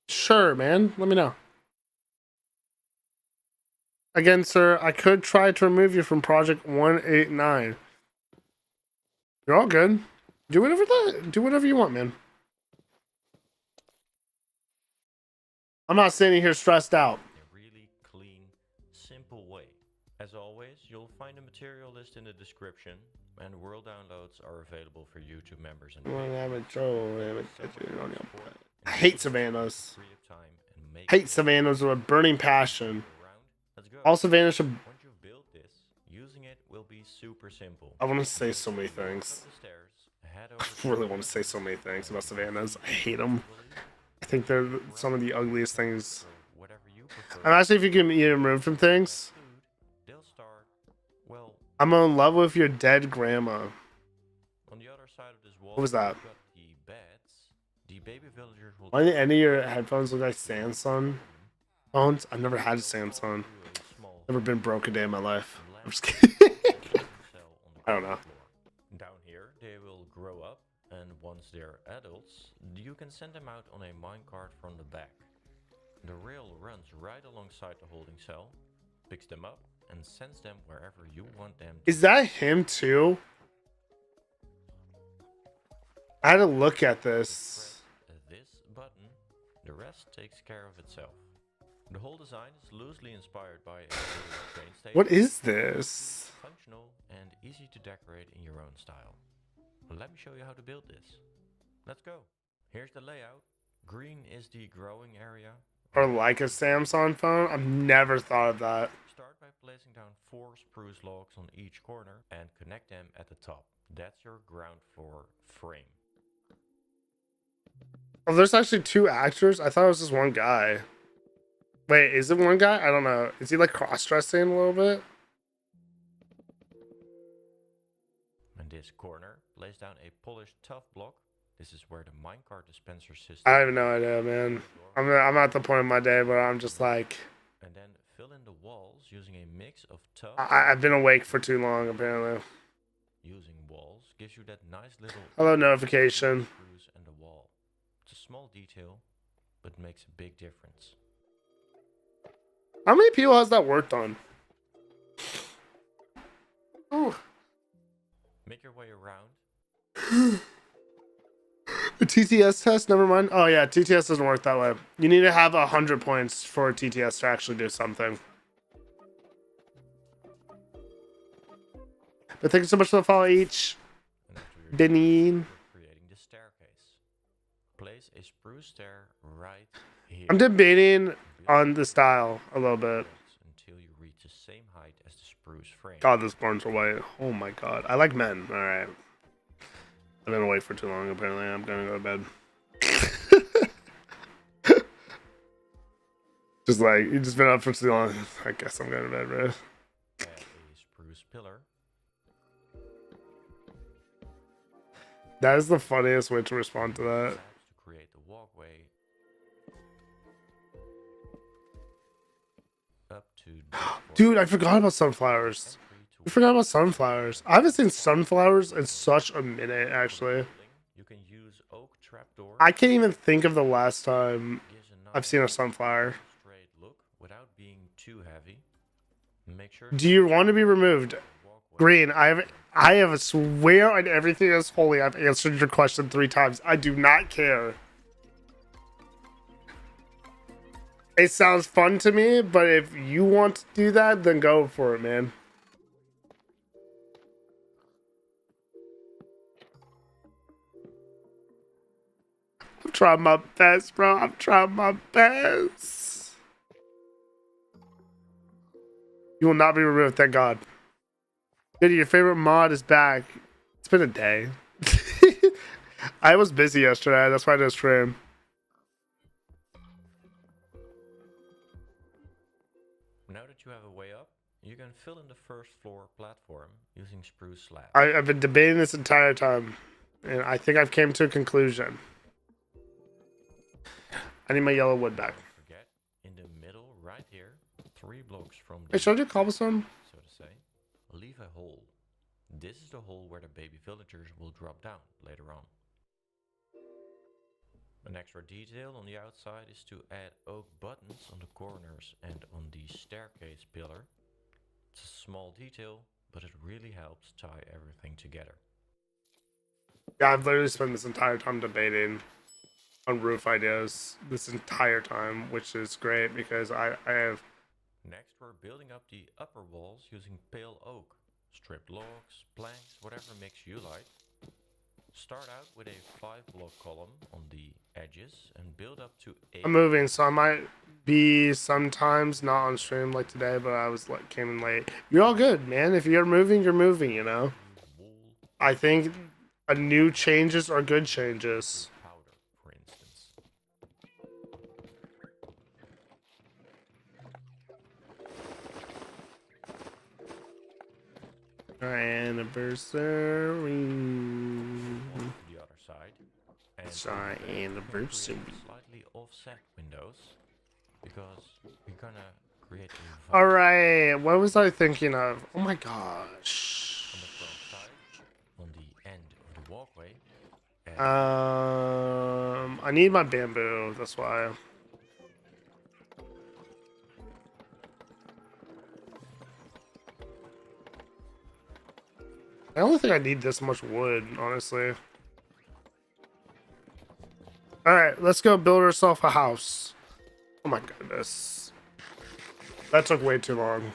Sure, man. Let me know. Again, sir, I could try to remove you from Project 189. You're all good. Do whatever you want, man. I'm not sitting here stressed out. A really clean, simple way. As always, you'll find a material list in the description, and world downloads are available for YouTube members and I hate Savannahs. Hate Savannahs with a burning passion. All Savannahs should. Once you've built this, using it will be super simple. I want to say so many things. I really want to say so many things about Savannahs. I hate them. I think they're some of the ugliest things. I'm actually, if you can be removed from things. I'm in love with your dead grandma. On the other side of this wall, What was that? the beds. The baby villagers will Why do any of your headphones look like Samsung phones? I've never had a Samsung. Never been broke a day in my life. I'm just kidding. I don't know. Down here, they will grow up, and once they're adults, you can send them out on a minecart from the back. The rail runs right alongside the holding cell, picks them up, and sends them wherever you want them to. Is that him too? I had to look at this. Press this button, the rest takes care of itself. The whole design is loosely inspired by a train station. What is this? Functional and easy to decorate in your own style. Let me show you how to build this. Let's go. Here's the layout. Green is the growing area. Or like a Samsung phone? I've never thought of that. Start by placing down 4 spruce logs on each corner and connect them at the top. That's your ground floor frame. Oh, there's actually 2 actors? I thought it was just one guy. Wait, is it one guy? I don't know. Is he like cross-dressing a little bit? In this corner, place down a polished tough block. This is where the minecart dispenser system. I have no idea, man. I'm at the point of my day where I'm just like. And then fill in the walls using a mix of tough. I've been awake for too long, apparently. Using walls gives you that nice little Hello, notification. spruce and the wall. It's a small detail, but makes a big difference. How many people has that worked on? Oh, Make your way around. a TTS test. Never mind. Oh yeah, TTS doesn't work that way. You need to have 100 points for a TTS to actually do something. But thank you so much for the follow each. And after you're done, Deneen. we're creating the staircase. Place a spruce stair right here. I'm debating Build on the style a little bit. until you reach the same height as the spruce frame. God, this barns are white. Oh my god. I like men. Alright. I've been awake for too long, apparently. I'm gonna go to bed. Just like, you just been up for too long. I guess I'm going to bed, right? Add a spruce pillar. That is the funniest way to respond to that. Slabs to create the walkway up to this Dude, point. I forgot about sunflowers. Feel free to I forgot about sunflowers. I haven't seen sunflowers in such a minute, actually. You can use oak trapdoor. I can't even think of the last time Gives a I've seen a nice sunflower. straight look without being too heavy. Make sure Do you want to be removed? walkway Green, I have a swear on everything that's holy. I've answered your question 3 times. I do not care. It sounds fun to me, but if you want to do that, then go for it, man. I'm trying my best, bro. I'm trying my best. You will not be removed, thank God. Dude, your favorite mod is back. It's been a day. I was busy yesterday, that's why I didn't stream. Now that you have a way up, you can fill in the first floor platform using spruce slabs. I've been debating this entire time, and I think I've came to a conclusion. I need my yellow wood back. Don't forget, in the middle, right here, 3 blocks from Hey, the should I do cobblestone? so to say, leave a hole. This is the hole where the baby villagers will drop down later on. An extra detail on the outside is to add oak buttons on the corners and on the staircase pillar. It's a small detail, but it really helps tie everything together. Yeah, I've literally spent this entire time debating on roof ideas this entire time, which is great because I have... Next, we're building up the upper walls using pale oak. Stripped logs, planks, whatever makes you like. Start out with a 5-block column on the edges and build up to 8. I'm moving, so I might be sometimes not on stream like today, but I was like came in late. You're all good, man. If you're moving, you know. Use wool, I think a new changes are good changes. powder, for instance. Our anniversary. On to the other side. And It's our on the back, you can create anniversary. slightly offset windows because we're gonna create a All vibe right, what was I thinking of? Oh my on gosh. the front side, on the end of the walkway. And I need my bamboo. That's why. I don't think I need this much wood, honestly. All right, let's go build ourselves a house. Oh my goodness. That took way too long.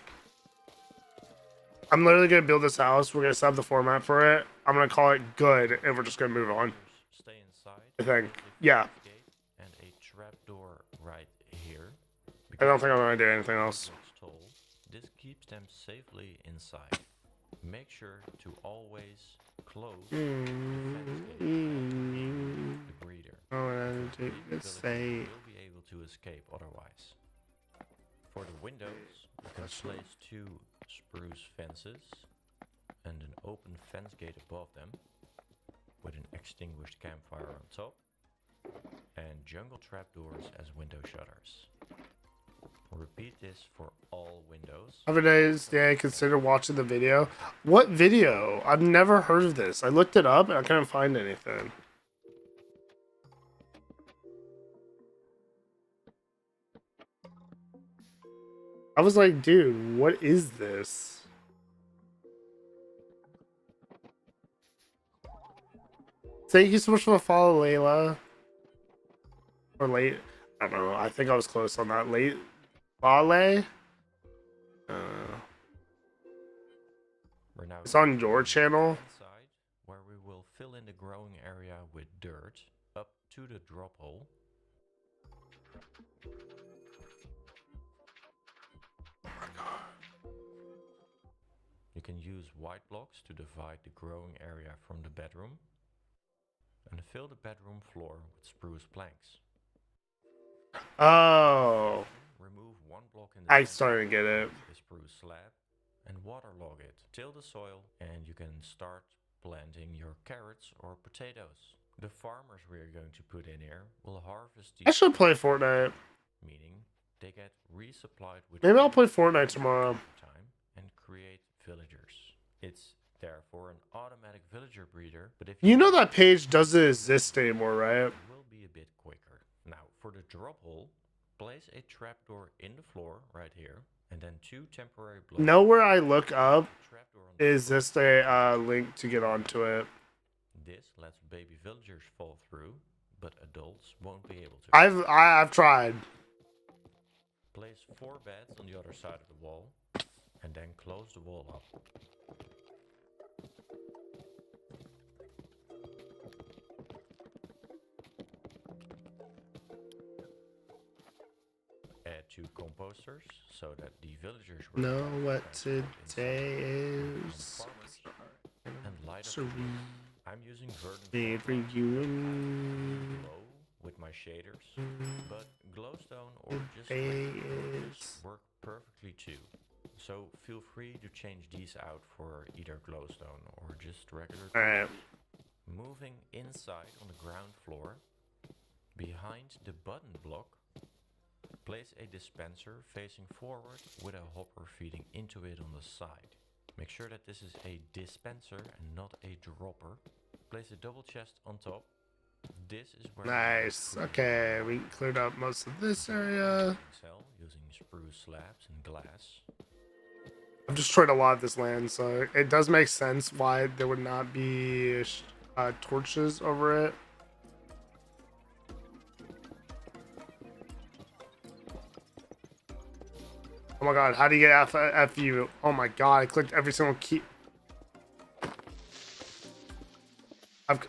I'm literally gonna build this house. We're gonna set up the format for it. I'm gonna call it good, and we're just gonna move on. stay inside. I think. with Yeah. a gate and a trapdoor right here. I don't Because think I'm gonna do anything else. blocks tall, this keeps them safely inside. Make sure to always close the fence gate, the breeder. Oh, and Baby to villagers say will be able to escape otherwise. For the windows, you can place 2 spruce fences and an open fence gate above them with an extinguished campfire on top and jungle trapdoors as window shutters. Repeat this for all windows. Have a nice day. Consider watching the video. What video? I've never heard of this. I looked it up and I couldn't find anything. I was like, dude, what is this? Thank you so much for the follow, Layla. Or late. I don't know. I think I was close on that. Late. Vale. We're now It's on your channel. inside, where we will fill in the growing area with dirt up to the drop hole. You can use white blocks to divide the growing area from the bedroom and fill the bedroom floor with spruce planks. Oh. Remove one block in the I center started to get it. of the spruce slab and waterlog it. Till the soil and you can start planting your carrots or potatoes. The farmers we are going to put in here will harvest I these, should play Fortnite. meaning they get resupplied with Maybe I'll play food Fortnite tomorrow. time and create villagers. It's therefore an automatic villager breeder, but if You know that page doesn't exist anymore, right? it will be a bit quicker. Now, for the drop hole, place a trapdoor in the floor right here, and then 2 temporary blocks. Nowhere I look up Trapdoor on the is floor. this a link to get onto it. This lets baby villagers fall through, but adults won't be able to. I've tried. Place 4 beds on the other side of the wall, and then close the wall up. Add 2 composters so that the villagers will Know start what transport today inside from the is. farmers and light up So the we room. I'm using verdant made for foreground you and glow with my shaders, but glowstone or just today regular images is. work perfectly too. So feel free to change these out for either glowstone or just regular. Alright. Moving inside on the ground floor, behind the button block, place a dispenser facing forward with a hopper feeding into it on the side. Make sure that this is a dispenser and not a dropper. Place a double chest on top. This is where Nice. Okay, we cleared up most of this area. cell using spruce slabs and glass. I've destroyed a lot of this land, so it does make sense why there would not be torches over it. Oh my god, how do you get FU? Oh my god, I clicked every single key. I've,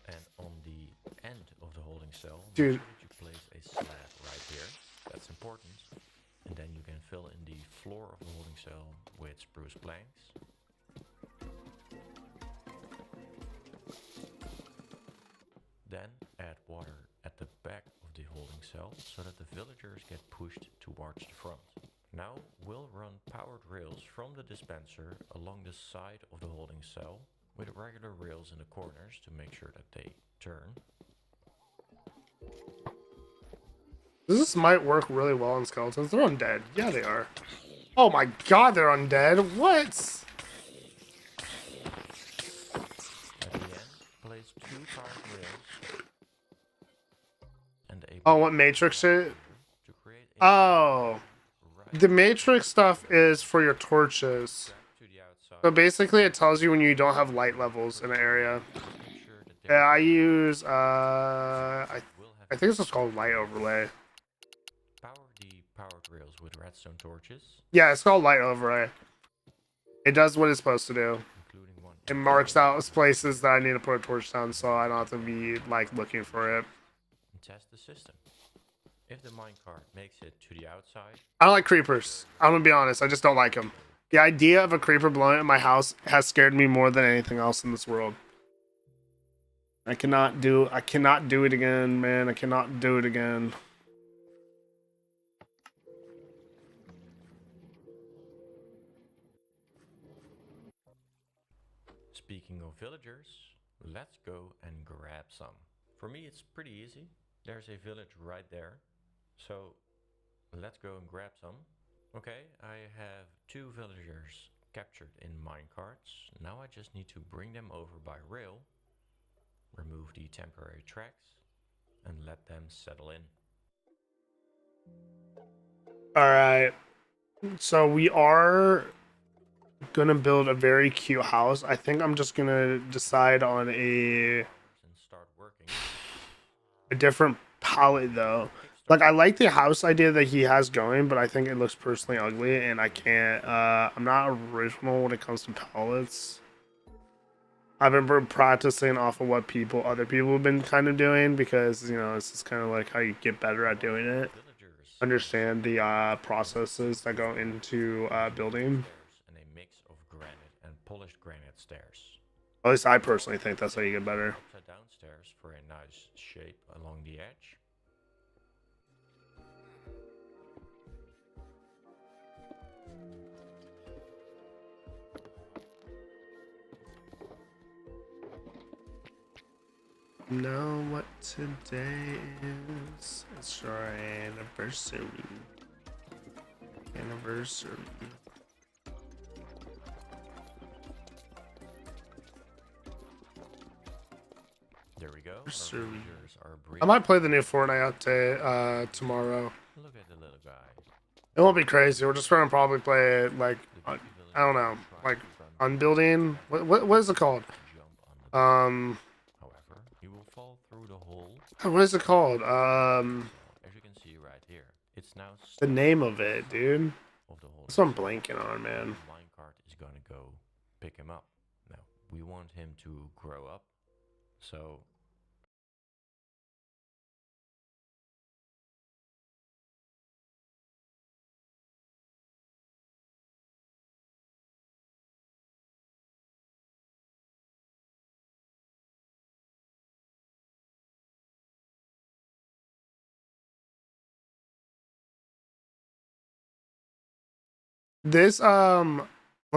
And on the end of the holding cell, make Dude. sure that you place a slab right here. That's important. And then you can fill in the floor of the holding cell with spruce planks. Then add water at the back of the holding cell so that the villagers get pushed towards the front. Now we'll run powered rails from the dispenser along the side of the holding cell with regular rails in the corners to make sure that they turn. this might work really well on skeletons. They're undead. Yeah, they are. Oh my god, they're undead. What? At the end, place 2 powered rails and a Oh, what matrix shit? to create a Oh. right The matrix stuff is for your torches. track to the outside. So basically it tells you when you don't have light levels in an area. Make sure that Yeah, I use will have I think this is called light overlay. power the powered rails with redstone torches, Yeah, it's called light overlay. It does what it's supposed to do. including one. It marks out places that I need to put a torch down so I don't have to be like looking for it. And test the system. If the minecart makes it to the outside, I don't like creepers. I'm gonna be honest, I just don't like them. The idea of a creeper blowing up my house has scared me more than anything else in this world. I cannot do it again, man. I cannot do it again. speaking of villagers, let's go and grab some. For me, it's pretty easy. There's a village right there. So Let's go and grab some. Okay, I have 2 villagers captured in minecarts. Now I just need to bring them over by rail, remove the temporary tracks, and let them settle in. All right. So we are gonna build a very cute house. I think I'm just gonna decide on a And start working. different palette though. Like I like the house idea that he has going, but I think it looks personally ugly, and I can't. I'm not original when it comes to palettes. I've been practicing off of what other people have been kind of doing, because it's just kind of like how you get better at doing it. Understand the processes that go into building. And a mix of granite and polished granite stairs. At least I personally think that's how you get better. Upside down stairs for a nice shape along the edge. Know what today is? It's our anniversary. There we go. I might play the new Fortnite update tomorrow. Look at the little guy. It won't be crazy. We're just gonna probably play it like I don't know, like on building. What is it called? However, he will fall through the hole. What is it called? As you can see right here, it's now The name of it, dude. of the hole. That's what I'm blanking on, man. The minecart is gonna go pick him up. Now we want him to grow up, so This let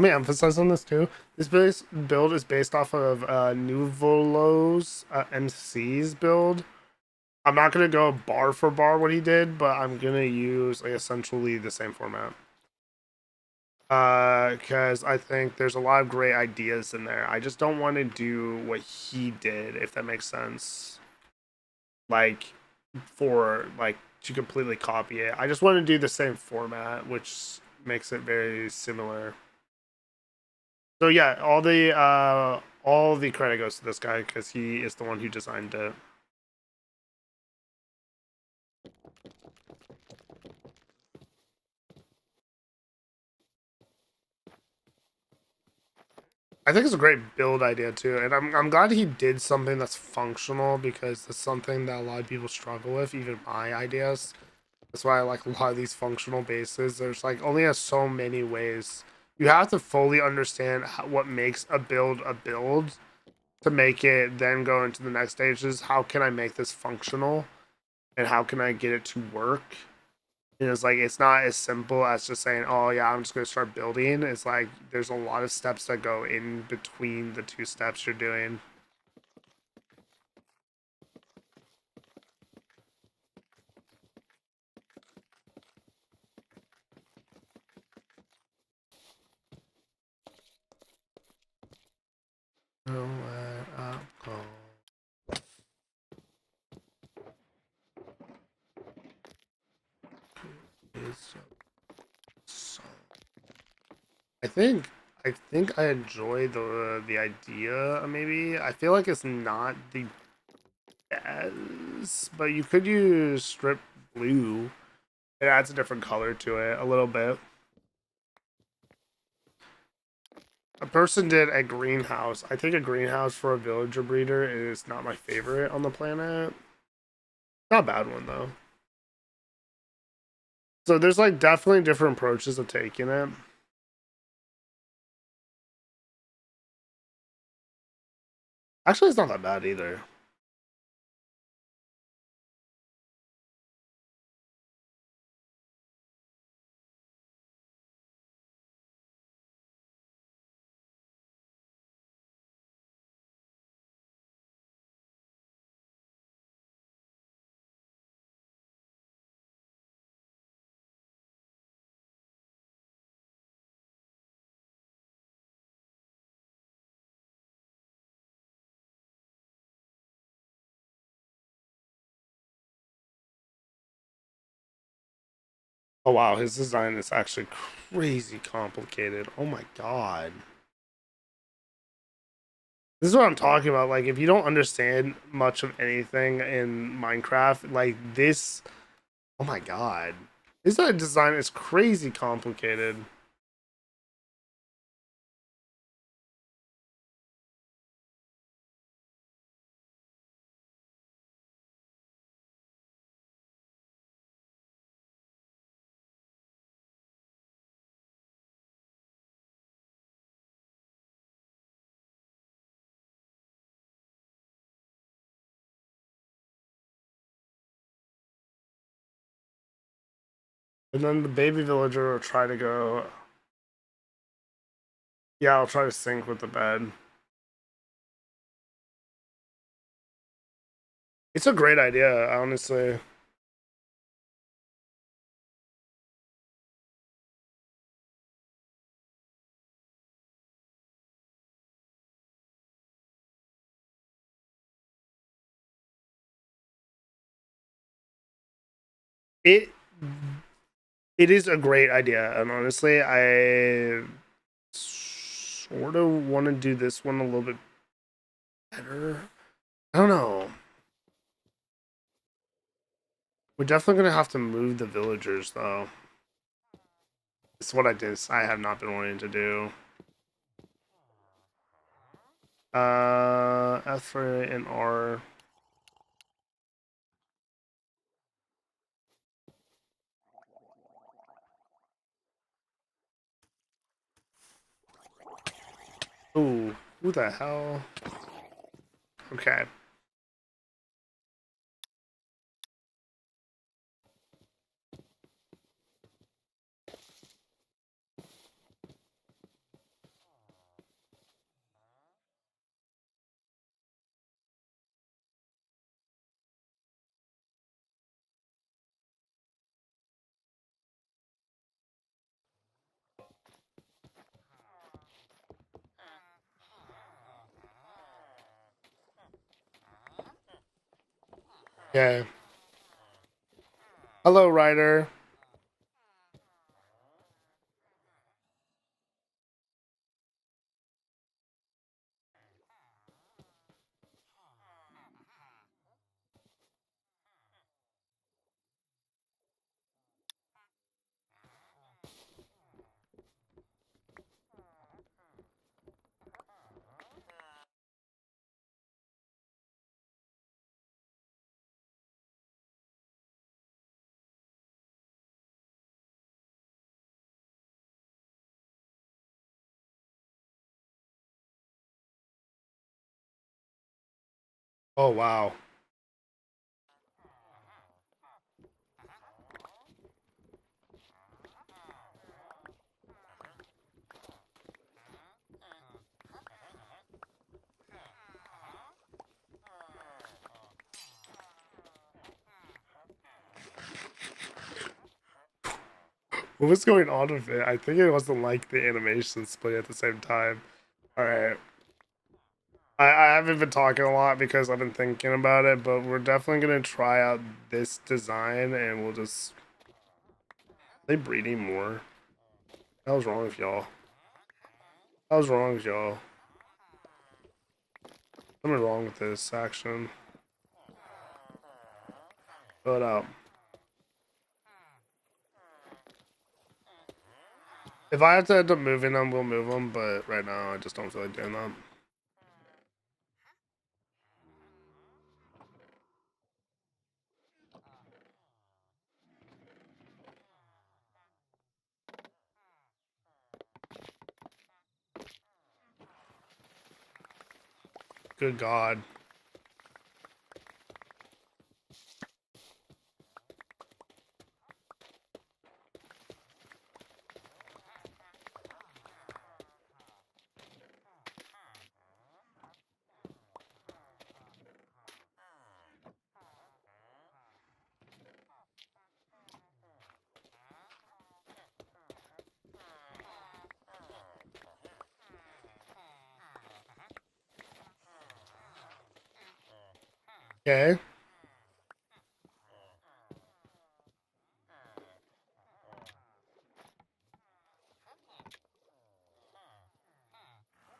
me emphasize on this too. This build is based off of Nuvolo's MC's build. I'm not gonna go bar for bar what he did, but I'm gonna use like essentially the same format. Because I think there's a lot of great ideas in there. I just don't want to do what he did, if that makes sense. Like to completely copy it. I just want to do the same format, which makes it very similar. So yeah, all the credit goes to this guy because he is the one who designed it. I think it's a great build idea too, and I'm glad he did something that's functional, because that's something that a lot of people struggle with, even my ideas. That's why I like a lot of these functional bases. There's like only so many ways. You have to fully understand what makes a build to make it then go into the next stages. How can I make this functional, and how can I get it to work? And it's like it's not as simple as just saying, "Oh yeah, I'm just gonna start building." It's like there's a lot of steps that go in between the two steps you're doing. I think I enjoy the idea. Maybe I feel like it's not the best, but you could use strip blue. It adds a different color to it a little bit. A person did a greenhouse. I think a greenhouse for a villager breeder is not my favorite on the planet. Not a bad one though. So there's like definitely different approaches of taking it. Actually, it's not that bad either. Oh wow, his design is actually crazy complicated. Oh my god. This is what I'm talking about. Like, if you don't understand much of anything in Minecraft, like this, oh my god, this design is crazy complicated. And then the baby villager will try to go. Yeah, I'll try to sync with the bed. It's a great idea, honestly. It it is a great idea, and honestly, I sort of want to do this one a little bit better. I don't know. We're definitely gonna have to move the villagers, though. It's what I have not been wanting to do. F for an R. Ooh, who the hell? Okay. Okay. Hello, Ryder. Oh wow. What was going on with it? I think it wasn't like the animation split at the same time. All right. I haven't been talking a lot because I've been thinking about it, but we're definitely gonna try out this design and we'll just they breeding more. That was wrong with y'all. That was wrong with y'all. Something wrong with this action. But if I have to end up moving them, we'll move them. But right now, I just don't feel like doing that. Good God. Okay.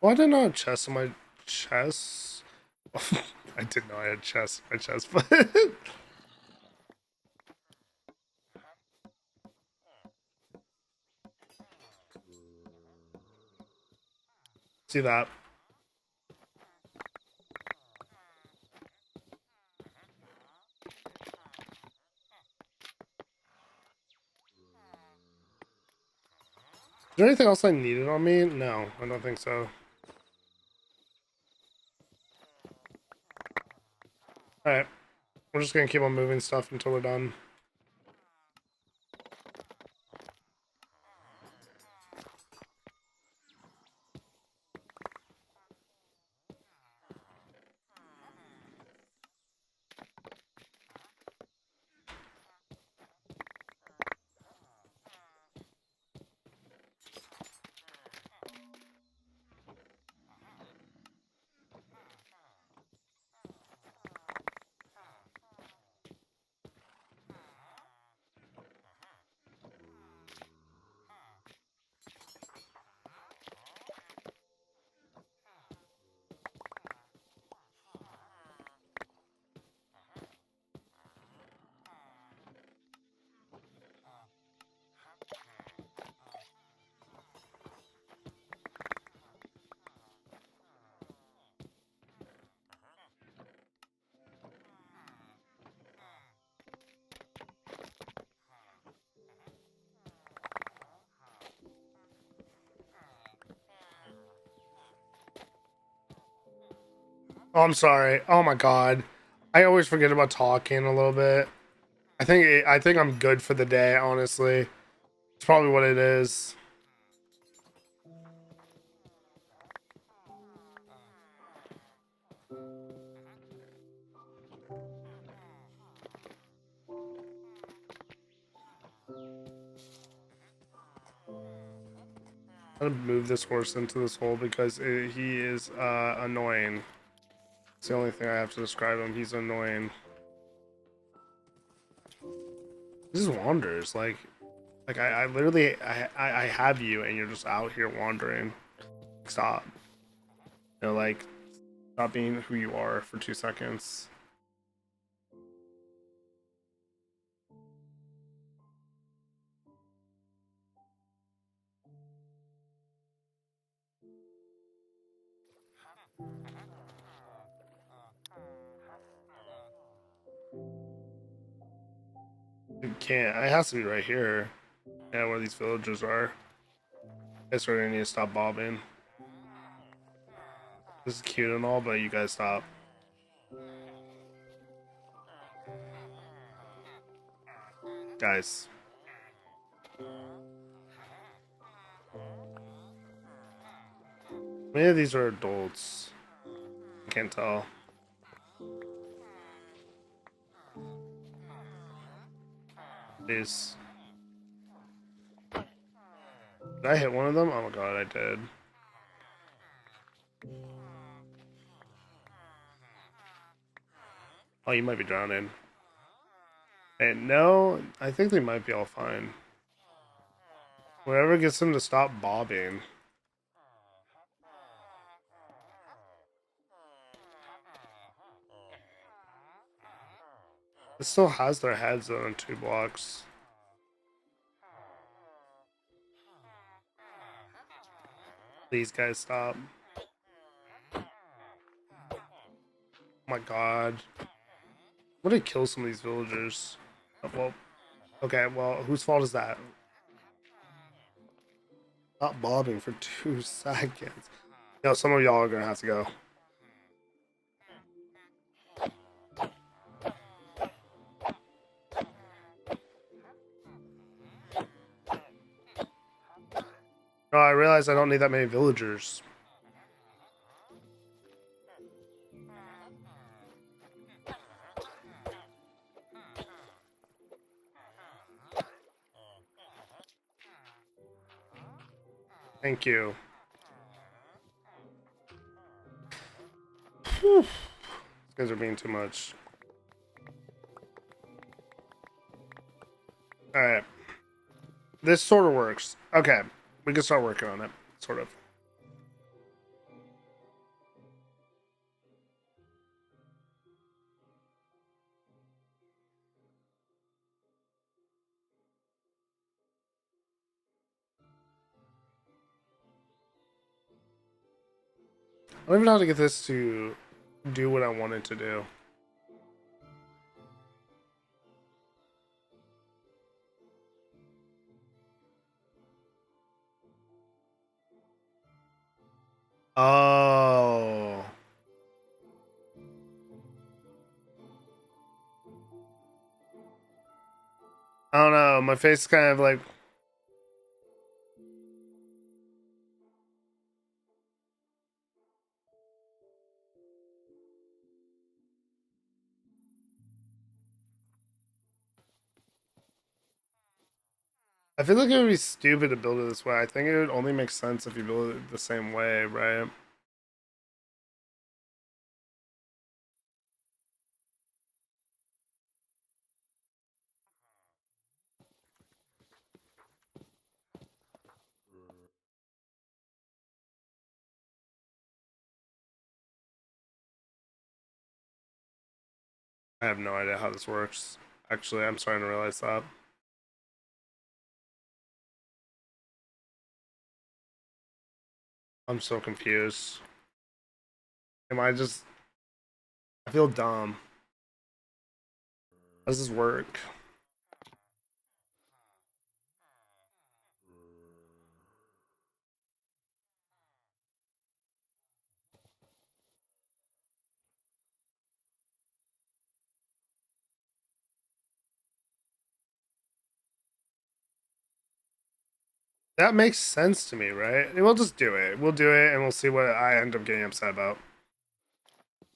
Why did I not have chest on my chest? I didn't know I had chest on my chest, but see that. Is there anything else I needed on me? No, I don't think so. Alright. We're just gonna keep on moving stuff until we're done. Oh, I'm sorry. Oh my god. I always forget about talking a little bit. I think I'm good for the day, honestly. It's probably what it is. I'm gonna move this horse into this hole because he is annoying. It's the only thing I have to describe him. He's annoying. This is wanders. Like I literally I have you and you're just out here wandering. Stop. You know, like stop being who you are for 2 seconds. You can't. It has to be right here. Yeah, where these villagers are. I guess we're gonna need to stop bobbing. This is cute and all, but you guys stop. Guys. Many of these are adults. I can't tell. These. Did I hit one of them? Oh my god, I did. Oh, you might be drowning. Hey, no, I think they might be all fine. Whatever gets them to stop bobbing. It still has their heads on 2 blocks. These guys stop. Oh my god. I'm gonna kill some of these villagers. Oh, well, okay, well, whose fault is that? Stop bobbing for 2 seconds. Yo, some of y'all are gonna have to go. No, I realize I don't need that many villagers. Thank you. Whew. These guys are being too much. Alright. This sort of works. Okay. We can start working on it. Sort of. don't even know how to get this to do what I want it to do. Oh. I don't know. My face is kind of like. I feel like it would be stupid to build it this way. I think it would only make sense if you build it the same way, right? I have no idea how this works. Actually, I'm starting to realize that. I'm so confused. Am I just. I feel dumb. How does this work? That makes sense to me, right? We'll just do it. We'll do it and we'll see what I end up getting upset about.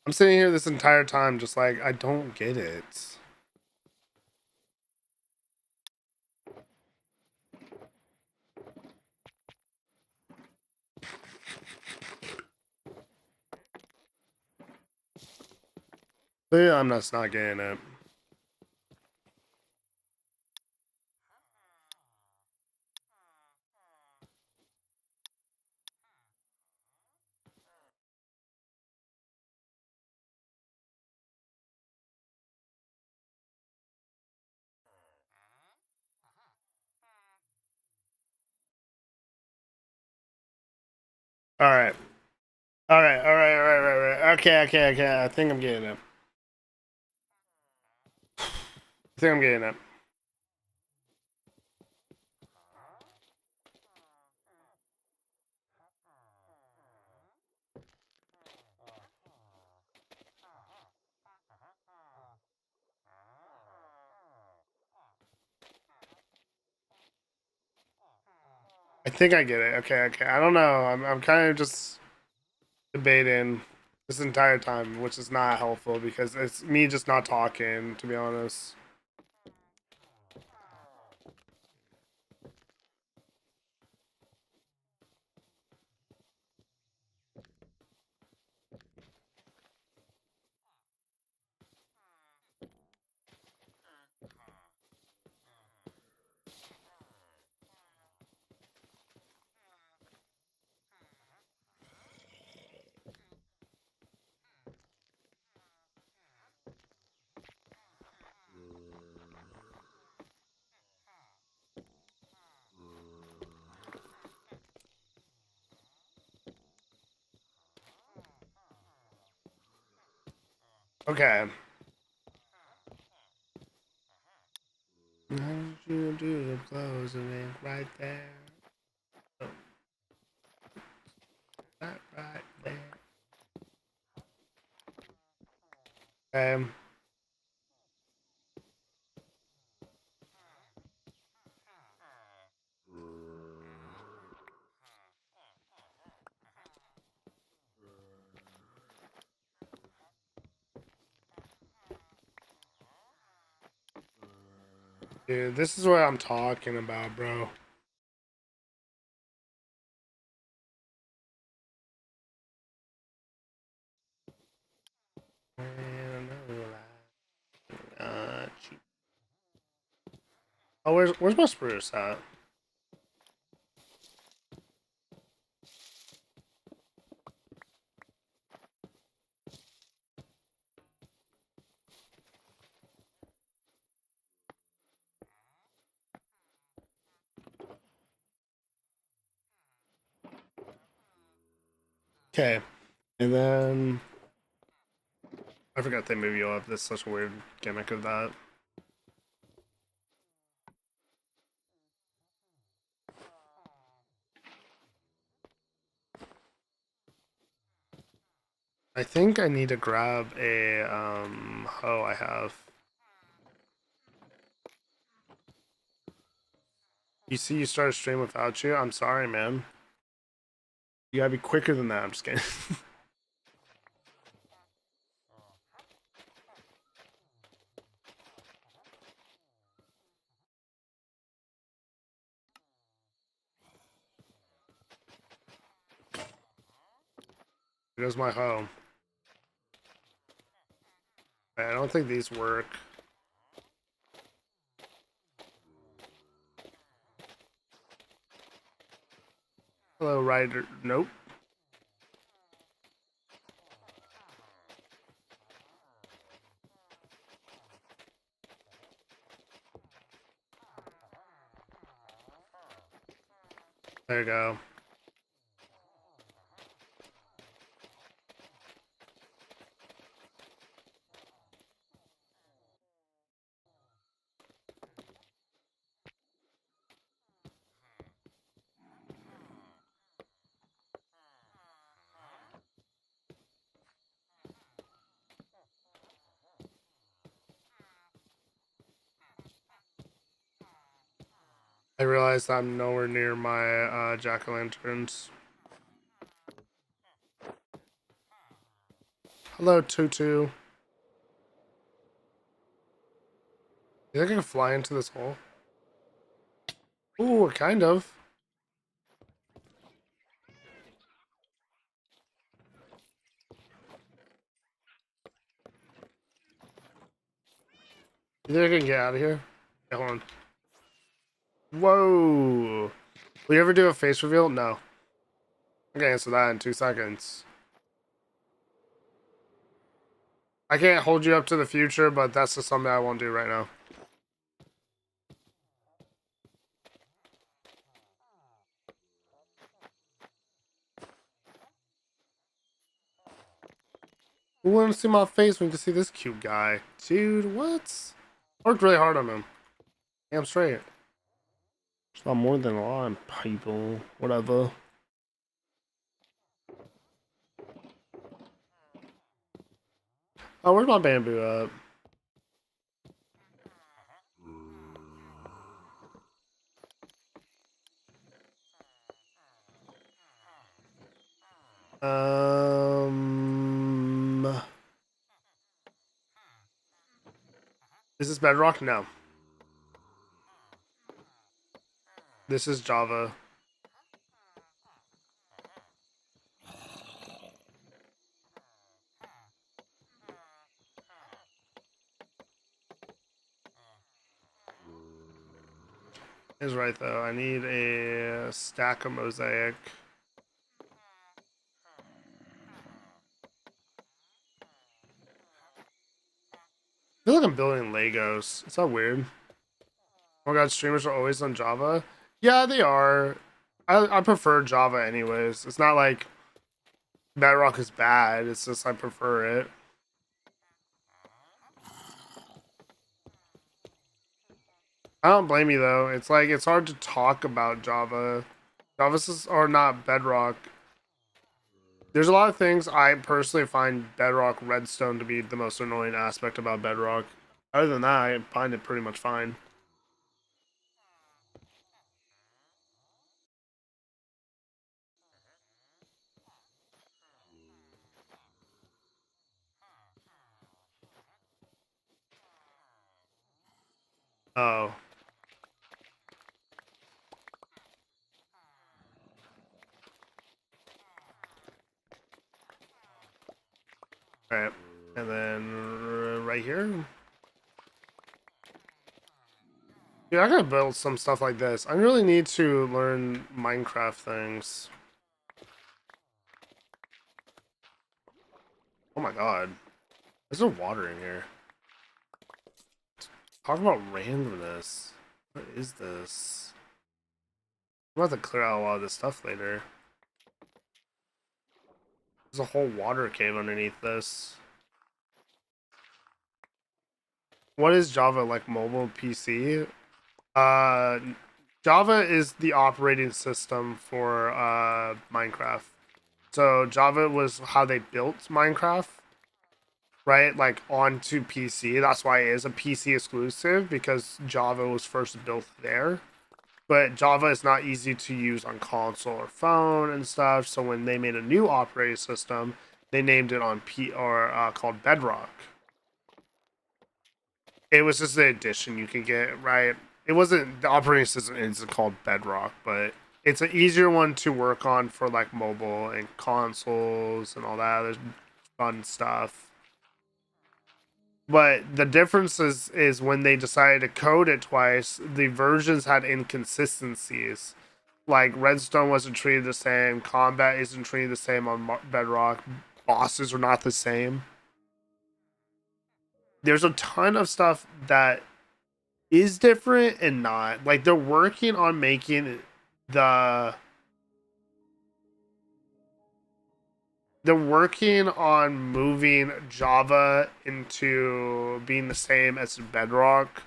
I'm sitting here this entire time just like, I don't get it. But yeah, I'm just not getting it. All right. All right. All right. All right. All right. Right. Okay. Okay. Okay. I think I'm getting it. I think I'm getting it. I think I get it. Okay. Okay. I don't know. I'm kind of just debating this entire time, which is not helpful because it's me just not talking, to be honest. Okay. How did you do the closing right there? Oh, right there. Okay. Dude, this is what I'm talking about, bro. Oh, where's my spruce at? Okay. And then I forgot they move you up. That's such a weird gimmick of that. I think I need to grab a hoe I have. You see you start a stream without you? I'm sorry, man. You gotta be quicker than that. I'm just kidding. Here's my hoe. I don't think these work. Hello, Ryder. Nope. There you go. I realized I'm nowhere near my jack-o'-lanterns. Hello, Tutu. You think I can fly into this hole? Ooh, kind of. You think I can get out of here? Yeah, hold on. Whoa. Will you ever do a face reveal? No. I can answer that in 2 seconds. I can't hold you up to the future, but that's just something I won't do right now. Who wants to see my face when you can see this cute guy? Dude, what? Worked really hard on him. Damn straight. It's not more than a lot of people. Whatever. Oh, where's my bamboo at? Is this Bedrock? No. This is Java. Is right though. I need a stack of mosaic. I feel like I'm building Legos. It's not weird. Oh my god, streamers are always on Java. Yeah, they are. I prefer Java anyways. It's not like Bedrock is bad. It's just I prefer it. I don't blame you though. It's like it's hard to talk about Java. Java's or not Bedrock. There's a lot of things I personally find Bedrock Redstone to be the most annoying aspect about Bedrock. Other than that, I find it pretty much fine. Oh. Alright. And then right here. Dude, I gotta build some stuff like this. I really need to learn Minecraft things. Oh my god. There's no water in here. Talk about randomness. What is this? I'm about to clear out a lot of this stuff later. There's a whole water cave underneath this. What is Java, like mobile PC? Java is the operating system for Minecraft. So Java was how they built Minecraft, right? Like onto PC. That's why it is a PC exclusive, because Java was first built there. But Java is not easy to use on console or phone and stuff. So when they made a new operating system, they named it on called Bedrock. It was just the edition you can get, right? It wasn't, the operating system isn't called Bedrock, but it's an easier one to work on for like mobile and consoles and all that other fun stuff. But the difference is when they decided to code it twice, the versions had inconsistencies. Like Redstone wasn't treated the same, combat isn't treated the same on Bedrock, bosses are not the same. There's a ton of stuff that is different and not. Like they're working on making the they're working on moving Java into being the same as Bedrock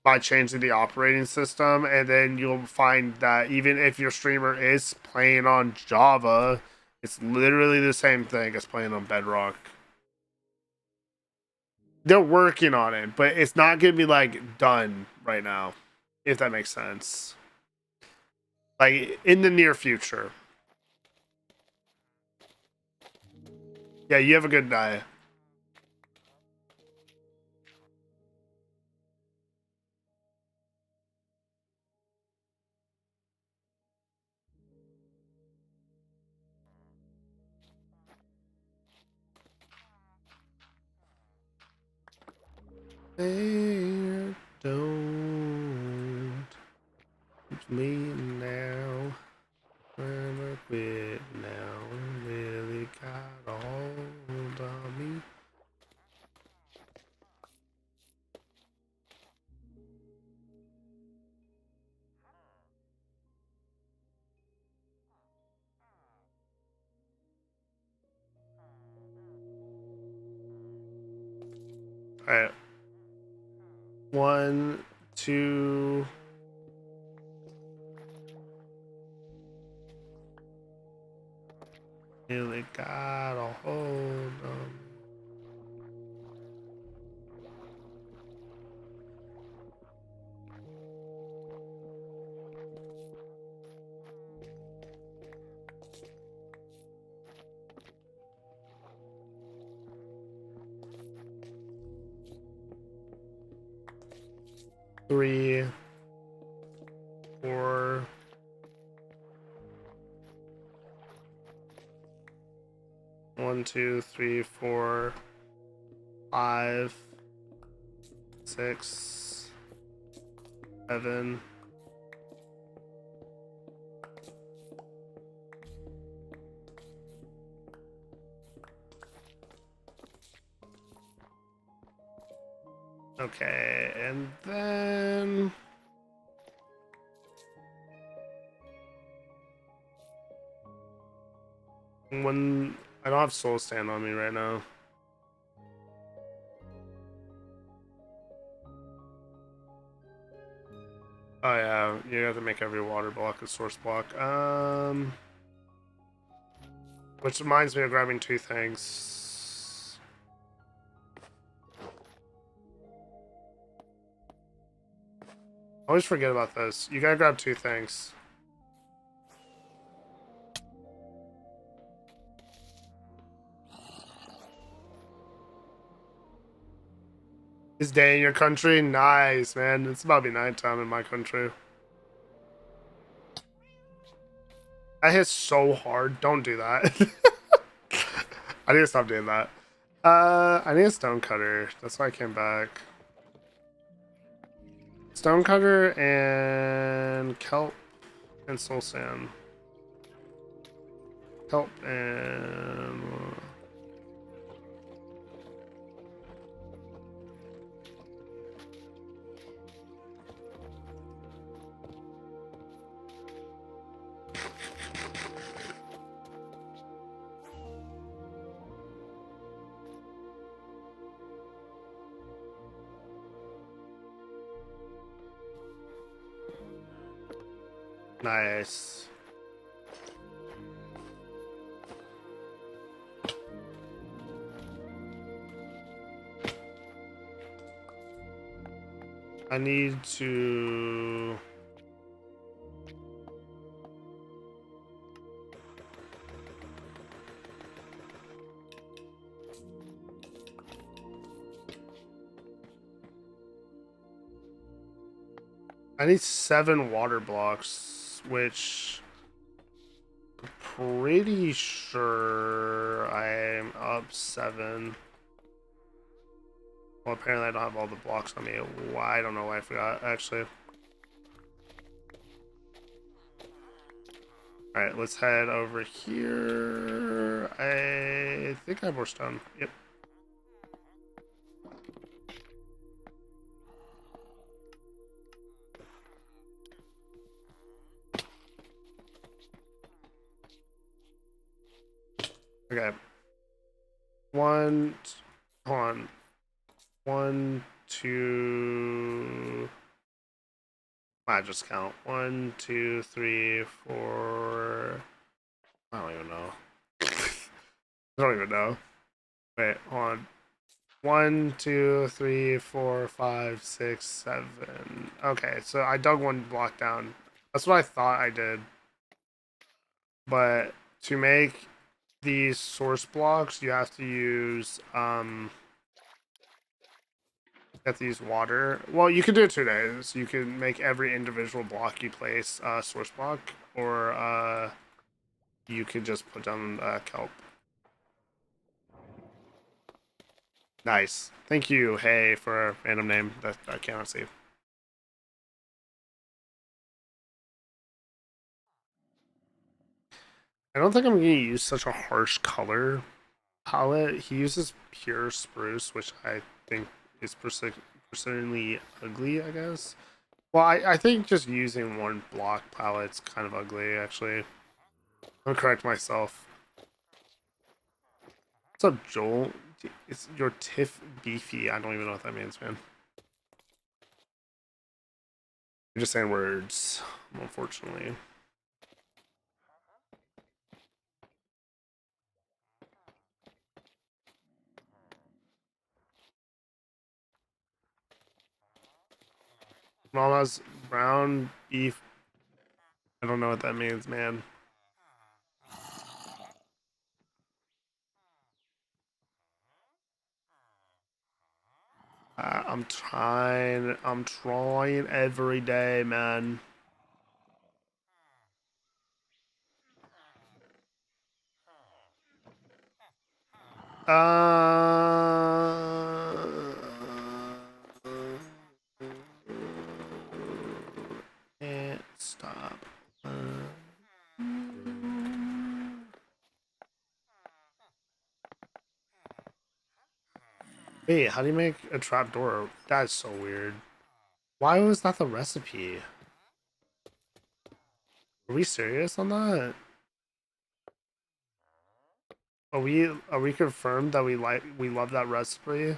by changing the operating system, and then you'll find that even if your streamer is playing on Java, it's literally the same thing as playing on Bedrock. They're working on it, but it's not gonna be like done right now, if that makes sense. Like in the near future. Yeah, you have a good night. Hey, don't touch me now. I'm a quit now. Really got a hold on me. Alright. 1, 2. Really got a hold on me. Three, 4. One, 2, 3, 4, 5, 6, 7. Okay, and then when I don't have soul stand on me right now. Oh yeah, you have to make every water block a source block. Which reminds me of grabbing 2 things. I always forget about this. You gotta grab 2 things. Is day in your country? Nice, man. It's about to be nighttime in my country. I hit so hard. Don't do that. I need to stop doing that. I need a stone cutter. That's why I came back. Stone cutter and kelp and soul sand. Kelp and Nice. I need to... I need 7 water blocks, which I'm pretty sure I'm up 7. Well, apparently I don't have all the blocks on me. Why? I don't know why I forgot, actually. Alright, let's head over here. I think I have more stone. Yep. Okay. Hold on. 1, 2. I just count. 1, 2, 3, 4. I don't even know. I don't even know. Wait, hold on. 1, 2, 3, 4, 5, 6, 7. Okay, so I dug 1 block down. That's what I thought I did. But to make these source blocks, you have to use water. Well, you can do it 2 days. You can make every individual block you place source block, or you could just put down kelp. Nice. Thank you, Hey, for a random name that I cannot see. I don't think I'm going to use such a harsh color palette. He uses pure spruce, which I think is personally ugly, I guess. Well, I think just using 1 block palette's kind of ugly, actually. I'll correct myself. What's up, Joel? It's your Tiff Beefy. I don't even know what that means, man. You're just saying words, unfortunately. Mama's brown beef. I don't know what that means, man. I'm trying every day, man. Can't stop. Wait, how do you make a trap door? That's so weird. Why was that the recipe? Are we serious on that? Are we confirmed that we love that recipe?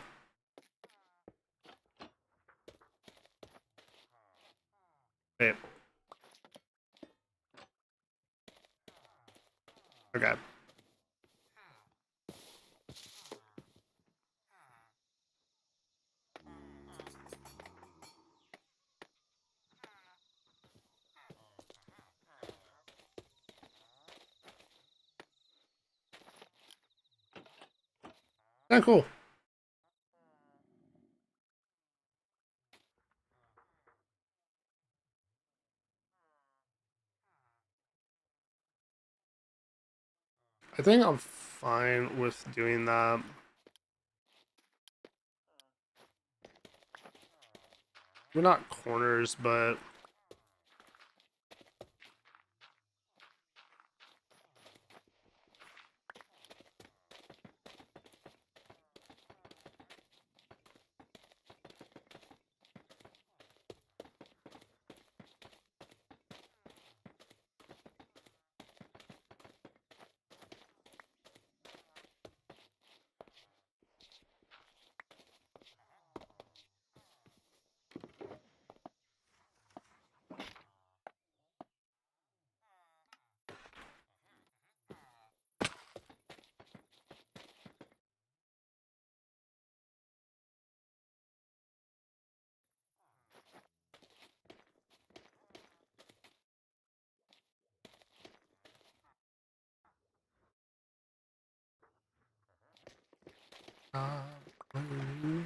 Wait. Okay. Yeah, cool. I think I'm fine with doing that. We're not corners, but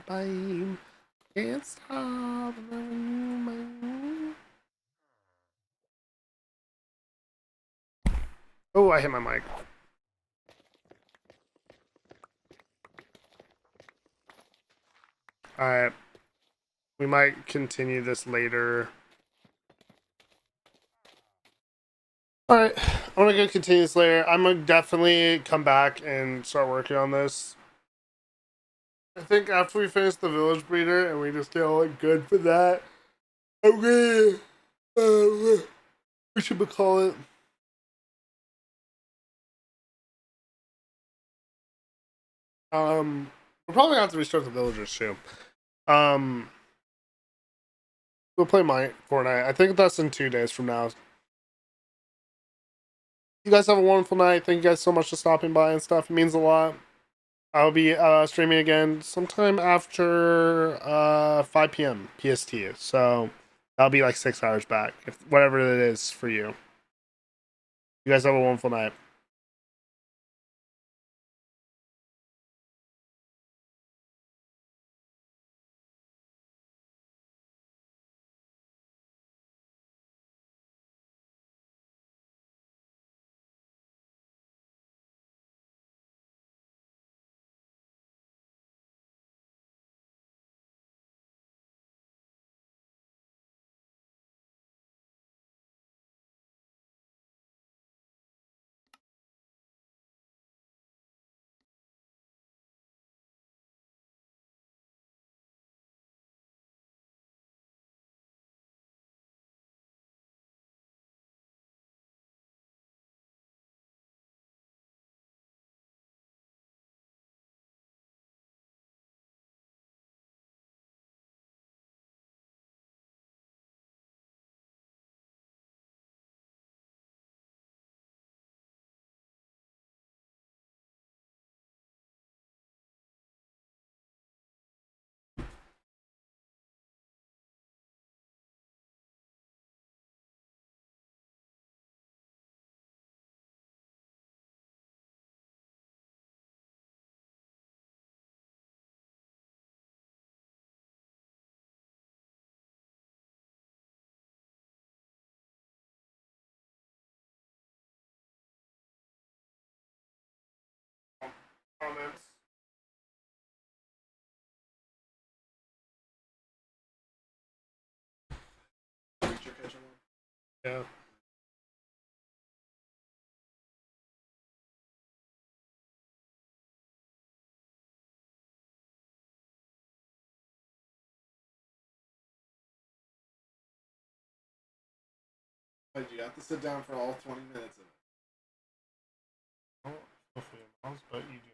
Babe. Can't stop. Oh, I hit my mic. Alright. We might continue this later. Alright. I'm gonna go continue this later. I'm gonna definitely come back and start working on this. I think after we finish the village breeder and we just get all good for that, I'm gonna we should call it. We're probably gonna have to restart the villagers too. We'll play my Fortnite. I think that's in 2 days from now. You guys have a wonderful night. Thank you guys so much for stopping by and stuff. It means a lot. I'll be streaming again sometime after 5 p.m. PST. So that'll be like 6 hours back, if whatever it is for you. You guys have a wonderful night. Comments. Yeah. But you have to sit down for all 20 minutes of it. But you do.